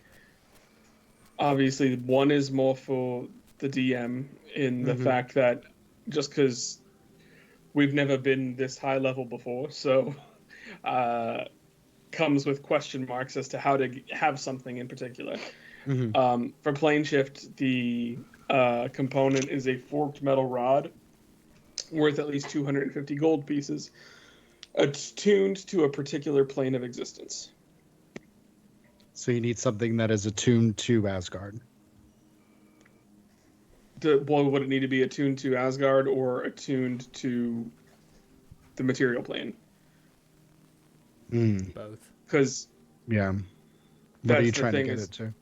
Obviously, one is more for the DM in the fact that just because we've never been this high level before, so comes with question marks as to how to have something in particular. For plane shift, the component is a forked metal rod worth at least 250 gold pieces, attuned to a particular plane of existence. So you need something that is attuned to Asgard. Would it need to be attuned to Asgard or attuned to the material plane? Both. Because Yeah. What That's are you the trying to thing get is- it to?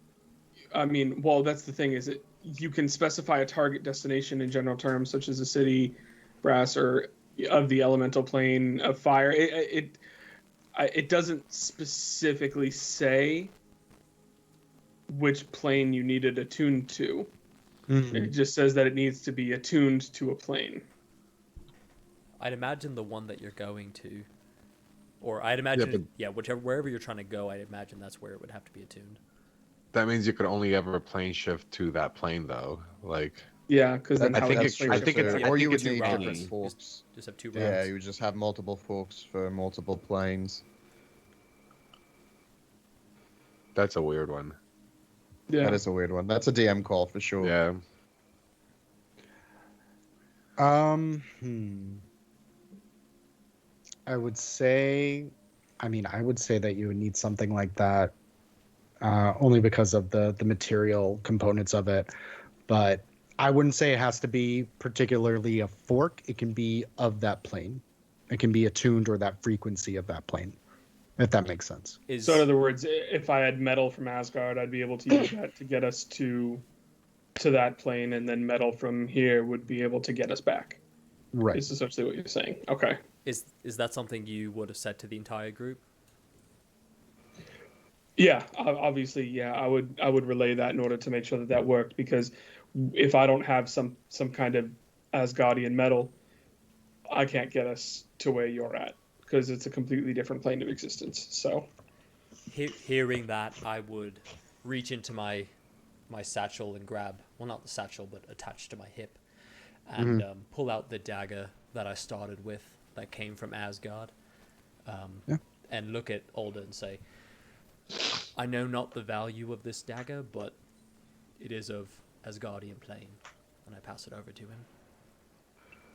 I mean, well, that's the thing is you can specify a target destination in general terms, such as a city, brass, or of the elemental plane of fire. It doesn't specifically say which plane you need it attuned to. It just says that it needs to be attuned to a plane. I'd imagine the one that you're going to, or I'd imagine, wherever you're trying to go, I'd imagine that's where it would have to be attuned. That means you could only ever plane shift to that plane, though. Like, Yeah, because then I how think would it's- plane I shift think it's- work? I or you think would it's need wrong. different forks. Just have two Yeah, rounds. you would just have multiple forks for multiple planes. that's a weird one. Yeah. That is a weird one. That's a DM call for sure. Yeah. I would say that you would need something like that, only because of the material components of it. But I wouldn't say it has to be particularly a fork. It can be of that plane. It can be attuned or that frequency of that plane, if that makes sense. So in other words, if I had metal from Asgard, I'd be able to use that to get us to that plane, and then metal from here would be able to get us back. Right. Is essentially what you're saying. Okay. Is that something you would have said to the entire group? Yeah, obviously, yeah. I would relay that in order to make sure that worked, because if I don't have some kind of Asgardian metal, I can't get us to where you're at, because it's a completely different plane of existence. So Hearing that, I would reach into my my satchel and grab, well, not the satchel, but attached to my hip, and pull out the dagger that I started with that came from Asgard, and look at Alder and say, I know not the value of this dagger, but it is of Asgardian plane, and I pass it over to him.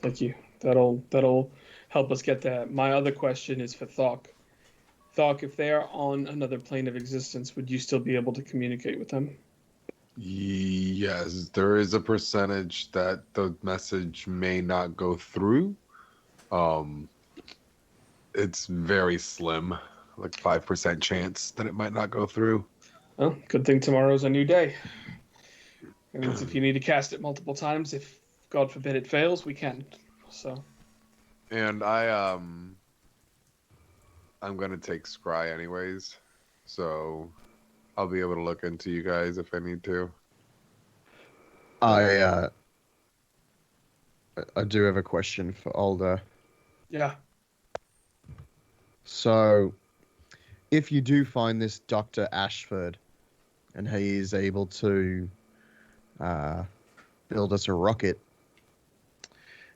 Thank you. That'll help us get that. My other question is for Thok. Thok, if they are on another plane of existence, would you still be able to communicate with them? Yes, there is a percentage that the message may not go through. It's very slim, like 5% chance that it might not go through. Well, good thing tomorrow's a new day. It means if you need to cast it multiple times, if God forbid it fails, we can. So. And I'm gonna take Scry anyways, so I'll be able to look into you guys if I need to. I do have a question for Alder. Yeah. So, if you do find this Dr. Ashford, and he is able to build us a rocket,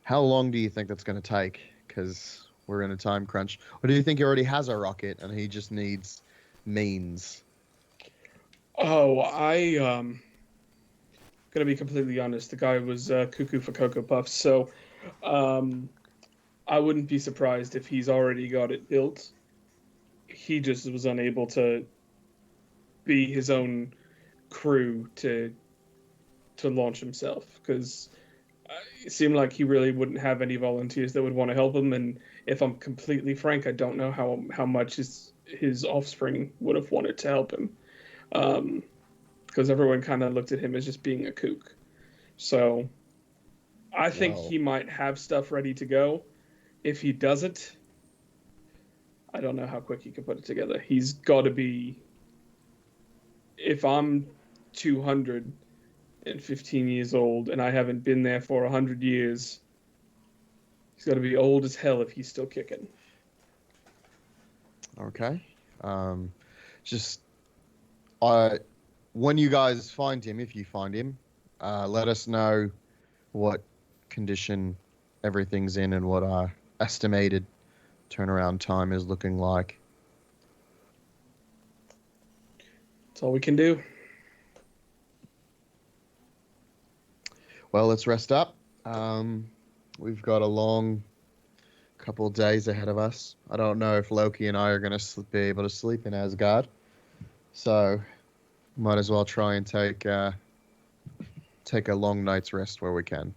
how long do you think that's going to take? Because we're in a time crunch. Or do you think he already has a rocket and he just needs means? Oh, gonna be completely honest. The guy was cuckoo for Cocoa Puffs, so I wouldn't be surprised if he's already got it built. He just was unable to be his own crew to launch himself, because it seemed like he really wouldn't have any volunteers that would want to help him. And if I'm completely frank, I don't know how much his offspring would have wanted to help him, because everyone kind of looked at him as just being a kook. So I think he might have stuff ready to go. If he doesn't, I don't know how quick he can put it together. He's got to be, if I'm 215 years old and I haven't been there for 100 years, he's got to be old as hell if he's still kicking. Okay. When you guys find him, if you find him, let us know what condition everything's in and what our estimated turnaround time is looking like. That's all we can do. Well, let's rest up. We've got a long couple of days ahead of us. I don't know if Loki and I are going to be able to sleep in Asgard. So, might as well try and take a long night's rest where we can.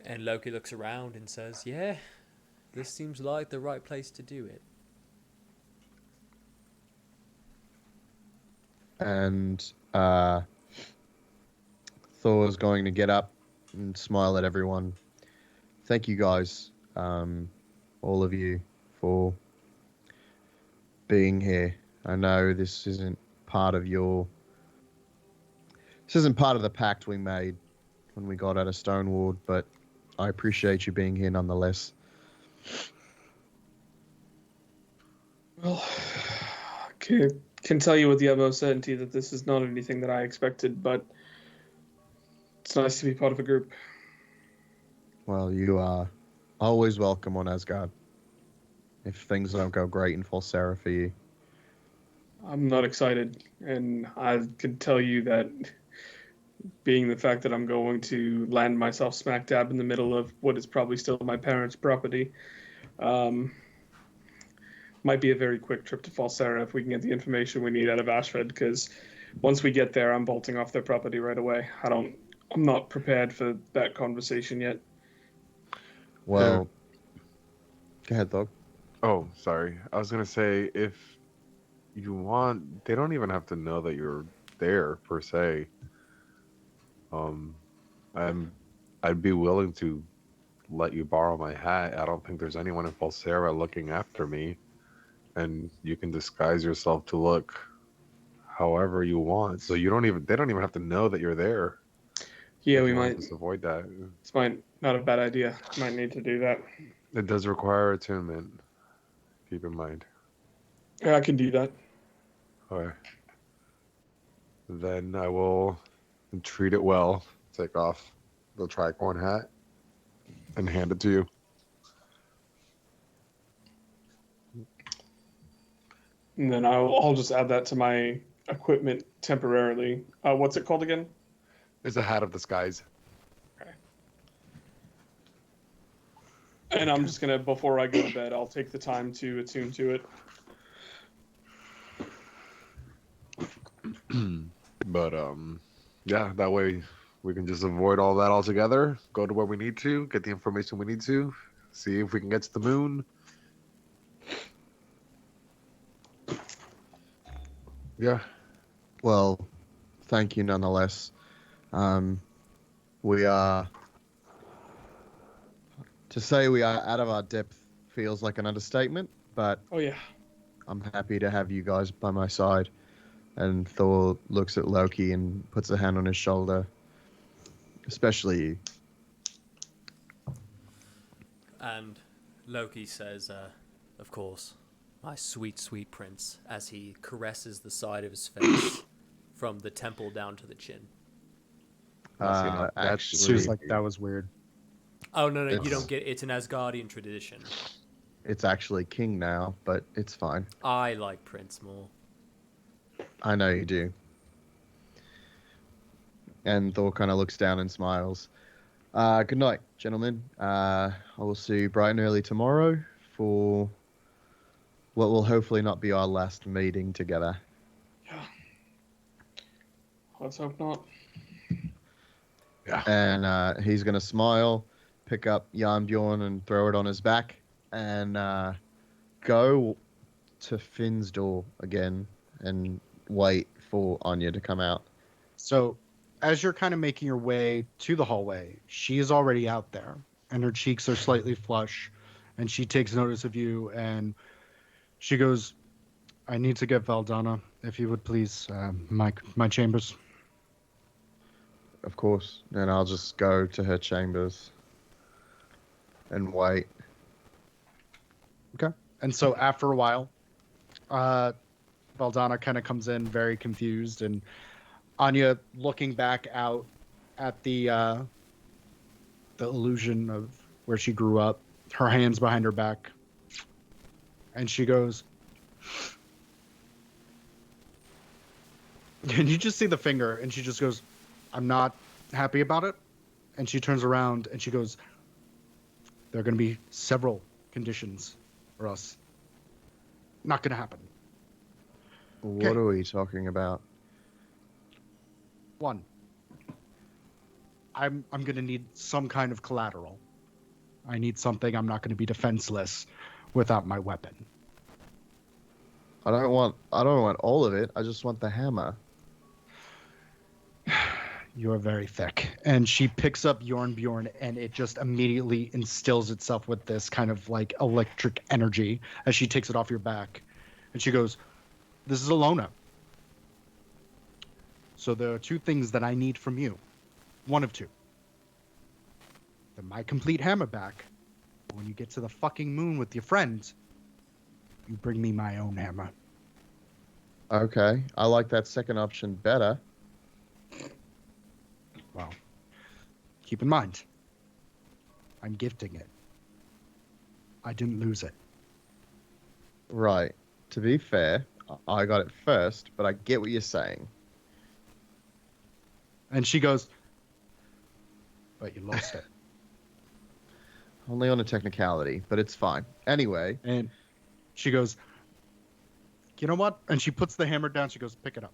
And Loki looks around and says, yeah, this seems like the right place to do it. And Thor's going to get up and smile at everyone. Thank you guys, all of you, for being here. I know this isn't part of the pact we made when we got out of Stonewall, but I appreciate you being here nonetheless. Well, can tell you with the utmost certainty that this is not anything that I expected, but it's nice to be part of a group. Well, you are always welcome on Asgard. If things don't go great in Falsera for you. I'm not excited, and I can tell you that being the fact that I'm going to land myself smack dab in the middle of what is probably still my parents' property, might be a very quick trip to Falsera if we can get the information we need out of Ashford, because once we get there, I'm bolting off their property right away. I'm not prepared for that conversation yet. Well, go ahead, Dog. Oh, sorry. I was gonna say, if you want, they don't even have to know that you're there per se. I'd be willing to let you borrow my hat. I don't think there's anyone in Falsera looking after me, and you can disguise yourself to look however you want. So they don't even have to know that you're there. Yeah, If we you want might. to just avoid that. It's not a bad idea. Might need to do that. It does require attunement. Keep in mind. Yeah, I can do that. Okay. Then I will treat it well. Take off the tricorn hat and hand it to you. And then I'll just add that to my equipment temporarily. What's it called again? It's a hat of disguise. And I'm just gonna, before I go to bed, I'll take the time to attune to it. But yeah, that way we can just avoid all that altogether. Go to where we need to, get the information we need to, see if we can get to the moon. Yeah. Well, thank you nonetheless. We are... To say we are out of our depth feels like an understatement, but Oh yeah. I'm happy to have you guys by my side. And Thor looks at Loki and puts a hand on his shoulder. Especially you. And Loki says, of course, my sweet, sweet prince, as he caresses the side of his face from the temple down to the chin. See, now, that's She was like, that was weird. Oh, no, you It's- don't get it. It's an Asgardian tradition. It's actually king now, but it's fine. I like Prince more. I know you do. And Thor kind of looks down and smiles. Good night, gentlemen. I will see you bright and early tomorrow for what will hopefully not be our last meeting together. Yeah. Let's hope not. Yeah. And he's going to smile, pick up Jarnbjorn and throw it on his back, and go to Finn's door again and wait for Anya to come out. So, as you're kind of making your way to the hallway, she is already out there, and her cheeks are slightly flush, and she takes notice of you, and she goes, "I need to get Valdana, if you would please, my chambers." Of course. And I'll just go to her chambers and wait. Okay. And so after a while, Valdana kind of comes in very confused, and Anya, looking back out at the illusion of where she grew up, her hands behind her back, and she goes, and you just see the finger, and she just goes, "I'm not happy about it." And she turns around and she goes, "There are going to be several conditions for us. Not going to happen. What Okay. are we talking about? One, I'm going to need some kind of collateral. I need something. I'm not going to be defenseless without my weapon." I don't want all of it. I just want the hammer. "You're very thick." And she picks up Bjorn, and it just immediately instills itself with this kind of like electric energy as she takes it off your back. And she goes, "This is Alona. So there are two things that I need from you. One of two. My complete hammer back. But when you get to the fucking moon with your friends, you bring me my own hammer." Okay. I like that second option better. Well, keep in mind, I'm gifting it. I didn't lose it. Right. To be fair, I got it first, but I get what you're saying. And she goes, "But you lost it." Only on a technicality, but it's fine. Anyway, And she goes, "You know what?" And she puts the hammer down. She goes, "Pick it up."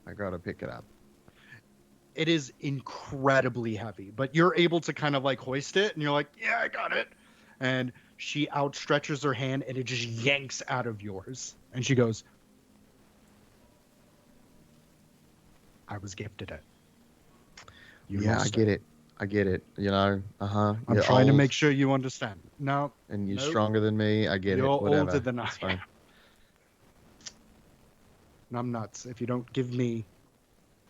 I gotta pick it up. It is incredibly heavy, but you're able to kind of like hoist it, and you're like, "Yeah, I got it." And she outstretches her hand, and it just yanks out of yours. And she goes, "I was gifted it. You Yeah, I lost get it. I get it. You know, I'm you're trying to old make sure you understand." No, and you're Nope. stronger than me. I get You're it. Whatever. older than I It's fine. am. And I'm nuts. If you don't give me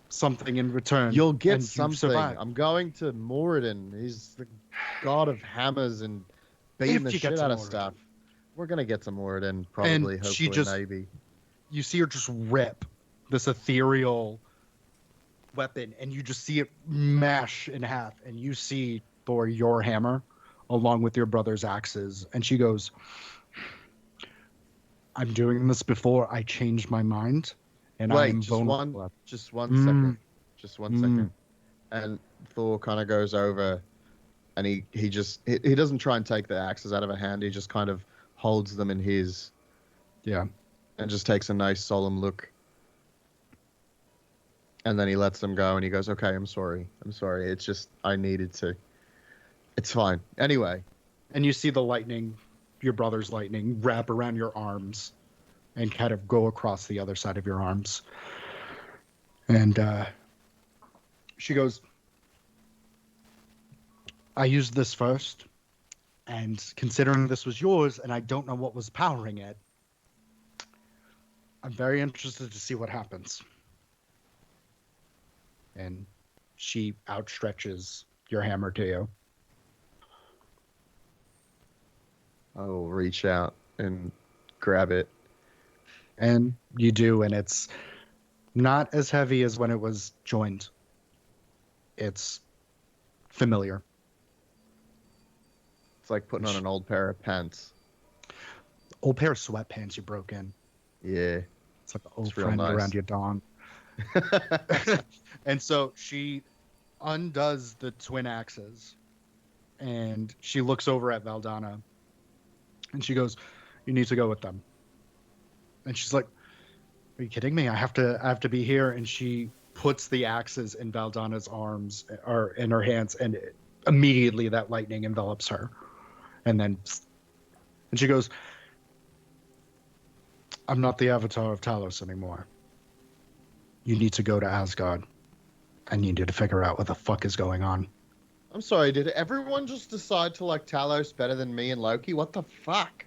something in return, You'll get and you something. survive. I'm going to Moradin. He's the god of hammers and beating If the you get shit to out of Moradin. stuff. We're gonna get to Moradin, probably, she hopefully, just- maybe. You see her just rip this ethereal weapon, and you just see it mash in half, and you see Thor your hammer along with your brother's axes, and she goes, I'm doing this before I changed my mind, and I Wait, am just vulnerable. one, just one Mm. second, just one Mm. second. And Thor kind of goes over, and he doesn't try and take the axes out of her hand. He just kind of holds them in his, Yeah. and just takes a nice solemn look. And then he lets them go, and he goes, "Okay, I'm sorry. It's just I needed to. It's fine. Anyway." And you see the lightning, your brother's lightning, wrap around your arms and kind of go across the other side of your arms. And she goes, I used this first, and considering this was yours and I don't know what was powering it, I'm very interested to see what happens. And she outstretches your hammer to you. I will reach out and grab it. And you do, and it's not as heavy as when it was joined. It's familiar. It's like putting on an old pair of pants. Old pair of sweatpants you broke in. Yeah. It's like an old It's real friend nice. around your dong. And so she undoes the twin axes, and she looks over at Valdana, and she goes, you need to go with them. And she's like, are you kidding me? I have to be here. And she puts the axes in Valdana's arms, or in her hands, and immediately that lightning envelops her. And then, and she goes, I'm not the avatar of Talos anymore. You need to go to Asgard. I need you to figure out what the fuck is going on. I'm sorry, did everyone just decide to like Talos better than me and Loki? What the fuck?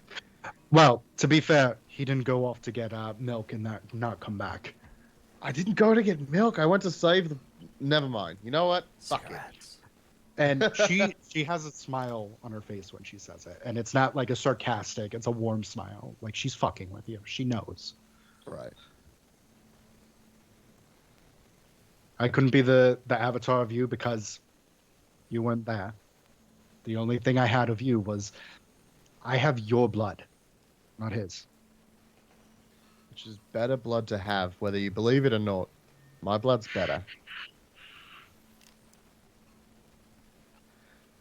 Well, to be fair, he didn't go off to get milk and not come back. I didn't go to get milk. I went to save the... Never mind. You know what? Fuck it. Cigarettes. And she has a smile on her face when she says it. And it's not like a sarcastic, it's a warm smile. Like she's fucking with you. She knows. Right. I couldn't be the avatar of you because you weren't there. The only thing I had of you was I have your blood, not his. Which is better blood to have, whether you believe it or not. My blood's better.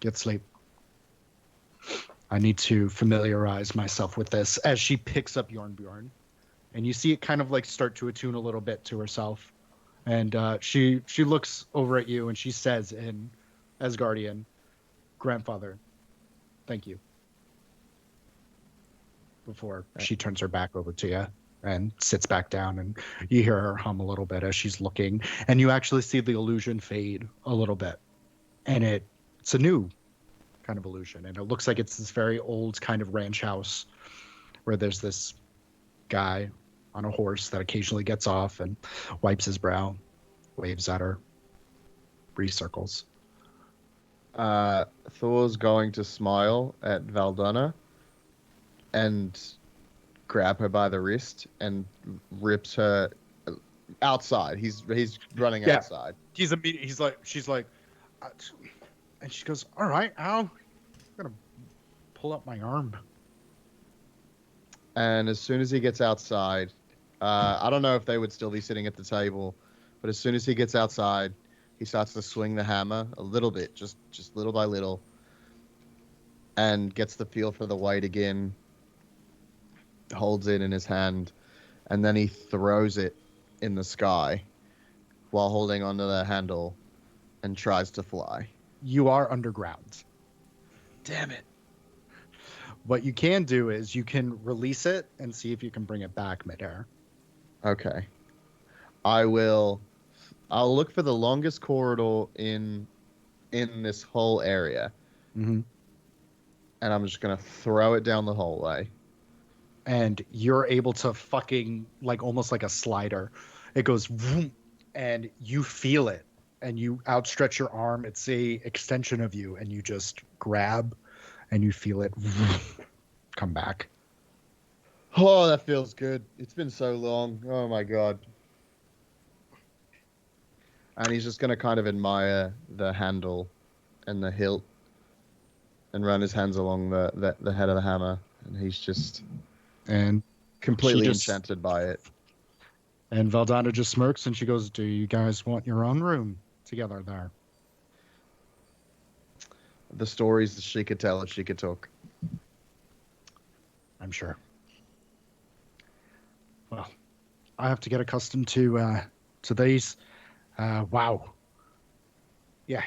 Get sleep. I need to familiarize myself with this as she picks up Bjorn. And you see it kind of like start to attune a little bit to herself. And she looks over at you and she says in Asgardian, grandfather, thank you. Before she turns her back over to you and sits back down, and you hear her hum a little bit as she's looking, and you actually see the illusion fade a little bit. And it's a new kind of illusion, and it looks like it's this very old kind of ranch house where there's this guy on a horse that occasionally gets off and wipes his brow, waves at her, recircles. Thor's going to smile at Valdana and grab her by the wrist and rips her outside. He's running Yeah. outside. She's like, and she goes, all right, ow, I'm gonna pull up my arm. And as soon as he gets outside, I don't know if they would still be sitting at the table, but as soon as he gets outside, he starts to swing the hammer a little bit, just little by little, and gets the feel for the weight again, holds it in his hand, and then he throws it in the sky while holding onto the handle and tries to fly. You are underground. Damn it. What you can do is you can release it and see if you can bring it back midair. Okay. I'll look for the longest corridor in this whole area, Mm-hmm. and I'm just going to throw it down the hallway. And you're able to fucking, like, almost like a slider. It goes, vroom, and you feel it. And you outstretch your arm. It's a extension of you. And you just grab, and you feel it vroom, come back. Oh, that feels good. It's been so long. Oh, my God. and he's just gonna kind of admire the handle and the hilt, and run his hands along the head of the hammer, and he's just And completely just- enchanted by it. and Valdana just smirks and she goes, "Do you guys want your own room together there?" The stories that she could tell if she could talk. I'm sure. Well, I have to get accustomed to these. Wow. Yeah.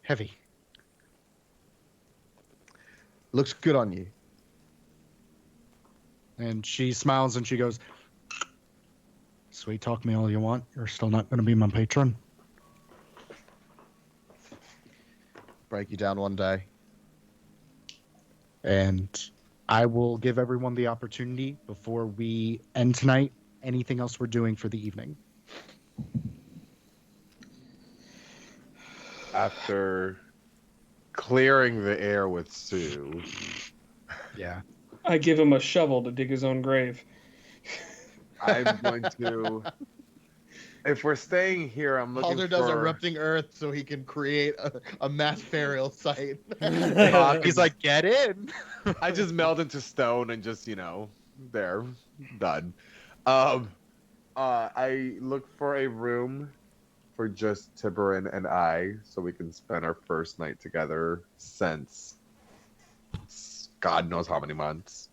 Heavy. Looks good on you. And she smiles and she goes, "Sweet talk me all you want. You're still not going to be my patron." Break you down one day. And I will give everyone the opportunity before we end tonight. Anything else we're doing for the evening? After clearing the air with Sue, Yeah. I give him a shovel to dig his own grave. I'm going to. If we're staying here, I'm looking Calder for. does erupting earth so he can create a mass burial site. He's like, "Get in." I just meld into stone and just, there, done. I look for a room for just Tiberin and I, so we can spend our first night together since God knows how many months.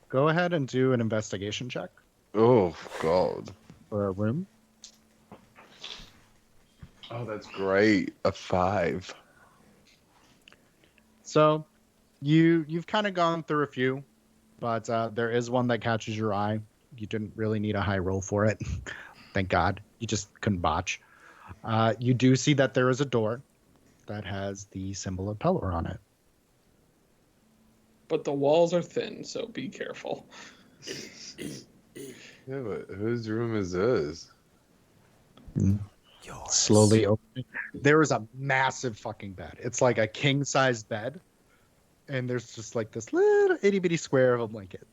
Go ahead and do an investigation check Oh God. for a room. Oh, that's great. A 5. So, you've kind of gone through a few, but there is one that catches your eye. You didn't really need a high roll for it. Thank God. You just couldn't botch. You do see that there is a door that has the symbol of Pelor on it. But the walls are thin, so be careful. Yeah, but whose room is this? Yours. Slowly open. There is a massive fucking bed. It's like a king-sized bed, and there's just like this little itty-bitty square of a blanket.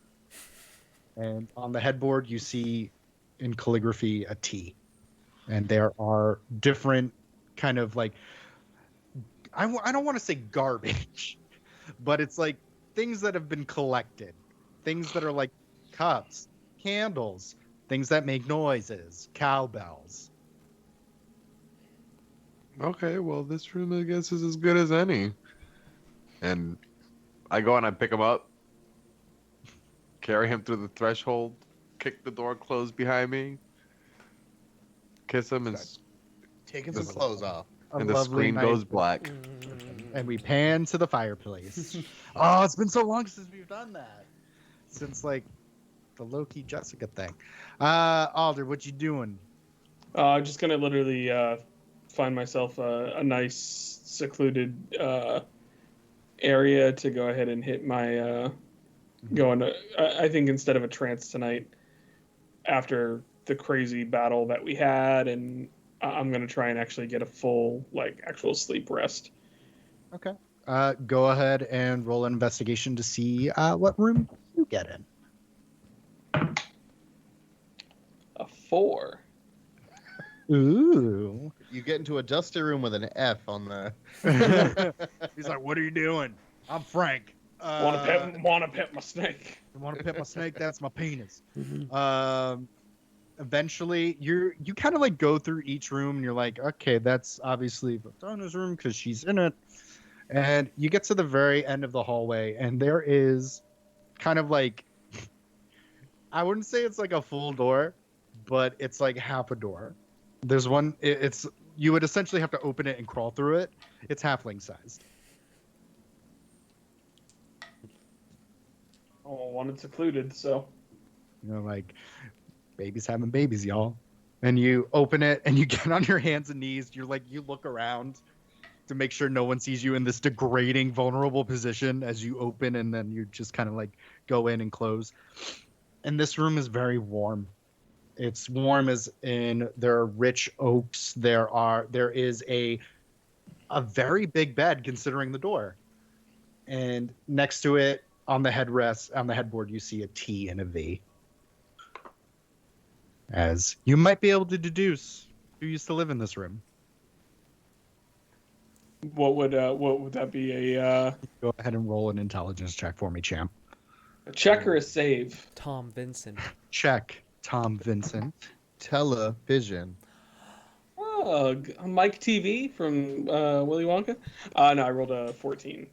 And on the headboard, you see in calligraphy a T. And there are different kind of like, I don't want to say garbage, but it's like things that have been collected. Things that are like cups, candles, things that make noises, cowbells. Okay, well, this room, I guess, is as good as any. And I go and I pick him up, carry him through the threshold, kick the door closed behind me, kiss him, and, Taking some clothes off. A and the lovely screen night. goes black. And we pan to the fireplace. Oh, it's been so long since we've done that. Since like the Loki Jessica thing. Alder, what you doing? I'm just gonna literally find myself a nice secluded area to go ahead and hit my go into. I think instead of a trance tonight, after the crazy battle that we had, and I'm gonna try and actually get a full actual sleep rest. Okay. Go ahead and roll an investigation to see what room you get in. A 4. Ooh. You get into a dusty room with an F on the. He's like, "What are you doing?" I'm Frank. Want to pet my snake? You want to pet my snake? That's my penis. Eventually, you kind of like go through each room, and you're like, okay, that's obviously Valdana's room because she's in it. And you get to the very end of the hallway, and there is kind of like, I wouldn't say it's like a full door, but it's like half a door. There's one. It's you would essentially have to open it and crawl through it. It's halfling sized. Oh, wanted secluded, so. You know, like babies having babies, y'all. And you open it and you get on your hands and knees. You're like, you look around to make sure no one sees you in this degrading, vulnerable position as you open, and then you just kind of like go in and close. And this room is very warm. It's warm as in there are rich oaks. There is a very big bed considering the door. And next to it, on the headboard, you see a T and a V. As you might be able to deduce who used to live in this room. What would that be? Go ahead and roll an intelligence check for me, champ. A check or a save? Tom Vincent. Check, Tom Vincent. Television. Oh, Mike TV from Willy Wonka. No, I rolled a 14.